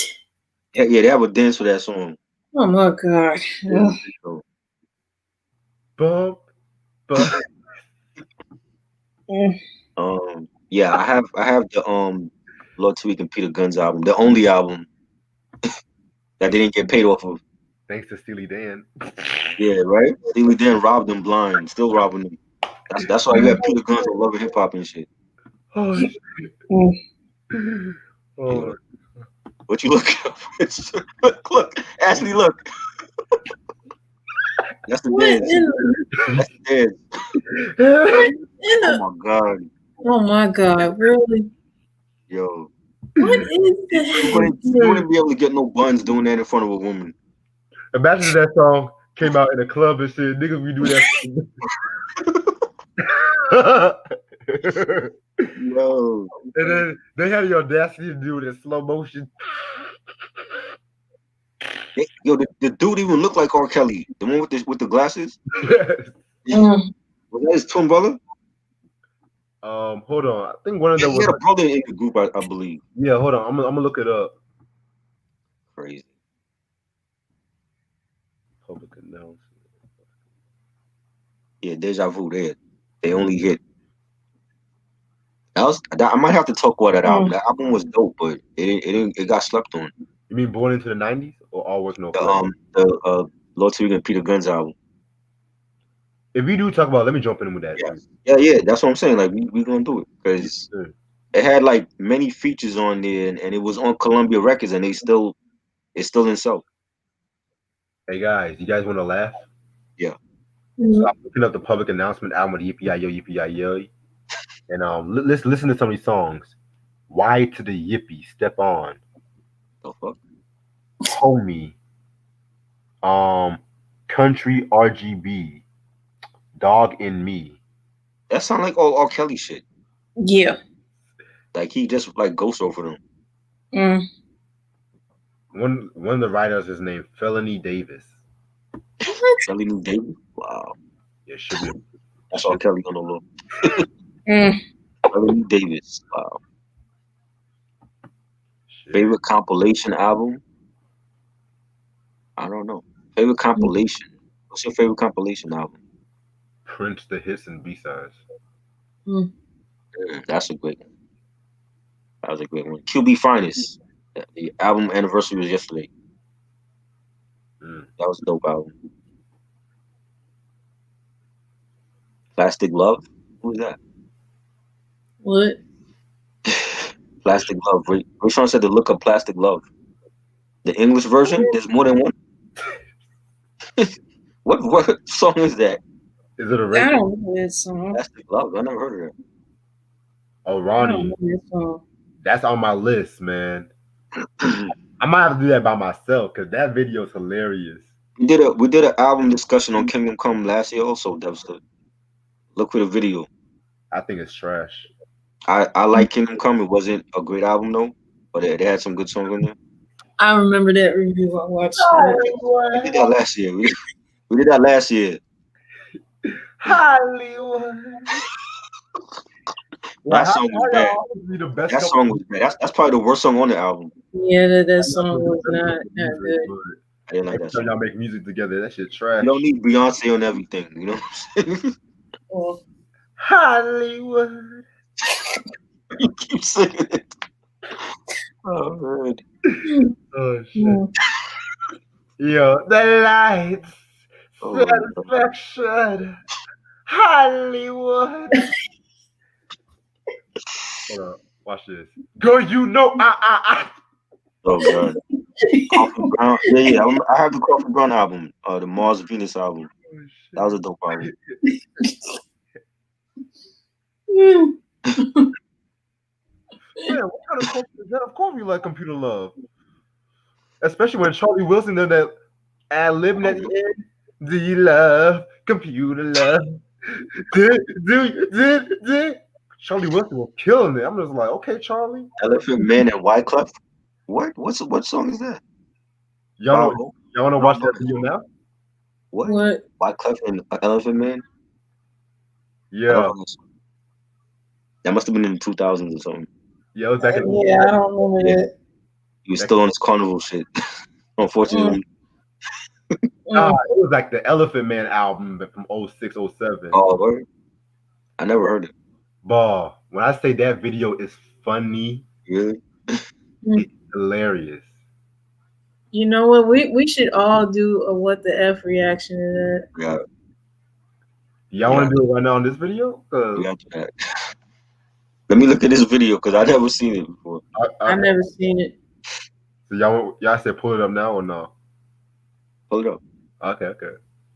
Yeah, they have a dance for that song. Oh my God. Ugh. So, Bump, bump. yeah, I have the Lord Tariq and Peter Guns album, the only album that they didn't get paid off of. Thanks to Steely Dan. Yeah, right. Steely Dan robbed them blind, still robbing them. That's why you have Peter Guns on Love and Hip Hop and shit. Oh, shit. Mm. Oh. What you looking up? Look, Ashley, look. That's the What dance. in the, That's the dance. what in Oh the, my god, oh my God, really? yo, What is that? you wouldn't be able to get no buns doing that in front of a woman. Imagine if that song came out in a club and shit. Niggas be doing that. Yo, And then they had the audacity to do it in slow motion. yo, the dude even looked like R. Kelly, the one with the glasses. Mm. Was that his twin brother? Hold on. I think one of them He was. had a brother in the group, I believe. Yeah, hold on. I'm gonna look it up. Crazy. Public announcement. Yeah, Deja Vu. They only hit. I might have to talk about that album. That album was dope, but it got slept on. You mean Born into the '90s or All Work No Play? The Lord Tariq and Peter Guns album. If we do talk about, let me jump in with that. Yeah. That's what I'm saying. Like we gonna do it because it had like many features on there, and it was on Columbia Records, and it's still in sale. Hey guys, you guys want to laugh? Yeah. So I'm looking up the Public Announcement album with Yippee-yi-yo, Yippee-yi-yo. And let's listen to some of these songs. Why to the Yippee, Step On. The fuck? Homie. Country RGB. Dog in Me. That sound like all R. Kelly shit. Yeah. Like he just like ghost over them. Mm. One of the writers is named Felony Davis. Felony Davis? Wow. Yeah, should be. That's R. Kelly on the low. Mm. Felony Davis. Wow. Shit. Favorite compilation album? I don't know. Favorite compilation. What's your favorite compilation album? Prince, the Hits, and B-Sides. That's a great one. That was a great one. QB Finest. The album anniversary was yesterday. That was a dope album. Plastic Love? Who's that? What? Plastic Love. Rashawn said to look up Plastic Love. The English version? There's more than one? What song is that? Is it a I race? don't know that song. Plastic Love. I never heard of that. Oh, I Ronnie. don't know that song. That's on my list, man. I might have to do that by myself because that video is hilarious. We did an album discussion on Kingdom Come last year also, Devster. Look for the video. I think it's trash. I like Kingdom Come. It wasn't a great album though, but it had some good songs in there. I remember that review. I watched We did that last year. We did that last year. Hollywood. That song was bad. The best That song was bad. That's probably the worst song on the album. Yeah, that song was not good. I didn't like that song. Y'all make music together. That shit trash. You don't need Beyonce on everything. You know what I'm saying? Well, Hollywood. You keep singing it. Oh man. Oh shit. Yo, the lights. Satisfaction. Hollywood. Hold on. Watch this. Girl, you know Oh god. Crawford Brown. Yeah. I have the Crawford Brown album, the Mars Venus album. That was a dope album. Man, what kind of culture is that? Of course you like Computer Love. Especially when Charlie Wilson did that ad-libbing at the end. Do you love Computer Love? Do. Charlie Wilson was killing it. I'm just like, okay, Charlie. Elephant Man and Wyclef. What song is that? Y'all wanna watch that video now? What? Wyclef and Elephant Man? Yeah. That must have been in the 2000s or something. Yeah, it was back in the I don't remember that. He was still on his carnival shit. Unfortunately. It was like the Elephant Man album from 06, 07. Oh, word? I never heard it. Bah, when I say that video is funny, really? It's hilarious. You know what? We should all do a what the F reaction to that. Yeah. Y'all want to do it right now on this video? Yeah, let me look at this video because I never seen it before. I've never seen it. So y'all said pull it up now or no? Pull it up. Okay.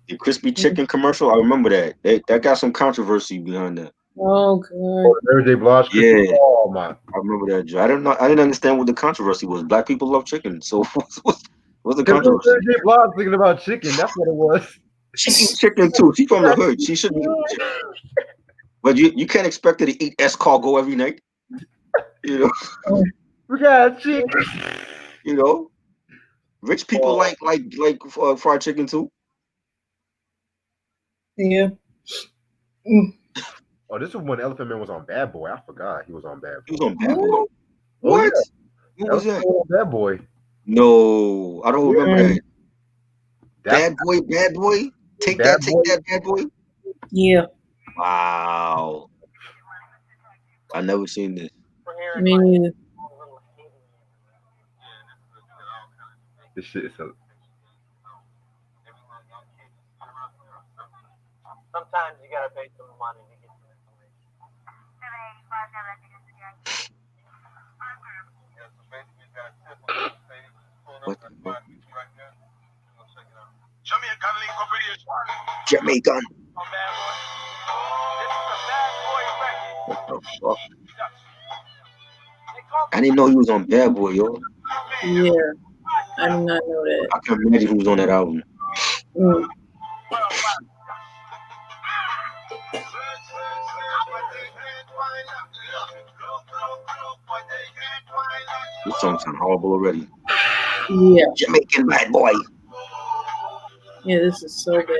The crispy chicken commercial, I remember that. That got some controversy behind that. Oh god. Everyday Blanche. Yeah. Oh my. I remember that. I didn't understand what the controversy was. Black people love chicken, so what's the controversy? Everyday Blanche thinking about chicken. That's what it was. She eats chicken too. She's from the hood. She shouldn't eat chicken. But you can't expect her to eat escargot every night. You know. We got chicken. You know. Rich people like fried chicken too. Yeah. Oh, this is when Elephant Man was on Bad Boy. I forgot he was on Bad Boy. He was on Bad Boy. What? Yeah. What was that? Bad Boy. No, I don't remember that. Bad Boy. Take that, Bad Boy. Yeah. Wow. I never seen this. Me neither. This shit is so. Sometimes you gotta pay some money to get some information. What the fuck? Jamaican. What the fuck? I didn't know he was on Bad Boy, yo. Yeah. I did not know that. I can't imagine who was on that album. This song sounds horrible already. Yeah. Jamaican Bad Boy. Yeah, this is so bad.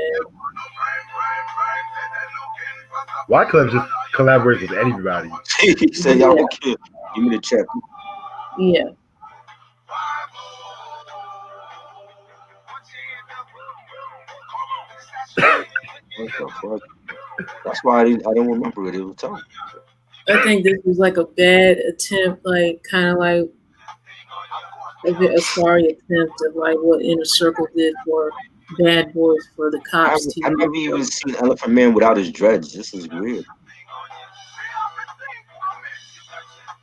Wyclef just collaborates with anybody. He said, y'all don't care. Give me the check. Yeah. What the fuck? That's why I don't remember it. It was tough. I think this was like a bad attempt, like kind of like a sorry attempt of like what Inner Circle did for Bad Boys for the Cops. I've never even seen Elephant Man without his dreads. This is weird.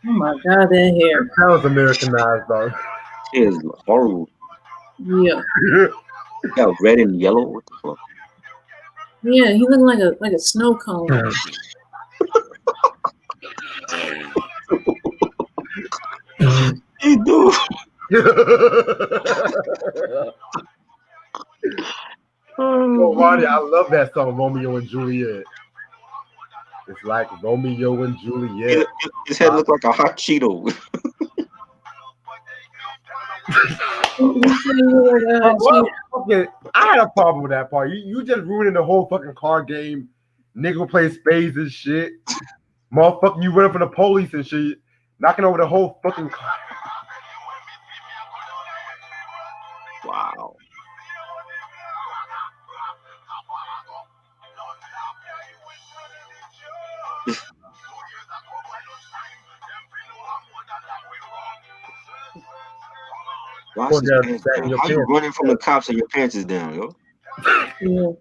Oh my god, that hair. That was Americanized, dog. It is horrible. Yeah. Got red and yellow. What the fuck? Yeah, he looked like a snow cone. He do. that song, Romeo and Juliet. It's like Romeo and Juliet. His head looked like a hot Cheeto. I had a problem with that part. You just ruining the whole fucking card game. Nigga play spades and shit. Motherfucker, you running from the police and shit. Knocking over the whole fucking car. Wow. How you running from the cops and your pants is down, yo? Yeah.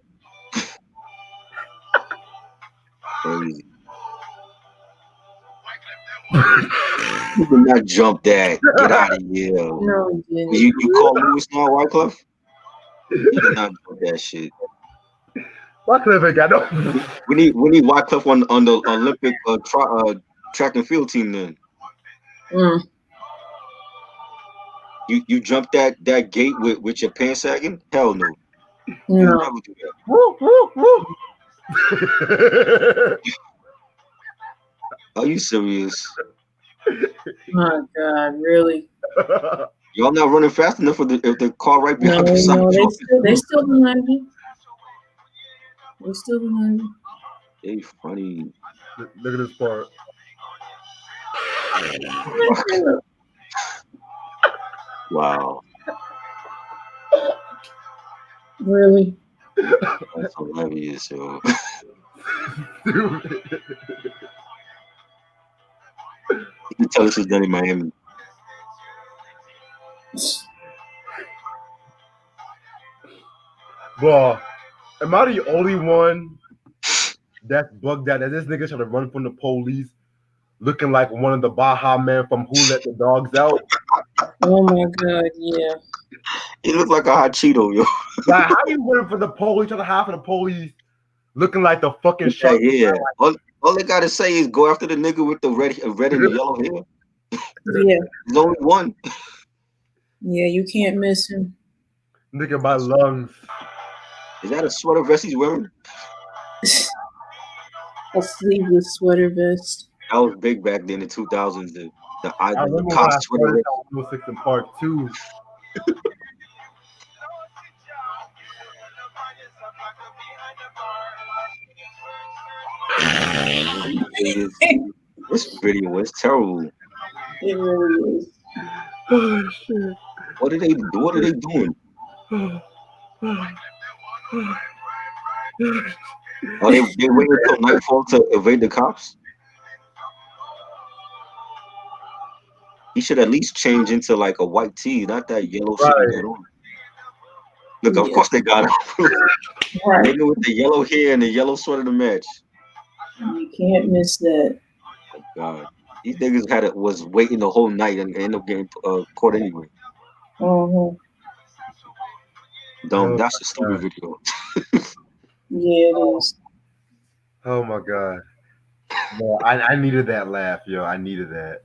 Crazy. You did not jump that. Get out of here. No, he didn't. You call Lewis now, Wycliffe? You did not jump that shit. Wycliffe ain't got no. We need Wycliffe on the Olympic track and field team then. You jumped that gate with your pants sagging? Hell no. You never do that. Woo, woo, woo. Are you serious? My God, really? Y'all not running fast enough if the car right behind you. No, they still behind me. They still behind me. They funny. Look at this part. Wow. Really? That's hilarious, yo. You can tell this is done in Miami. Bro, am I the only one that's bugged out that this nigga trying to run from the police looking like one of the Baja men from Who Let the Dogs Out? Oh my God, yeah. He looked like a hot Cheeto, yo. Like, how you running from the police, trying to hide from the police, looking like the fucking shark? Yeah. All they gotta say is go after the nigga with the red and the yellow hair. Yeah. There's only one. Yeah, you can't miss him. Nigga, my lungs. Is that a sweater vest he's wearing? A sleeveless sweater vest. That was big back then in 2000s. The I remember when I started on 06 in Park 2. This video is terrible. It really is. Oh, shit. What are they doing? Are they waiting until nightfall to evade the cops? He should at least change into like a white tee, not that yellow shit he got on. Look, of course they got him. Right. Nigga with the yellow hair and the yellow sweater to match. You can't miss that. Oh God, these niggas was waiting the whole night and end up getting caught anyway. That's a stupid video. Yeah, it is. Oh my God. No, I needed that laugh, yo. I needed that.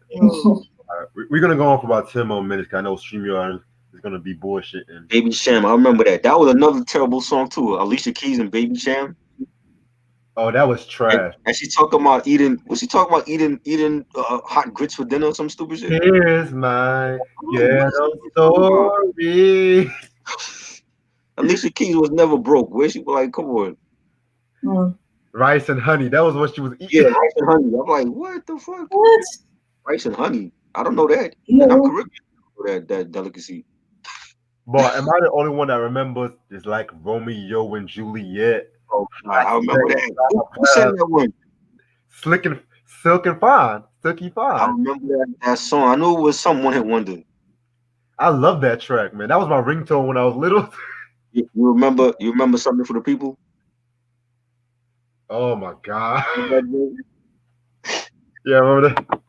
We're gonna go on for about 10 more minutes. Cause I know StreamYard is gonna be bullshitting. Baby Sham, I remember that. That was another terrible song too. Alicia Keys and Baby Sham. Oh, that was trash. And she talking about eating. Was she talking about eating hot grits for dinner or some stupid shit? Here's my ghetto story. Alicia Keys was never broke. Where she was like, come on. Rice and honey. That was what she was eating. Yeah, rice and honey. I'm like, what the fuck? What? Rice and honey. I don't know that. Yeah. And I'm Caribbean. That delicacy. But am I the only one that remembers it's like Romeo and Juliet? Oh, I remember that. Who sang that one? Silky Fine. I remember that song. I knew it was some one-hit wonder. I love that track, man. That was my ringtone when I was little. You remember Something for the People? Oh my God. Yeah, I remember that.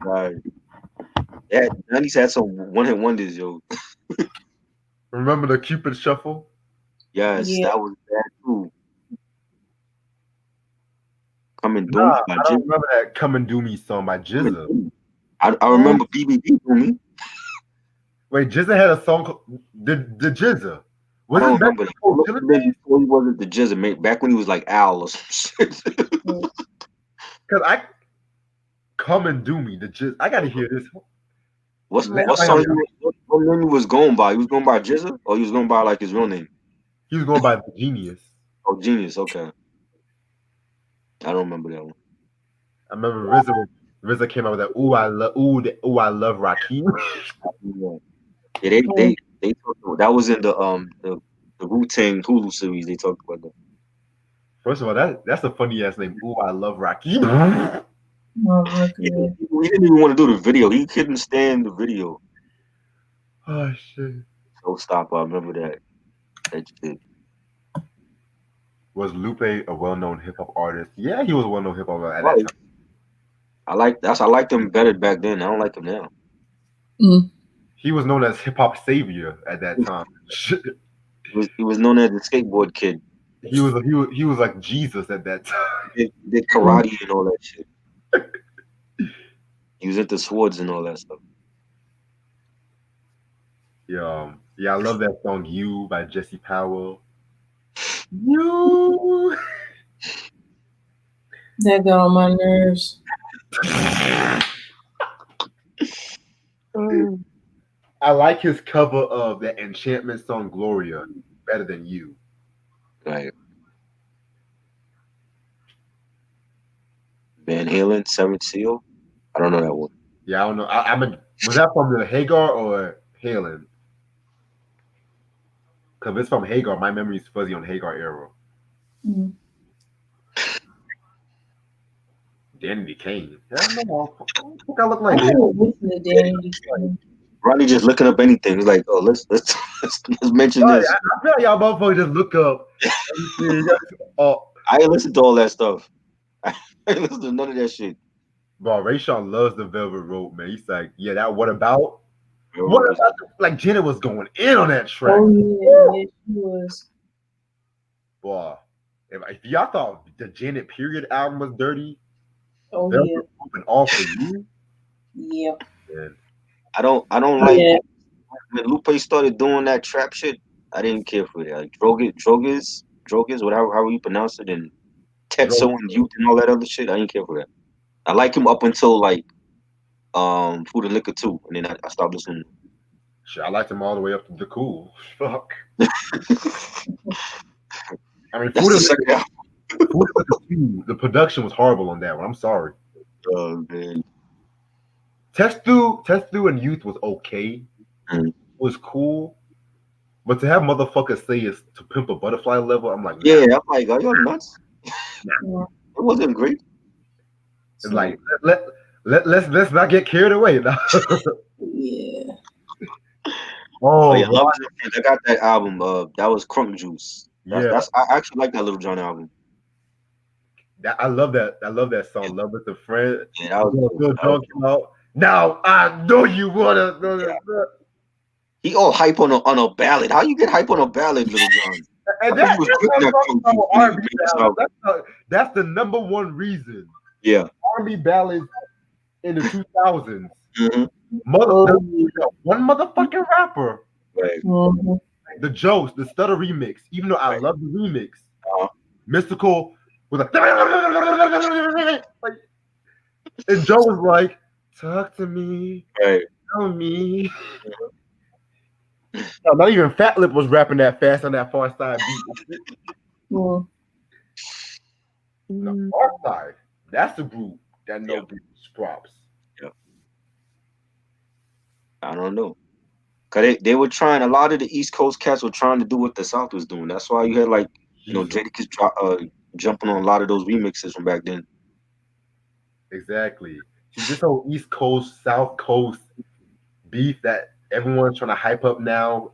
Right. Yeah, 90s had some one-hit wonders, yo. Remember the Cupid Shuffle? Yes, that was that too. Come and Do Me. by I don't remember that Come and Do Me song by Jizza. I remember BBB Do Me. Wait, Jizza had a song called the Jizza. I Was don't this back remember that. before Must Killer have been Days? before he wasn't the Jizz, mate. Back when he was like Al or some shit. Because I come and do me. I gotta hear this. What song? What name he was going by? He was going by Jizz, or he was going by like his real name? He was going by the Genius. Oh, Genius. Okay, I don't remember that one. I remember RZA came out with that. Ooh, I love Rakim. Yeah, they talked about, that was in the Wu-Tang Hulu series. They talked about that. First of all, that's a funny ass name. Ooh, I love Rakim. Oh my He god. didn't even want to do the video. He couldn't stand the video. Oh shit. Showstopper. I remember that. That shit. Was Lupe a well-known hip hop artist? Yeah, he was a well-known hip hop artist at Right. that time. I liked him better back then. I don't like him now. Mm. He was known as hip hop savior at that time. He was known as the skateboard kid. he was like Jesus at that time. He did karate and all that shit. He was into swords and all that stuff. Yeah, I love that song "You" by Jesse Powell. You. That got on my nerves. I like his cover of that Enchantment song "Gloria" better than "You." Right. Van Halen, Seventh Seal. I don't know that one. Yeah, I don't know. Was that from the Hagar or Halen? Because if it's from Hagar, my memory's fuzzy on Hagar era. Mm. Danny Kane. Yeah, no, I look like I don't listen to Danny Kane. Ronnie just looking up anything. He's like, oh, let's mention Oh, this. I feel like y'all motherfuckers just look up everything. Oh, I ain't listen to all that stuff. I ain't listen to none of that shit. bro, Rayshawn loves the Velvet Rope, man. He's like, yeah, that what about? What about like Jenna was going in on that track? Oh yeah, she was. Boy, if y'all thought the Janet Period album was dirty, Oh Velvet yeah. Rope and All For You, Yeah. man. I don't like when Lupe started doing that trap shit. I didn't care for that. Like Drogas, whatever how you pronounce it, and Tetsu and Youth and all that other shit. I didn't care for that. I like him up until like Food and Liquor 2, and then I stopped listening. Shit, I liked him all the way up to the Cool. Fuck. I mean, That's the second album. Food and Liquor 2, the production was horrible on that one. I'm sorry. Oh man. Testu and Youth was okay. Mm. It was cool. But to have motherfuckers say it's To Pimp a Butterfly level, I'm like, nah. Yeah, I'm like, are you nuts? Yeah. It wasn't great. It's like let's not get carried away now. Yeah. Oh yeah, Oh, Love Is a Friend. I got that album. That was Crunk Juice. yeah. I actually like that Little John album. I love that. I love that song. Love with a Friend. Yeah, that was Feel dope. That was drunk out. Now I know you wanna. He all hype on a ballad. How you get hype on a ballad, Little John? And I think he was drinking that Crunk Juice when he made this album. that's the number one reason. Yeah. R&B ballads in the 2000s. Mm-hmm. One motherfucking rapper. Right. Mm-hmm. The Joes, the Stutter remix. Even though I love the remix, Mystical was like, and Joe was like, "Talk to me, Right. tell me." No, not even Fat Lip was rapping that fast on that Far Side beat. Mm. The Far Side, that's the group that nobody props. Yeah. I don't know. Cause they were trying. A lot of the East Coast cats were trying to do what the South was doing. That's why you had like Jadakiss jumping on a lot of those remixes from back then. Exactly. See, this whole East Coast, South Coast beef that everyone's trying to hype up now,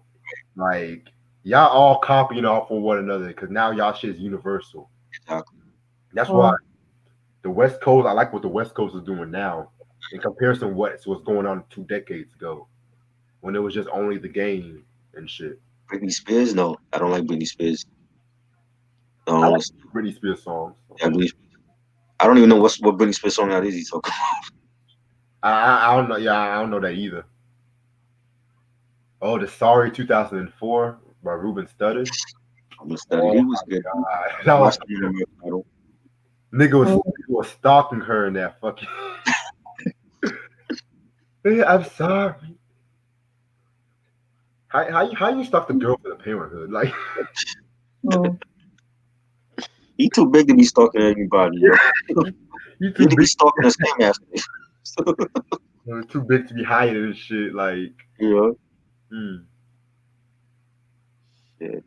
like y'all all copying off of one another because now y'all shit is universal. Exactly. That's why the West Coast, I like what the West Coast is doing now in comparison to what was going on 2 decades ago when it was just only the game and shit. Britney Spears? No, I don't like Britney Spears. I like Britney Spears songs. Yeah, I don't even know what Britney Spears song that is he's talking about. I don't know. Yeah, I don't know that either. Oh, the Sorry 2004. by Ruben Studdard. He was good. That was Watched him in American Idol. nigga was stalking her in that fucking. I'm sorry. How you stalk the girl for the parenthood? Like, he too big to be stalking everybody. You know? you He too need to be big. stalking a scam master. Too big to be hiding and shit. Like, You know? mm. Shit.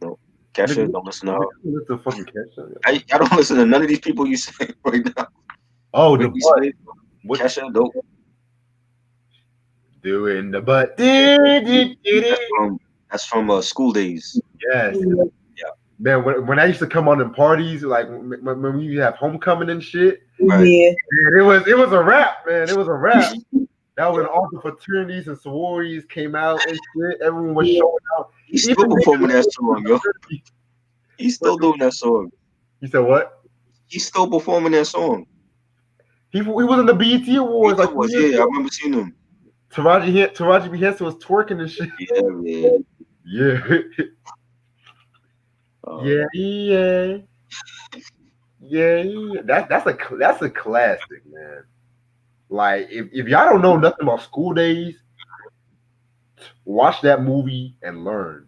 No. Kesha, Nigga, don't listen to her. Listen to fucking Kesha. I don't listen to none of these people you say right now. Oh, the Whitney butt. Smith, What? Kesha, dope. Doing the butt. That's from School Days. Yes. Yeah. Man, when I used to come on in parties, like when we have homecoming and shit, Right. Yeah. man, it was a rap, man. It was a rap. That was when all the fraternities and sororities came out and shit. Everyone was showing out. He's still performing that song, yo. He's still doing that song. You said what? He's still performing that song. He was in the BET Awards. I remember seeing him. Taraji B. Henson was twerking and shit. Yeah, man. Yeah. Yeah. That's a classic, man. Like if y'all don't know nothing about School Days, watch that movie and learn.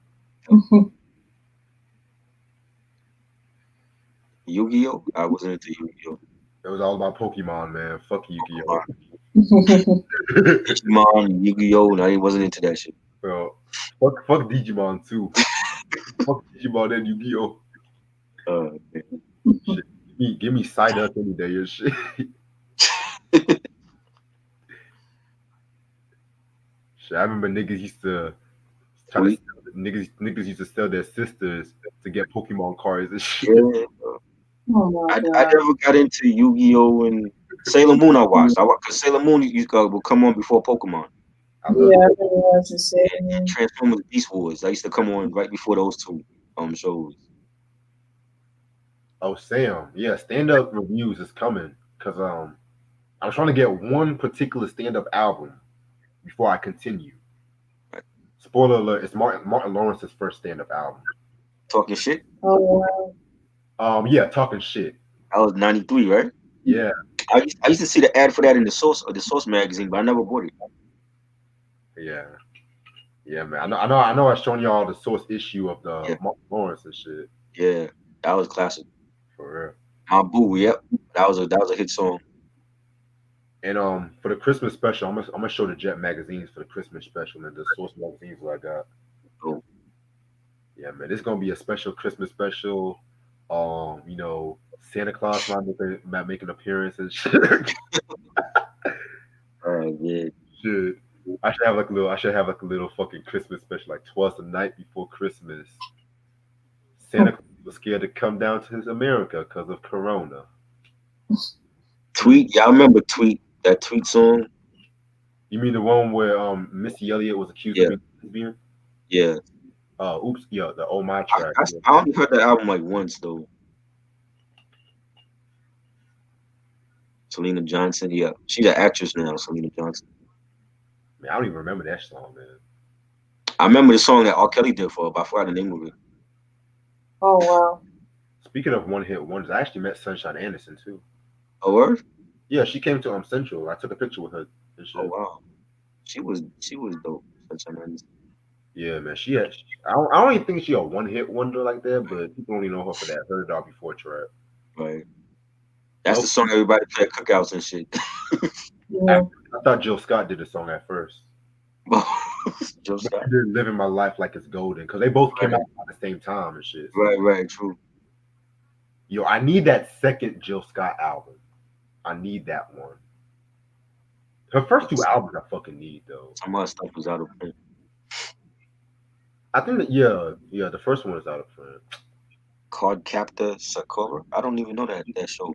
Yu-Gi-Oh? I wasn't into Yu-Gi-Oh. It was all about Pokemon, man. Fuck Yu-Gi-Oh. Digimon, Yu-Gi-Oh, and I wasn't into that shit. Bro, fuck Digimon too. Fuck Digimon and Yu-Gi-Oh. Shit. Give me Psyduck any day or shit. Shit, I remember niggas used to niggas used to sell their sisters to get Pokemon cards and shit. Yeah. I never got into Yu-Gi-Oh and Sailor Moon. I watched because Sailor Moon would come on before Pokemon. I really watched Sailor Moon. Transformers Beast Wars. I used to come on right before those two shows. Oh, Sam, yeah, stand-up reviews is coming because I was trying to get one particular stand-up album before I continue. Right. Spoiler alert: it's Martin Lawrence's first stand-up album. Talking shit. Oh wow. Yeah, talking shit. That was '93, right? Yeah. I used to see the ad for that in the Source magazine, but I never bought it. Yeah, man. I know. I've shown y'all the Source issue of the Martin Lawrence and shit. Yeah, that was classic. For real. My Boo, yep. That was a hit song. And for the Christmas special, I'm gonna show the Jet magazines for the Christmas special and the Source magazines that I got. Cool. Yeah, man, it's gonna be a special Christmas special. You know, Santa Claus might make an appearance and shit. Yeah. Shit. I should have like a little fucking Christmas special, like twas the night before Christmas. Santa Claus was scared to come down to his America because of Corona. Tweet, y'all remember that Tweet song? You mean the one where Missy Elliott was accused of being lesbian? Yeah. Oops, yeah, the Oh My track. I only heard that album like once though. Selena Johnson, yeah, she's an actress now. Selena Johnson. Man, I don't even remember that song, man. I remember the song that R. Kelly did for her, but I forgot the name of it. Oh wow. Speaking of one-hit wonders, I actually met Sunshine Anderson too. Oh, word? Yeah, she came to Central. I took a picture with her and shit. Oh wow, she was dope. Sunshine Anderson. Yeah, man. I don't even think she a one-hit wonder like that, but people only know her for that Heard It All Before track. Right. That's the song everybody play at cookouts and shit. I thought Jill Scott did the song at first. Jill Scott. I did Living My Life Like It's Golden because they both came out at the same time and shit. Right, true. Yo, I need that second Jill Scott album. I need that one. Her first two albums I fucking need though. Some of her stuff was out of print. I think that the first one is out of print. Card Captor Sakura. I don't even know that show.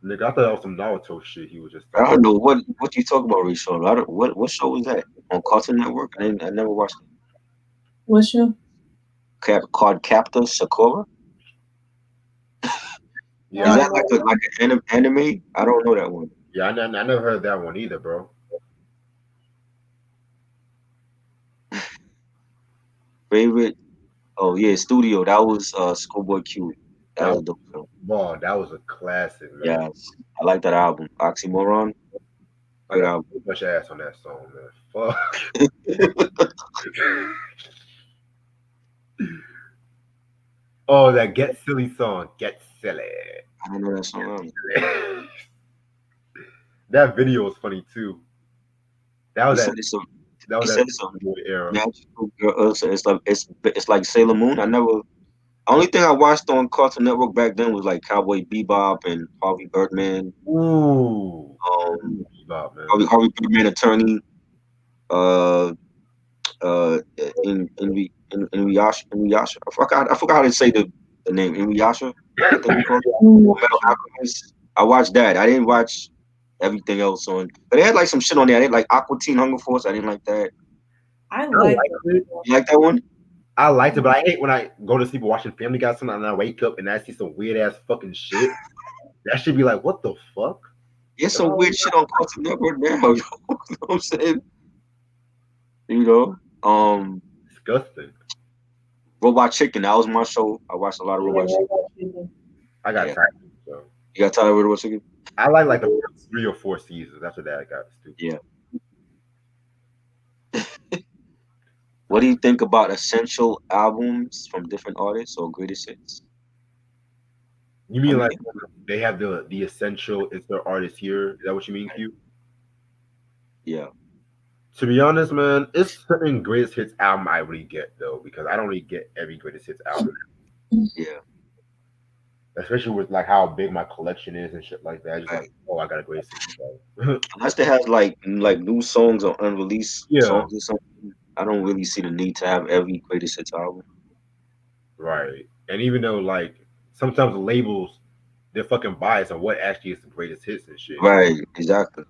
Nigga, I thought that was some Naruto shit. He was just. I don't know what you talk about, Rachel. What show was that on Cartoon Network? I never watched it. What show? Card Captor Sakura. Yeah. Is that like an anime? I don't know that one. Yeah, I never heard that one either, bro. favorite. Oh yeah, Studio. That was Schoolboy Q. That That was a was, dope film. wow, that was a classic, man. Yes, I like that album. Oxymoron, I great got album. so much ass on that song, man. Fuck. Oh, that Get Silly song. Get Silly. I don't know that song. That video was funny too. That He was said that it's a. that He was that said it's a boy era. magical girl. It's like Sailor Moon. I never. Only thing I watched on Cartoon Network back then was like Cowboy Bebop and Harvey Birdman. Ooh. Um, Bebop, man. Harvey Birdman attorney. Uh, Inuyasha. I forgot how to say the name. Inuyasha, I think we call it. Metal Alchemist. I watched that. I didn't watch everything else on, but they had like some shit on there. They had like Aqua Teen Hunger Force. I didn't like that. I I like liked it. You like that one? I liked it, but I hate when I go to sleep watching Family Guy something and I wake up and I see some weird ass fucking shit. That should be like, what the fuck? There's some weird shit on Cartoon Network now. You know what I'm saying? You know, Disgusting. Robot Chicken. That was my show. I watched a lot of Robot Chicken. I got Yeah. tired. So You got tired of Robot Chicken? I like the first 3 or 4 seasons. After that, I got stupid. Yeah. What do you think about essential albums from different artists or greatest hits? You mean I like mean, they have the essential? Is their artist here? Is that what you mean, Q? yeah, To be honest, man, it's certain greatest hits album I really get though because I don't really get every greatest hits album, yeah, especially with like how big my collection is and shit like that. I just like, right. oh, I got a greatest hits. album. Unless they have like new songs or unreleased Yeah, songs or something, I don't really see the need to have every greatest hits album. right. And even though like sometimes the labels they're fucking biased on what actually is the greatest hits and shit. Right, exactly.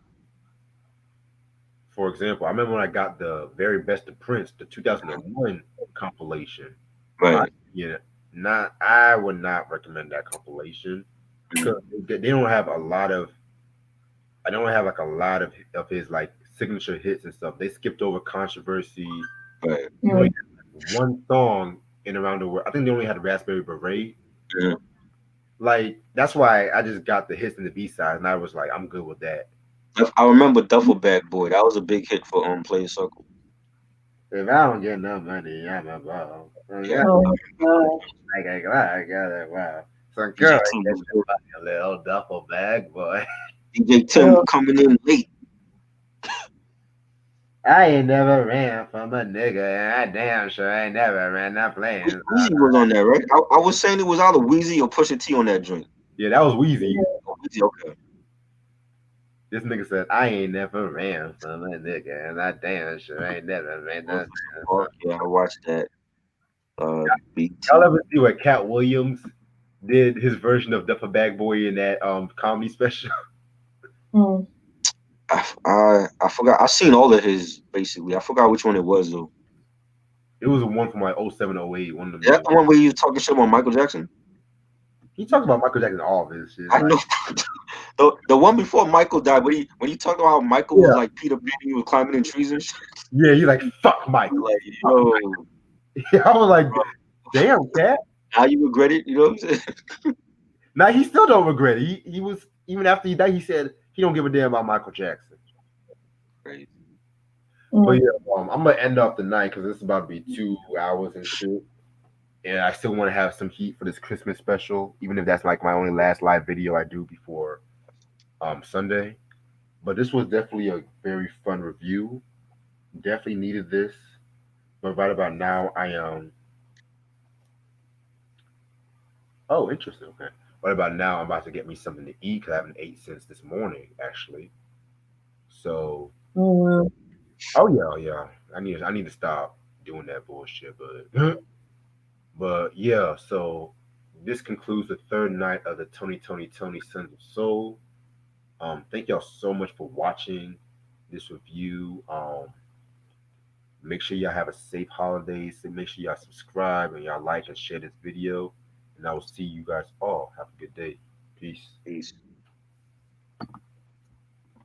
For example, I remember when I got the very best of Prince, the 2001 compilation. My Right. yeah, not I would not recommend that compilation Mhm. because they don't have a lot of. I don't have like a lot of his like signature hits and stuff. They skipped over controversy. Right. They only had like, one song in around the world. I think they only had Raspberry Beret. Mhm. Like that's why I just got the hits and the B sides, and I was like, I'm good with that. I remember Duffel Bag Boy. That was a big hit for Play Circle. If I don't get no money, I'm a bum. Yeah. Yeah, Oh my god. I got it. Wow. Some DJ girl, I Tim, guess a little duffel bag, boy. DJ Tim coming in late. I ain't never ran from a nigga, and I damn sure ain't never ran that plane. Weezy was on there, right? I was saying it was either Weezy or Pusha T on that joint. Yeah, that was Wheezy. Oh, Weezy, okay. This nigga said, I ain't never ran from a nigga, and I damn sure ain't never ran that. Oh, yeah, I watched that. Y'all BT. ever see what Cat Williams did his version of Duffel Bag Boy in that comedy special? Mm. I forgot. I seen all of his basically. I forgot which one it was though. It was one from like 07, 08, one of them Is that years. the one where you was talking shit about Michael Jackson? He talks about Michael Jackson all of his shit. I Like, know. The one before Michael died, when he talked about how Michael was yeah, like Peter Pan, he was climbing in trees and shit. yeah, he's like, fuck Michael. Like, Fuck yo, Michael. I was like, damn, Cat. now you regret it. You know what I'm saying? Now he still don't regret it. He was even after he died, he said he don't give a damn about Michael Jackson. Crazy. But yeah, I'm gonna end off the night because it's about to be 2 hours and shit. And I still want to have some heat for this Christmas special, even if that's like my only last live video I do before Sunday. But this was definitely a very fun review. Definitely needed this. But right about now, I oh, interesting. Okay. Right about now, I'm about to get me something to eat because I haven't ate since this morning, actually. So, Oh wow. oh yeah, yeah. I need to stop doing that bullshit. But but yeah. So this concludes the third night of the Tony Sons of Soul. Thank y'all so much for watching this review. Make sure y'all have a safe holidays. And make sure y'all subscribe and y'all like and share this video. And I will see you guys all. Have a good day. Peace. Peace.